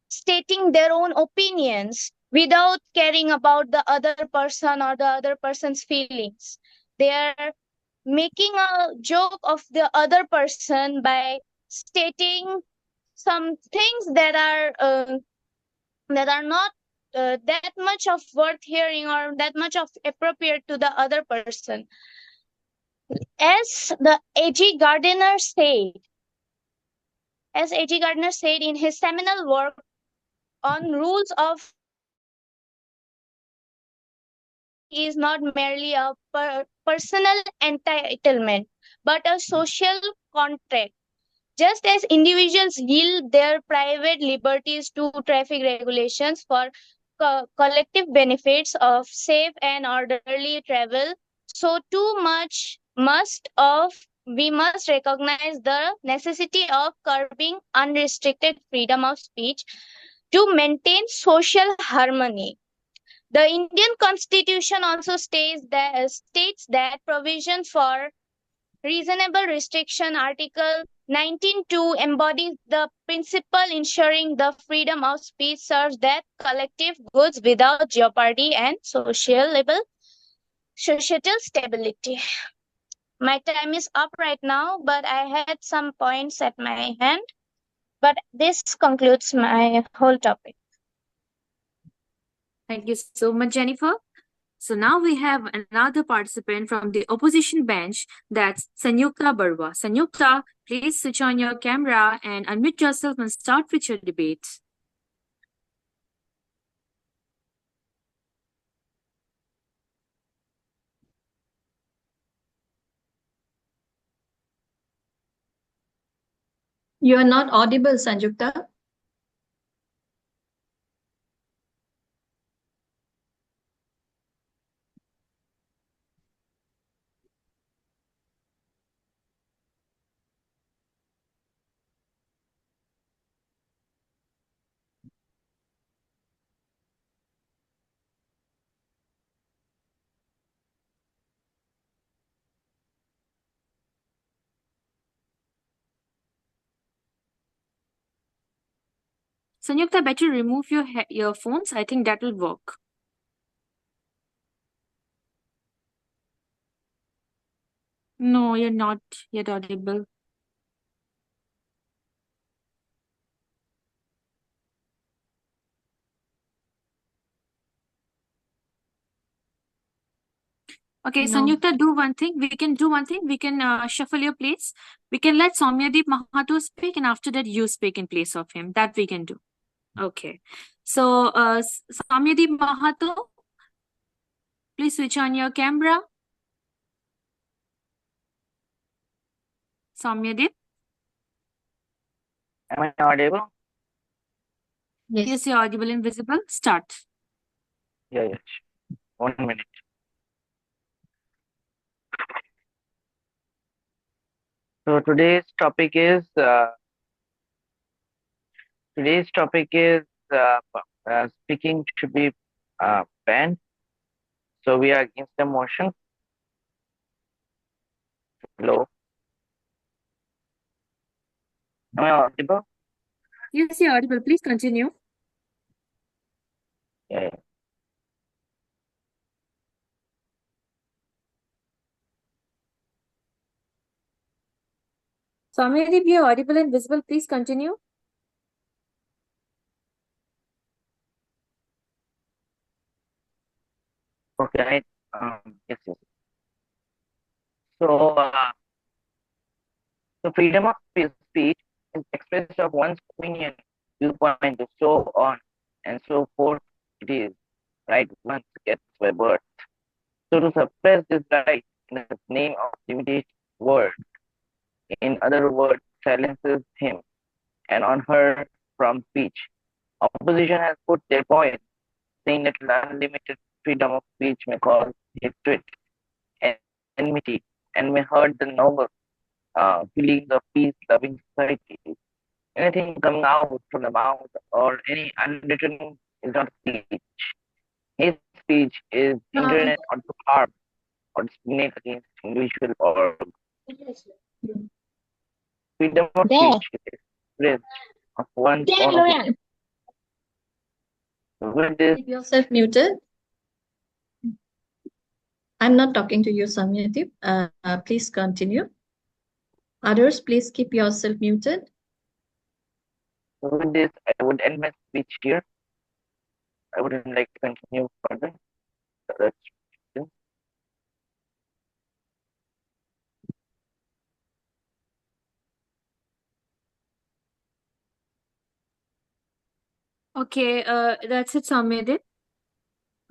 stating their own opinions without caring about the other person or the other person's feelings. They are making a joke of the other person by stating some things that are not that much of worth hearing or that much of appropriate to the other person. As the A.G. Gardiner said, as A.G. Gardiner said in his seminal work on rules of is not merely a personal entitlement, but a social contract. Just as individuals yield their private liberties to traffic regulations for collective benefits of safe and orderly travel, so too much must of we must recognize the necessity of curbing unrestricted freedom of speech to maintain social harmony. The Indian Constitution also states that provision for reasonable restriction, Article 19.2 embodies the principle ensuring the freedom of speech serves that collective goods without jeopardy and societal stability. My time is up right now, but I had some points at my hand. But this concludes my whole topic. Thank you so much, Jennifer. So now we have another participant from the opposition bench, that's Sanyukta Barwa. Sanyukta, please switch on your camera and unmute yourself and start with your debate. You are not audible, Sanjukta. Sanyukta, better remove your earphones. I think that will work. No, you're not yet audible. Okay, No. Sanyukta, do one thing. We can do one thing. We can shuffle your place. We can let Soumyadeep Mahato speak, and after that, you speak in place of him. That we can do. Okay. So, Soumyadeep Mahato, please switch on your camera. Soumyadeep? Am I audible? Yes, you're audible and visible. Start. Yeah. 1 minute. So today's topic is speaking should be banned. So we are against the motion. Hello. Am I audible? Yes, you're audible. Please continue. Yeah. Samyadeep, you're audible and visible. Please continue. Okay. Yes, yes. So, the freedom of speech is expression of one's opinion, viewpoint, so on and so forth. It is right once gets by birth. So to suppress this right in the name of limited word, in other words, silences him and on her from speech. Opposition has put their point, saying that unlimited freedom of speech may cause hatred and enmity and may hurt the noble feelings of peace-loving society. Anything coming out from the mouth or any unwritten is not speech. His speech is intended or to harm or discriminate against individual or freedom of There. speech is expressed of one's There, own opinion. Loyan. With this, Keep yourself muted. I'm not talking to you, Samyadeep. Please continue. Others, please keep yourself muted. with this, I would end my speech here. I wouldn't like to continue further. That's it. Okay, that's it, Samyadeep.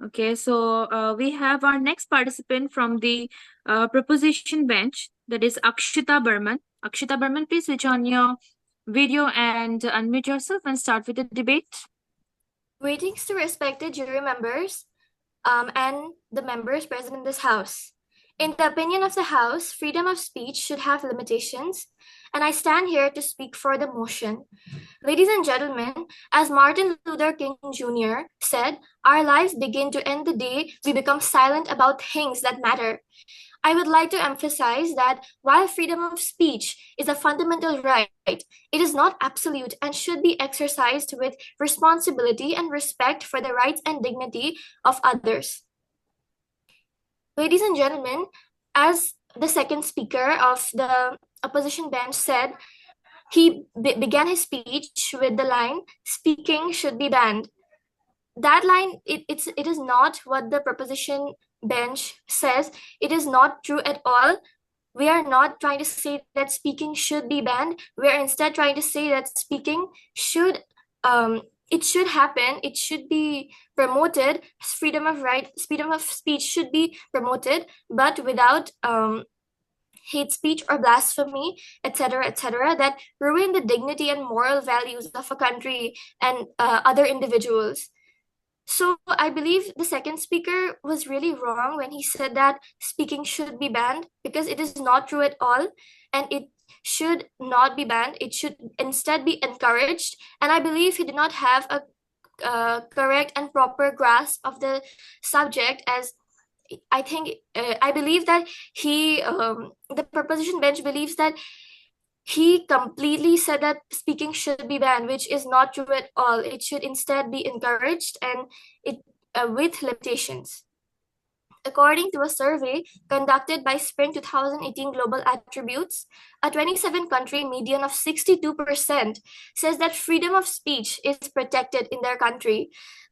Okay, so we have our next participant from the proposition bench, that is Akshita Burman. Akshita Burman, please switch on your video and unmute yourself and start with the debate. Greetings to respected jury members and the members present in this House. In the opinion of the House, freedom of speech should have limitations, and I stand here to speak for the motion. Ladies and gentlemen, as Martin Luther King Jr. said, our lives begin to end the day we become silent about things that matter. I would like to emphasize that while freedom of speech is a fundamental right, it is not absolute and should be exercised with responsibility and respect for the rights and dignity of others. Ladies and gentlemen, as the second speaker of the opposition bench said, he began his speech with the line, "Speaking should be banned." That line, it is not what the proposition bench says. It is not true at all. We are not trying to say that speaking should be banned. We are instead trying to say that speaking should it should happen. It should be promoted. Freedom of speech should be promoted, but without hate speech or blasphemy, etc., that ruin the dignity and moral values of a country and other individuals. So I believe the second speaker was really wrong when he said that speaking should be banned, because it is not true at all, and it should not be banned. It should instead be encouraged. And I believe he did not have a correct and proper grasp of the subject, as I believe that the proposition bench believes that he completely said that speaking should be banned, which is not true at all. It should instead be encouraged, and it with limitations. According to a survey conducted by Spring 2018 Global Attributes, a 27-country median of 62% says that freedom of speech is protected in their country.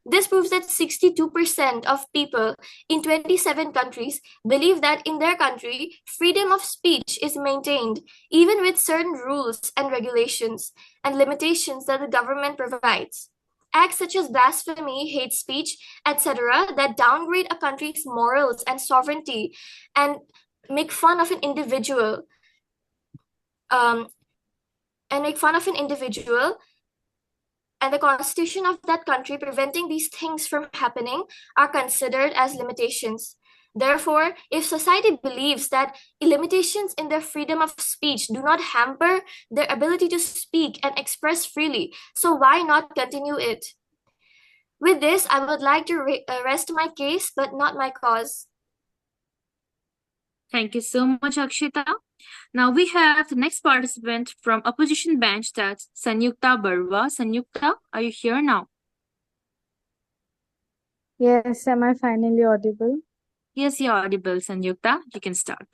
This proves that 62% of people in 27 countries believe that in their country, freedom of speech is maintained, even with certain rules and regulations and limitations that the government provides. Acts such as blasphemy, hate speech, etc., that downgrade a country's morals and sovereignty and make fun of an individual, and the constitution of that country preventing these things from happening are considered as limitations. Therefore, if society believes that limitations in their freedom of speech do not hamper their ability to speak and express freely, so why not continue it? With this, I would like to rest my case, but not my cause. Thank you so much, Akshita. Now we have the next participant from opposition bench, that's Sanyukta Barwa. Sanyukta, are you here now? Yes, am I finally audible? Yes, you're audible, Sanyukta. You can start.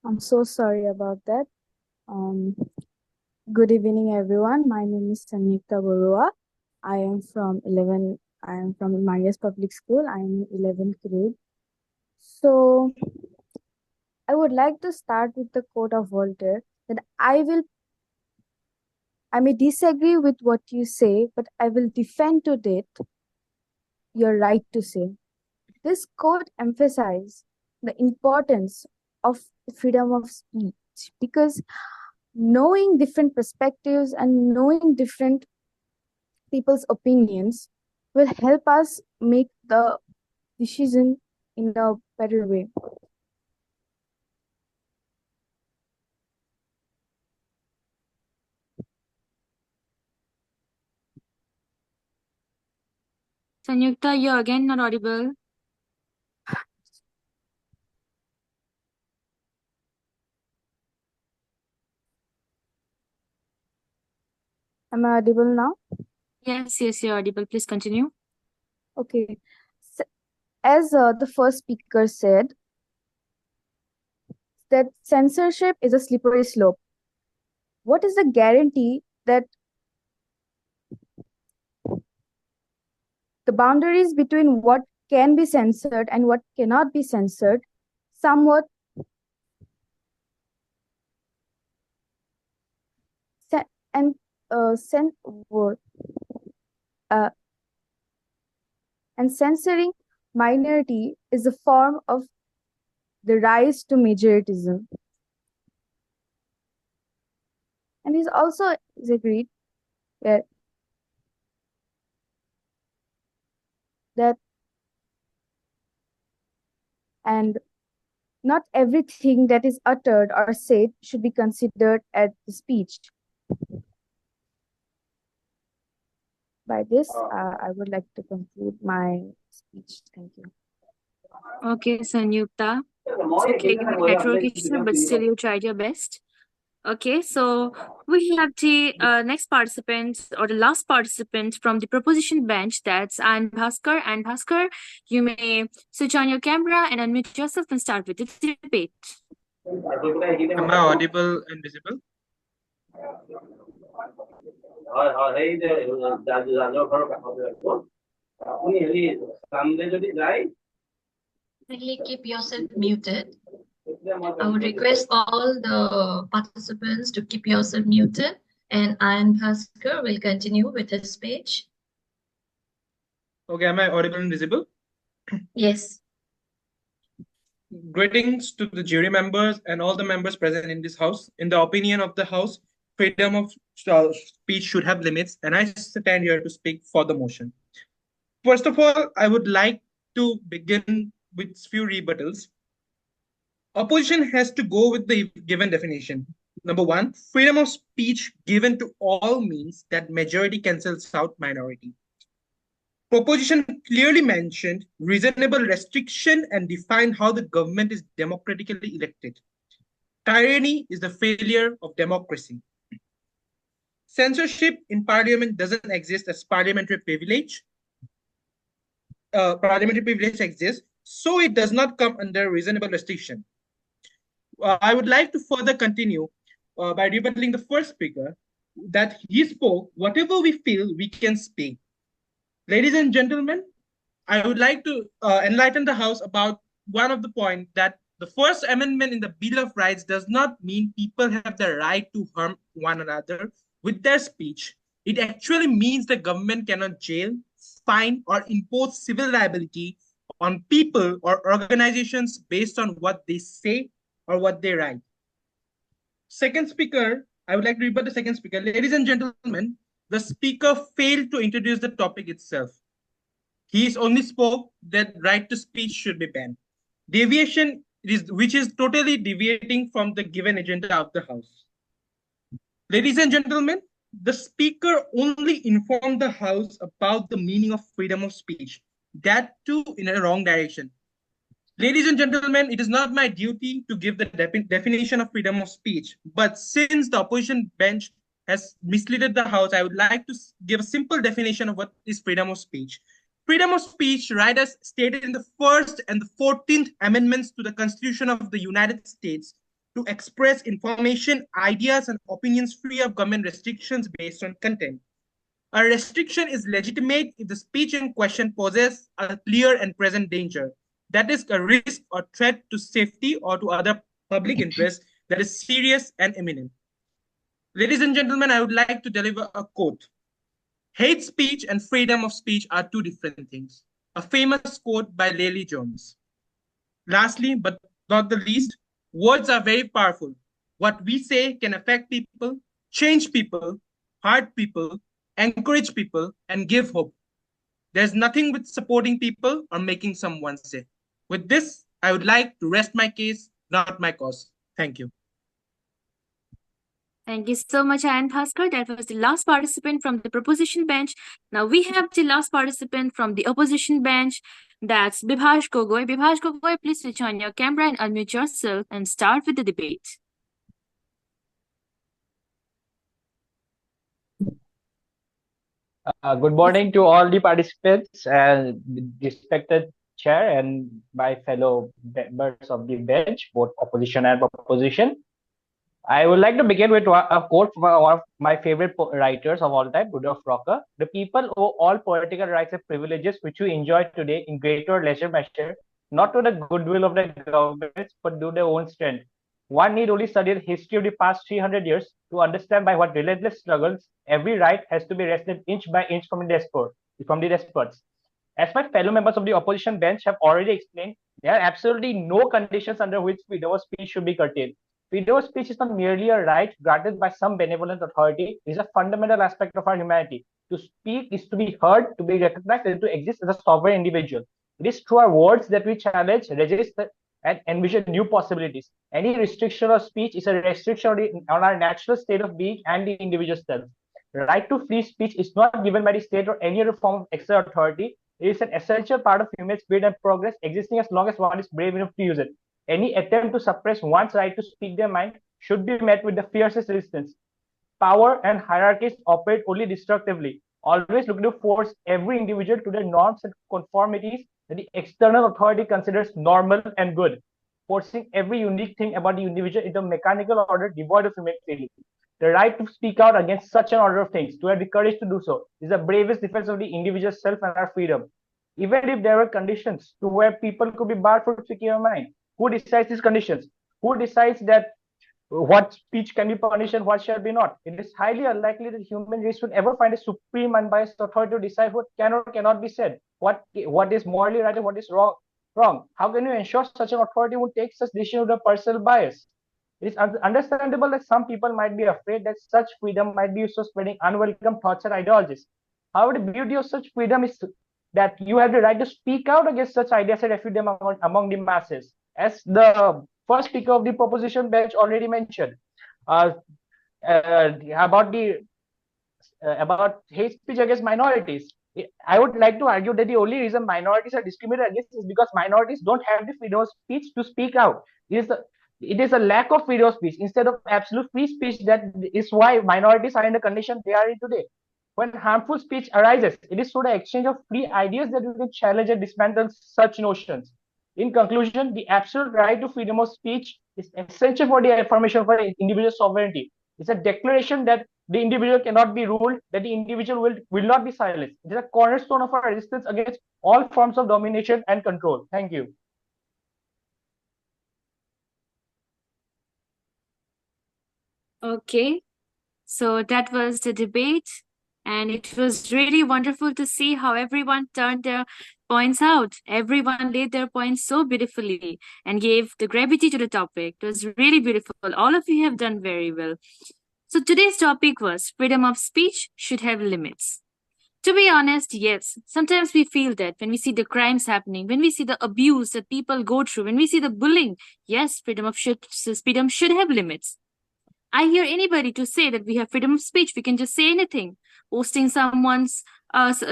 I'm so sorry about that. Um, Good evening, everyone. My name is Sanyukta Barua. I am from 11. I am from Marias Public School. I am in 11th grade. So, I would like to start with the quote of Voltaire that I may disagree with what you say, but I will defend to it your right to say. This quote emphasizes the importance of freedom of speech because knowing different perspectives and knowing different people's opinions will help us make the decision in a better way. Sanyukta, you're again not audible. Am I audible now? Yes, you're audible. Please continue. Okay. As the first speaker said, that censorship is a slippery slope. What is the guarantee that the boundaries between what can be censored and what cannot be censored somewhat and uh, and censoring minority is a form of the rise to majoritism. And he's also agreed that and not everything that is uttered or said should be considered as speech. By this, I would like to conclude my speech. Thank you. Okay, Sanyukta. It's okay, network issue, but still you tried your best. Okay, so we have the next participant or the last participant from the proposition bench. That's Ann Bhaskar. And Bhaskar, you may switch on your camera and unmute yourself and start with the debate. Am I audible and visible? Kindly keep yourself muted. I would request all the participants to keep yourself muted, and Ayan Bhaskar will continue with his speech. Okay, am I audible and visible? Yes. Greetings to the jury members and all the members present in this house. In the opinion of the house, freedom of speech should have limits, and I stand here to speak for the motion. First of all, I would like to begin with few rebuttals. Opposition has to go with the given definition. Number one, freedom of speech given to all means that majority cancels out minority. Proposition clearly mentioned reasonable restriction and defined how the government is democratically elected. Tyranny is the failure of democracy. Censorship in parliament doesn't exist as parliamentary privilege. Parliamentary privilege exists, so it does not come under reasonable restriction. I would like to further continue by rebuttaling the first speaker that he spoke, whatever we feel, we can speak. Ladies and gentlemen, I would like to enlighten the House about one of the points that the First Amendment in the Bill of Rights does not mean people have the right to harm one another with their speech. It actually means the government cannot jail, fine, or impose civil liability on people or organizations based on what they say or what they write. Second speaker, I would like to rebut the second speaker. Ladies and gentlemen, the speaker failed to introduce the topic itself. He only spoke that right to speech should be banned. Deviation which is totally deviating from the given agenda of the House. Ladies and gentlemen, the speaker only informed the House about the meaning of freedom of speech, that too in a wrong direction. Ladies and gentlemen, it is not my duty to give the definition of freedom of speech, but since the opposition bench has misled the House, I would like to give a simple definition of what is freedom of speech. Freedom of speech, right as stated in the First and the 14th Amendments to the Constitution of the United States, to express information, ideas, and opinions free of government restrictions based on content. A restriction is legitimate if the speech in question poses a clear and present danger, that is, a risk or threat to safety or to other public interest that is serious and imminent. Ladies and gentlemen, I would like to deliver a quote. Hate speech and freedom of speech are two different things. A famous quote by Lely Jones. Lastly, but not the least, words are very powerful. What we say can affect people, change people, hurt people, encourage people, and give hope. There's nothing with supporting people or making someone say. With this, I would like to rest my case, not my cause. Thank you. Thank you so much, Ayan Bhaskar. That was the last participant from the proposition bench. Now we have the last participant from the opposition bench. That's Bibhash Gogoi. Bibhash Gogoi, please switch on your camera and unmute yourself and start with the debate. Good morning to all the participants and respected chair and my fellow members of the bench, both opposition and proposition. I would like to begin with a quote from one of my favorite writers of all time, Rudolf Rocker. The people owe all political rights and privileges which we enjoy today in greater or lesser measure, not to the goodwill of the governments, but to their own strength. One need only study the history of the past 300 years to understand by what relentless struggles every right has to be wrested inch by inch from the despots. As my fellow members of the opposition bench have already explained, there are absolutely no conditions under which freedom of speech should be curtailed. Freedom of speech is not merely a right granted by some benevolent authority. It is a fundamental aspect of our humanity. To speak is to be heard, to be recognized, and to exist as a sovereign individual. It is through our words that we challenge, resist, and envision new possibilities. Any restriction of speech is a restriction on our natural state of being and the individual self. Right to free speech is not given by the state or any other form of external authority. It is an essential part of human spirit and progress, existing as long as one is brave enough to use it. Any attempt to suppress one's right to speak their mind should be met with the fiercest resistance. Power and hierarchies operate only destructively, always looking to force every individual to the norms and conformities that the external authority considers normal and good, forcing every unique thing about the individual into a mechanical order devoid of human feeling. The right to speak out against such an order of things, to have the courage to do so, is the bravest defense of the individual self and our freedom. Even if there were conditions to where people could be barred from speaking their mind, who decides these conditions? Who decides that what speech can be punished and what shall be not? It is highly unlikely that the human race would ever find a supreme unbiased authority to decide what can or cannot be said, what is morally right and what is wrong. How can you ensure such an authority would take such decisions with a personal bias? It is understandable that some people might be afraid that such freedom might be used for spreading unwelcome thoughts and ideologies. However, the beauty of such freedom is that you have the right to speak out against such ideas and refute them among the masses. As the first speaker of the proposition bench already mentioned, about hate speech against minorities. I would like to argue that the only reason minorities are discriminated against is because minorities don't have the freedom of speech to speak out. It is a lack of freedom of speech instead of absolute free speech that is why minorities are in the condition they are in today. When harmful speech arises, it is through the exchange of free ideas that we can challenge and dismantle such notions. In conclusion, the absolute right to freedom of speech is essential for the affirmation of our individual sovereignty. It's a declaration that the individual cannot be ruled, that the individual will not be silenced. It is a cornerstone of our resistance against all forms of domination and control. Thank you. Okay, so that was the debate, and it was really wonderful to see how everyone turned their points out. Everyone laid their points so beautifully and gave the gravity to the topic. It was really beautiful. All of you have done very well. So today's topic was freedom of speech should have limits. To be honest, yes, sometimes we feel that when we see the crimes happening, when we see the abuse that people go through, when we see the bullying, yes, freedom should have limits. I hear anybody to say that we have freedom of speech, we can just say anything. Posting someone's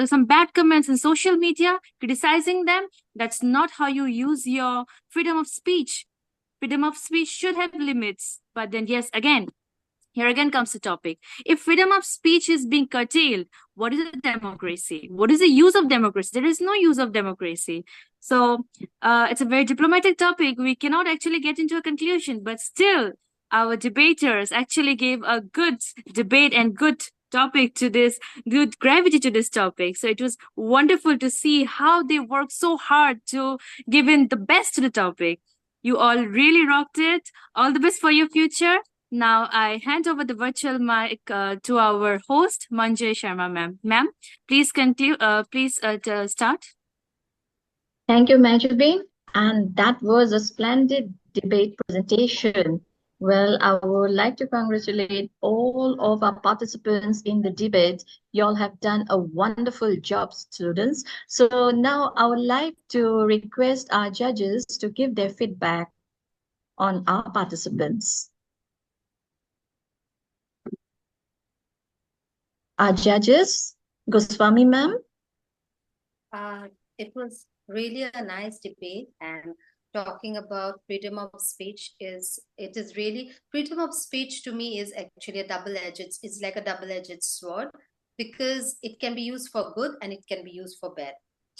some bad comments in social media, criticizing them, that's not how you use your freedom of speech. Freedom of speech should have limits. But then, yes, here again comes the topic. If freedom of speech is being curtailed, what is a democracy? What is the use of democracy? There is no use of democracy. So it's a very diplomatic topic. We cannot actually get into a conclusion, but still, our debaters actually gave a good debate and good topic to this, good gravity to this topic. So it was wonderful to see how they worked so hard to give in the best to the topic. You all really rocked it. All the best for your future. Now I hand over the virtual mic to our host, Manjay Sharma ma'am. Ma'am, please continue. Please start. Thank you, Majubin. And that was a splendid debate presentation. Well, I would like to congratulate all of our participants in the debate. You all have done a wonderful job, students. So now I would like to request our judges to give their feedback on our participants. Our judges, Goswami ma'am. It was really a nice debate, and talking about freedom of speech is really freedom of speech to me is actually a double-edged, it's like a double-edged sword, because it can be used for good and it can be used for bad.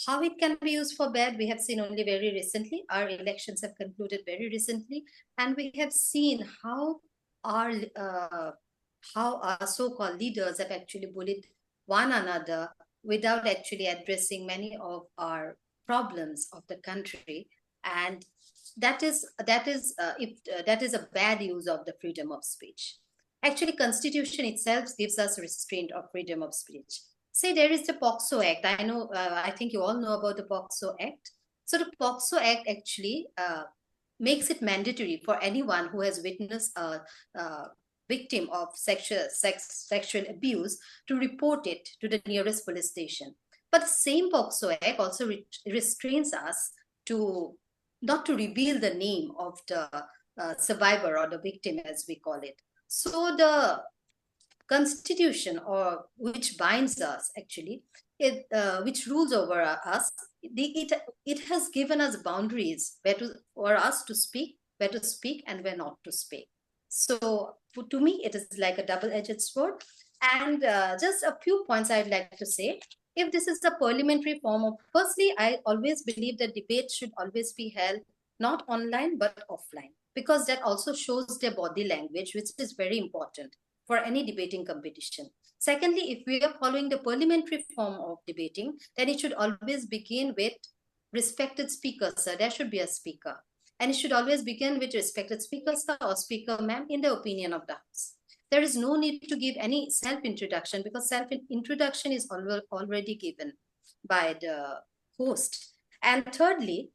How it can be used for bad, we have seen only very recently. Our elections have concluded very recently, and we have seen how our so-called leaders have actually bullied one another without actually addressing many of our problems of the country. And that is a bad use of the freedom of speech. Actually, Constitution itself gives us restraint of freedom of speech. Say there is the POXO Act. I think you all know about the POXO Act. So the POXO Act actually makes it mandatory for anyone who has witnessed a victim of sexual abuse to report it to the nearest police station. But the same POXO Act also restrains us to not to reveal the name of the survivor or the victim, as we call it. So the Constitution, or which binds us actually, which rules over us, it has given us boundaries for us to speak, where to speak and where not to speak. So to me, it is like a double-edged sword. And just a few points I'd like to say. If this is a parliamentary form of, firstly, I always believe that debate should always be held not online but offline, because that also shows their body language, which is very important for any debating competition. Secondly, if we are following the parliamentary form of debating, then it should always begin with respected speaker, sir. There should be a speaker. And it should always begin with respected speaker, sir, or speaker, ma'am, in the opinion of the House. There is no need to give any self-introduction, because self-introduction is already given by the host. And thirdly,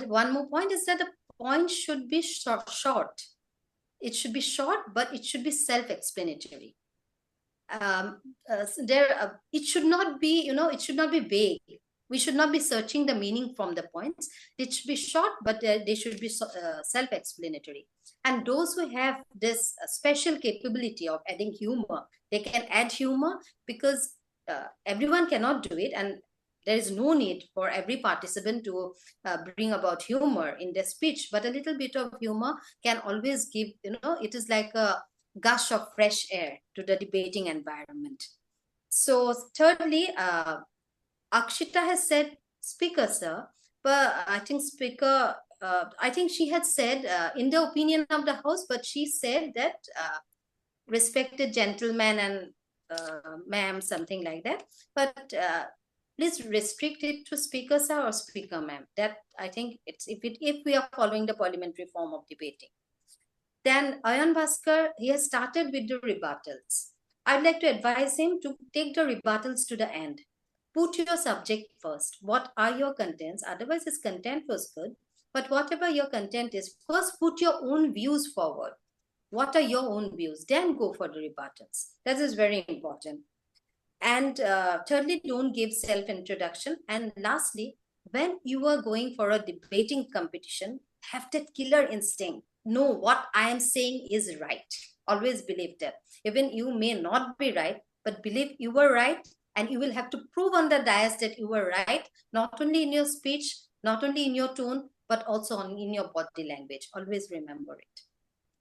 one more point is that the point should be short. It should be short, but it should be self-explanatory. It should not be, it should not be vague. We should not be searching the meaning from the points. It should be short, but they should be self-explanatory. And those who have this special capability of adding humor, they can add humor, because everyone cannot do it. And there is no need for every participant to bring about humor in their speech, but a little bit of humor can always give, it is like a gush of fresh air to the debating environment. So thirdly, Akshita has said speaker, sir, but I think speaker, I think she had said in the opinion of the House, but she said that respected gentleman and ma'am, something like that. But please restrict it to speaker, sir, or speaker, ma'am. That, I think, it's if we are following the parliamentary form of debating. Then Ayan Bhaskar, he has started with the rebuttals. I'd like to advise him to take the rebuttals to the end. Put your subject first. What are your contents? Otherwise, his content was good. But whatever your content is, first put your own views forward. What are your own views? Then go for the rebuttals. That is very important. And thirdly, don't give self-introduction. And lastly, when you are going for a debating competition, have that killer instinct. Know what I am saying is right. Always believe that. Even you may not be right, but believe you were right, and you will have to prove on the dais that you were right, not only in your speech, not only in your tone, but also in your body language. Always remember it.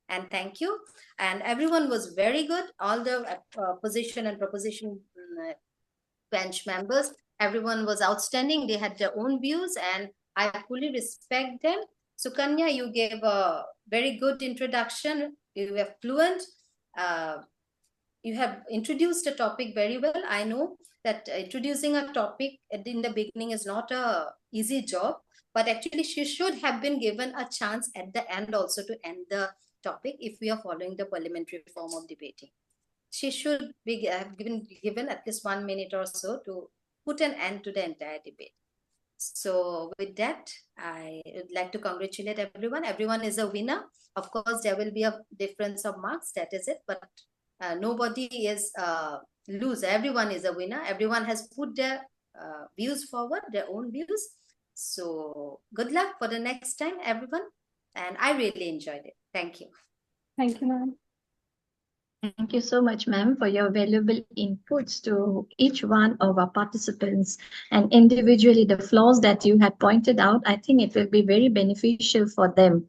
And thank you. And everyone was very good. All the position and proposition bench members, everyone was outstanding. They had their own views, and I fully respect them. Sukanya, you gave a very good introduction. You were fluent. You have introduced a topic very well. I know that introducing a topic in the beginning is not a easy job, but actually she should have been given a chance at the end also to end the topic if we are following the parliamentary form of debating. She should be have given at least 1 minute or so to put an end to the entire debate. So with that, I would like to congratulate everyone. Everyone is a winner. Of course, there will be a difference of marks, that is it, but nobody is loser. Everyone is a winner. Everyone has put their views forward, their own views. So good luck for the next time, everyone. And I really enjoyed it. Thank you. Thank you, ma'am. Thank you so much, ma'am, for your valuable inputs to each one of our participants and individually the flaws that you had pointed out. I think it will be very beneficial for them.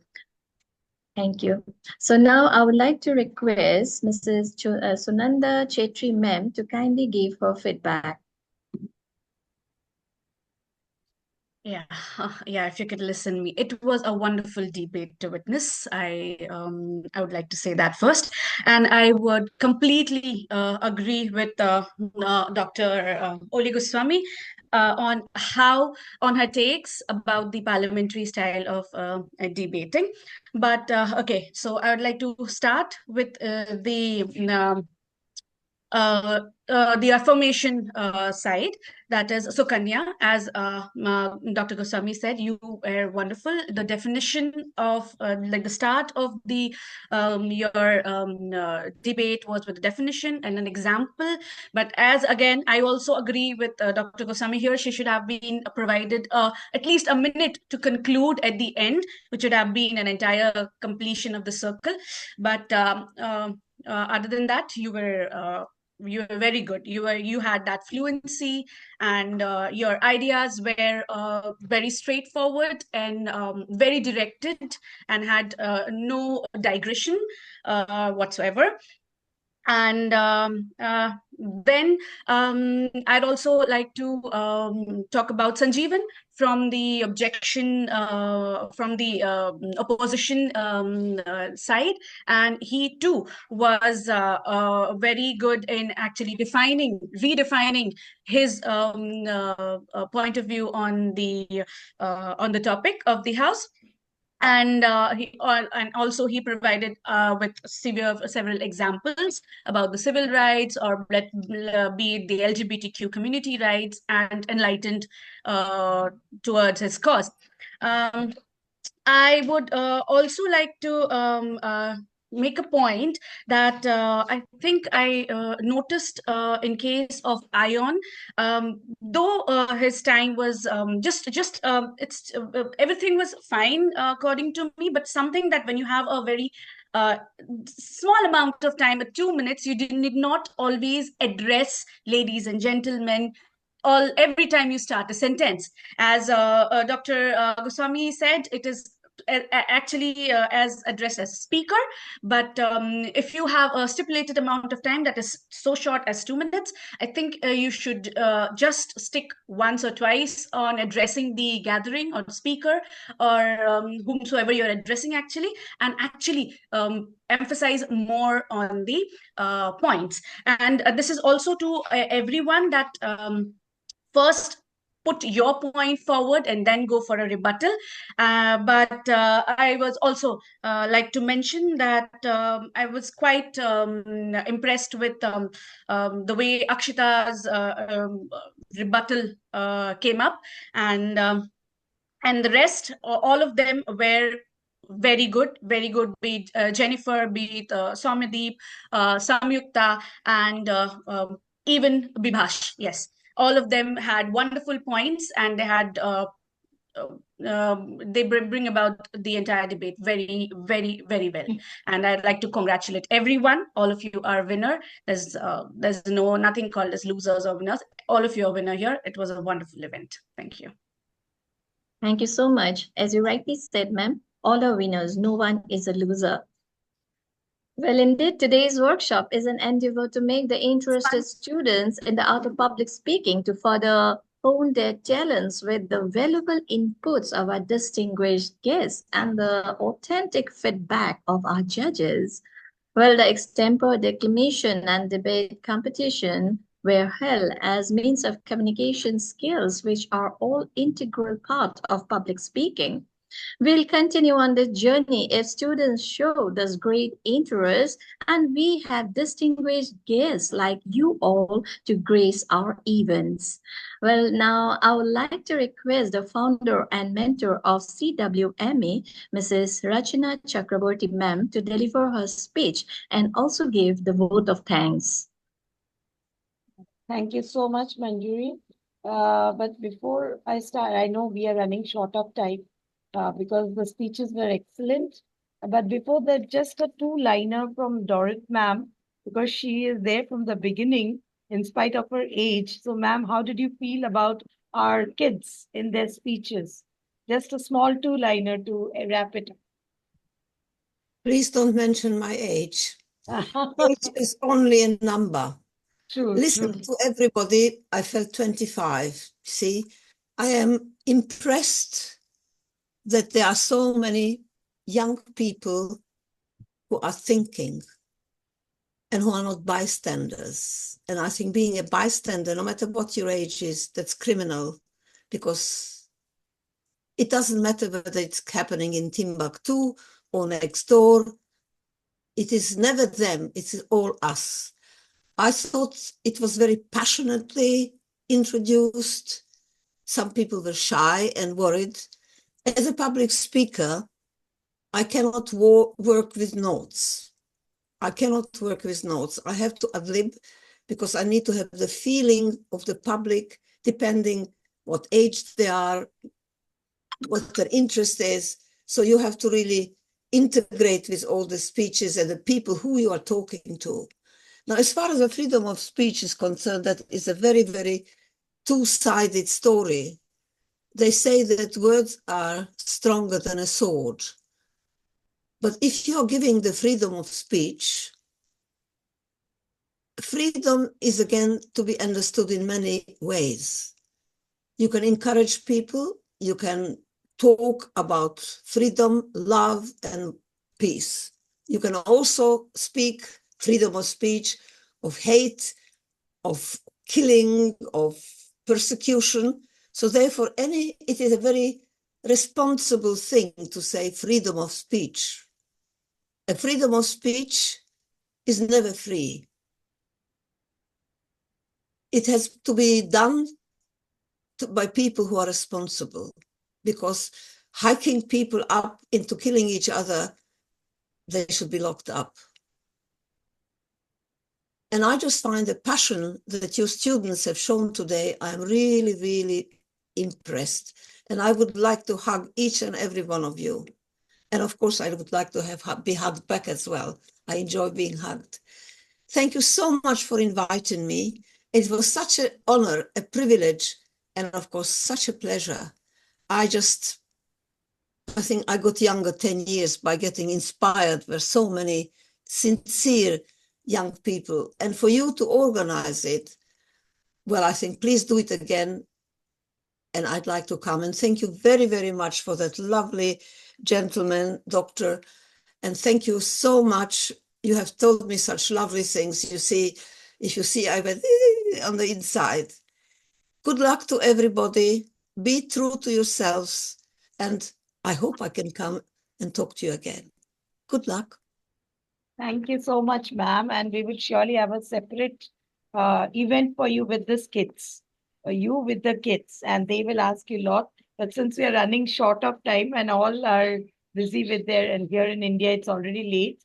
Thank you. So now I would like to request Mrs. Sunanda Chetri ma'am to kindly give her feedback. Yeah, yeah, if you could listen me. It was a wonderful debate to witness. I would like to say that first. And I would completely agree with Dr. Oli Goswami on her takes about the parliamentary style of debating. But okay, so I would like to start with the affirmation side, that is Sukanya, as Dr. Goswami said, you were wonderful. The definition of like the start of the your debate was with the definition and an example. But as again, I also agree with Dr. Goswami here. She should have been provided at least a minute to conclude at the end, which would have been an entire completion of the circle. But other than that, you were very good. You had that fluency, and your ideas were very straightforward and very directed, and had no digression whatsoever. And then I'd also like to talk about Sanjeevan from the objection, from the opposition side. And he too was very good in actually redefining his point of view on the topic of the House. And and also he provided with several examples about the civil rights, or be it the LGBTQ community rights, and enlightened towards his cause. I would also like to make a point that I think I noticed in case of Ion, though his time was just it's everything was fine according to me, but something that when you have a very uh, small amount of time, 2 minutes, you need not always address ladies and gentlemen every time you start a sentence. As Dr. Goswami said, it is actually as addressed as speaker. But if you have a stipulated amount of time that is so short as 2 minutes, I think you should just stick once or twice on addressing the gathering or speaker, or whomsoever you're addressing actually, and actually emphasize more on the points. And this is also to everyone that first put your point forward and then go for a rebuttal. But I was also like to mention that I was quite impressed with the way Akshita's rebuttal came up, and the rest, all of them were very good, very good. Be it Jennifer, be it Soumyadeep, Samyukta, and even Bibhash. Yes, all of them had wonderful points, and they had they bring about the entire debate very, very, very well. And I'd like to congratulate everyone. All of you are winner. There's nothing called as losers or winners. All of you are winner here. It was a wonderful event. Thank you. Thank you so much. As you rightly said, ma'am, all are winners. No one is a loser. Well, indeed, today's workshop is an endeavor to make the interested students in the art of public speaking to further honed their talents with the valuable inputs of our distinguished guests and the authentic feedback of our judges. Well, the extempore declamation and debate competition were held as means of communication skills, which are all integral part of public speaking. We'll continue on this journey if students show this great interest and we have distinguished guests like you all to grace our events. Well, now I would like to request the founder and mentor of CWMA, Mrs. Rachana Chakraborty ma'am, to deliver her speech and also give the vote of thanks. Thank you so much, Manjuri. But before I start, I know we are running short of time because the speeches were excellent. But before that, just a two-liner from Dorrit ma'am, because she is there from the beginning in spite of her age. So, ma'am, how did you feel about our kids in their speeches? Just a small two-liner to wrap it up. Please don't mention my age. Age is only a number. True, Listen true. to everybody. I felt 25. See, I am impressed that there are so many young people who are thinking and who are not bystanders. And I think being a bystander, no matter what your age is, that's criminal, because it doesn't matter whether it's happening in Timbuktu or next door. It is never them, it's all us. I thought it was very passionately introduced. Some people were shy and worried. As a public speaker, I cannot work with notes. I cannot work with notes. I have to ad-lib because I need to have the feeling of the public, depending what age they are, what their interest is. So you have to really integrate with all the speeches and the people who you are talking to. Now, as far as the freedom of speech is concerned, that is a very, very two-sided story. They say that words are stronger than a sword. But if you're giving the freedom of speech, freedom is again to be understood in many ways. You can encourage people, you can talk about freedom, love, and peace. You can also speak freedom of speech, of hate, of killing, of persecution. So therefore, it is a very responsible thing to say freedom of speech. A freedom of speech is never free. It has to be done by people who are responsible, because hiking people up into killing each other, they should be locked up. And I just find the passion that your students have shown today, I'm really, really impressed. And I would like to hug each and every one of you. And of course, I would like to be hugged back as well. I enjoy being hugged. Thank you so much for inviting me. It was such an honor, a privilege, and of course, such a pleasure. I think I got younger 10 years by getting inspired by so many sincere young people. And for you to organize it, well, I think please do it again. And I'd like to come. And thank you very, very much for that lovely gentleman, doctor. And thank you so much. You have told me such lovely things. You see, if you see, I went on the inside. Good luck to everybody. Be true to yourselves. And I hope I can come and talk to you again. Good luck. Thank you so much, ma'am. And we will surely have a separate event for you with the kids, you with the kids, and they will ask you a lot. But since we are running short of time and all are busy with their, and here in India, it's already late.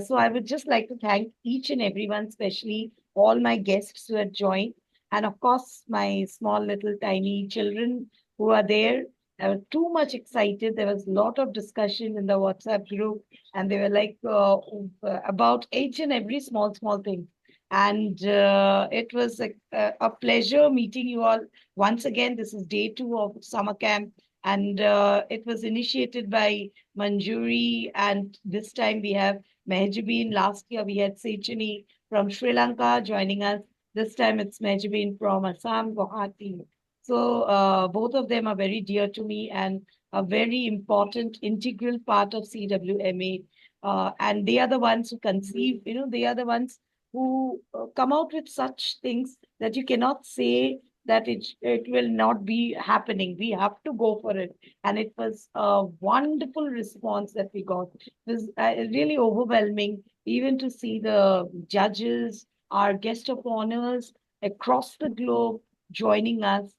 So I would just like to thank each and everyone, especially all my guests who have joined. And of course, my small little tiny children who are there. I was too much excited. There was a lot of discussion in the WhatsApp group, and they were like about each and every small thing. And it was a pleasure meeting you all once again. This is day 2 of summer camp, and it was initiated by Manjuri, and this time we have Mehjabeen. Last year we had Sechani from Sri Lanka joining us. This time it's Mehjabeen from Assam, Guwahati. So both of them are very dear to me and a very important integral part of CWMA. And they are the ones who conceive, they are the ones who come out with such things that you cannot say that it will not be happening. We have to go for it. And it was a wonderful response that we got. It was really overwhelming, even to see the judges, our guest of honors across the globe joining us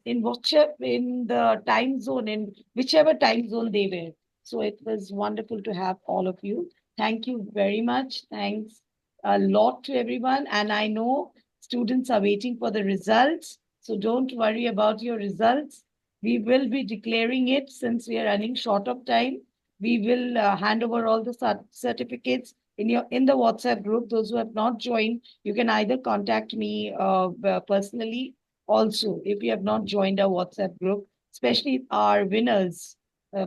in the time zone, in whichever time zone they were. So it was wonderful to have all of you. Thank you very much. Thanks a lot to everyone. And I know students are waiting for the results. So don't worry about your results. We will be declaring it since we are running short of time. We will hand over all the certificates in the WhatsApp group. Those who have not joined, you can either contact me personally. Also, if you have not joined our WhatsApp group, especially our winners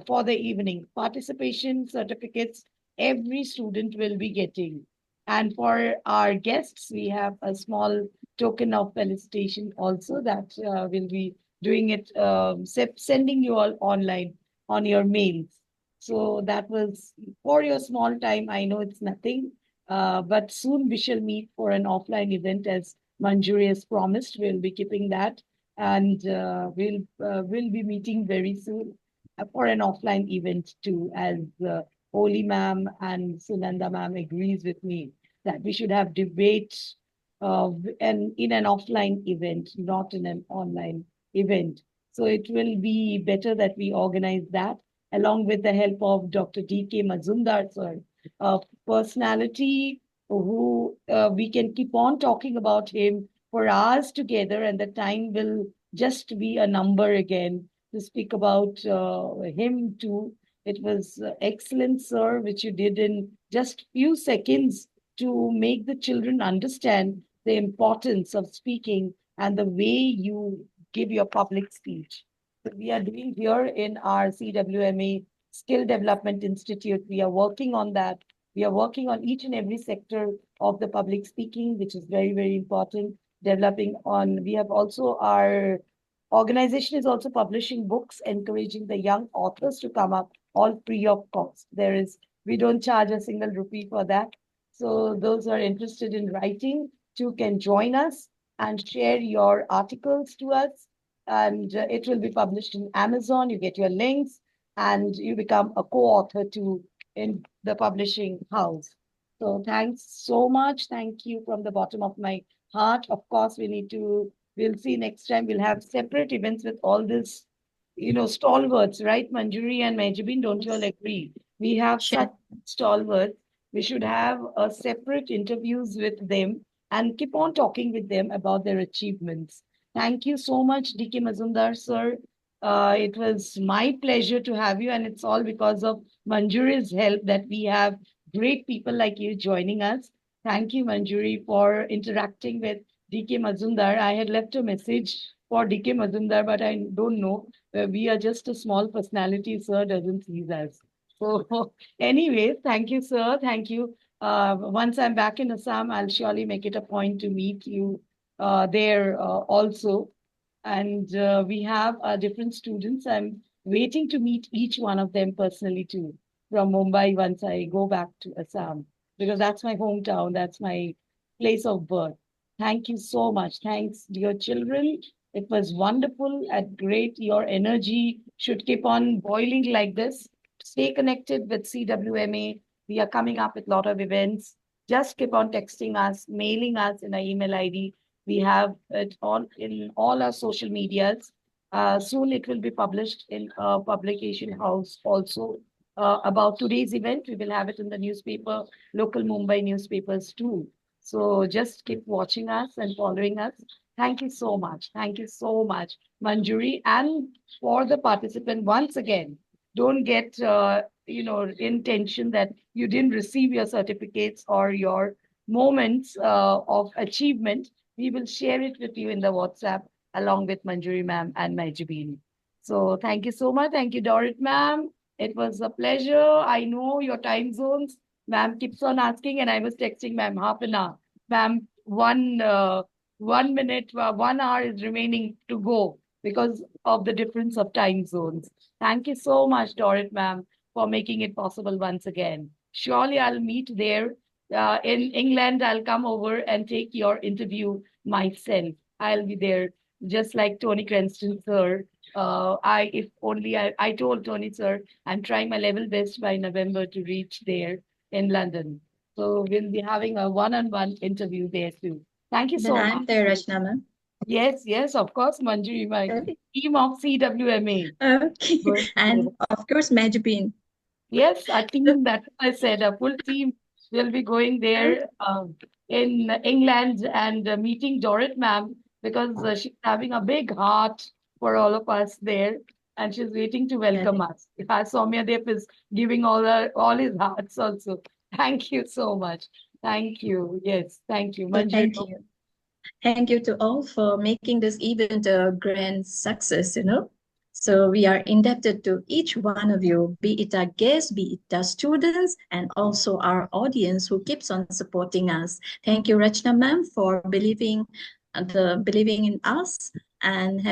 for the evening participation certificates, every student will be getting. And for our guests, we have a small token of felicitation also that will be doing it, sending you all online on your mails. So that was for your small time. I know it's nothing, but soon we shall meet for an offline event as Manjuri has promised. We'll be keeping that, and we'll be meeting very soon for an offline event too, as Holy Ma'am and Sunanda Ma'am agrees with me that we should have debate and in an offline event, not in an online event. So it will be better that we organize that along with the help of Dr. D.K. Mazumdar, sir, a personality who we can keep on talking about him for hours together, and the time will just be a number again to speak about him too. It was excellent, sir, which you did in just few seconds to make the children understand the importance of speaking and the way you give your public speech. So we are doing here in our CWMA Skill Development Institute. We are working on that. We are working on each and every sector of the public speaking, which is very, very important. We have also our organization is also publishing books, encouraging the young authors to come up, all free of cost. We don't charge a single rupee for that. So those who are interested in writing too can join us and share your articles to us. And it will be published in Amazon. You get your links and you become a co-author too in the publishing house. So thanks so much. Thank you from the bottom of my heart. Of course, we'll see next time. We'll have separate events with all this, stalwarts, right? Manjuri and Majibin, don't you all agree? We have such stalwarts. We should have a separate interviews with them and keep on talking with them about their achievements. Thank you so much, D.K. Mazumdar, sir. It was my pleasure to have you, and it's all because of Manjuri's help that we have great people like you joining us. Thank you, Manjuri, for interacting with D.K. Mazumdar. I had left a message for D.K. Mazumdar, but I don't know. We are just a small personality, sir doesn't see us. So anyway, thank you, sir. Thank you. Once I'm back in Assam, I'll surely make it a point to meet you there also. And we have different students. I'm waiting to meet each one of them personally too from Mumbai once I go back to Assam, because that's my hometown. That's my place of birth. Thank you so much. Thanks, dear children. It was wonderful and great. Your energy should keep on boiling like this. Stay connected with CWMA. We are coming up with a lot of events. Just keep on texting us, mailing us in our email ID. We have it on in all our social medias. Soon it will be published in a publication house also about today's event. We will have it in the newspaper, local Mumbai newspapers too. So just keep watching us and following us. Thank you so much. Thank you so much, Manjuri. And for the participant, once again, don't get, in tension that you didn't receive your certificates or your moments of achievement. We will share it with you in the WhatsApp along with Manjuri ma'am and Majibin. So thank you so much. Thank you, Dorit ma'am. It was a pleasure. I know your time zones. Ma'am keeps on asking, and I was texting ma'am half an hour. Ma'am, 1 minute, 1 hour is remaining to go. because of the difference of time zones. Thank you so much, Dorrit ma'am, for making it possible once again. Surely I'll meet there. In England, I'll come over and take your interview myself. I'll be there, just like Tony Cranston, sir. If only I told Tony, sir, I'm trying my level best by November to reach there in London. So we'll be having a one-on-one interview there too. Thank you Then so I'm much. there, Rachna ma'am. Yes, yes, of course, Manjuri, my team of CWMA. Okay. Good. And of course, Majupin. Yes, a team, that I said, a full team will be going there in England and meeting Dorrit ma'am, because she's having a big heart for all of us there, and she's waiting to welcome us. Soumya Dev is giving all his hearts also. Thank you so much. Thank you. Yes, thank you. So Manjuri. thank you. Thank you to all for making this event a grand success, So we are indebted to each one of you, be it our guests, be it our students, and also our audience who keeps on supporting us. Thank you, Rachna ma'am, for believing in us and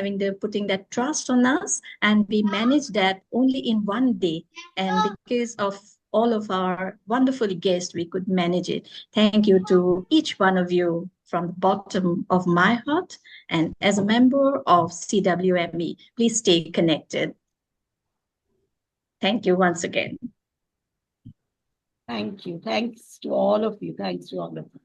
putting that trust on us. And we managed that only in one day. And because of all of our wonderful guests, we could manage it. Thank you to each one of you from the bottom of my heart. And as a member of CWME, please stay connected. Thank you once again. Thank you. Thanks to all of you. Thanks to all of you.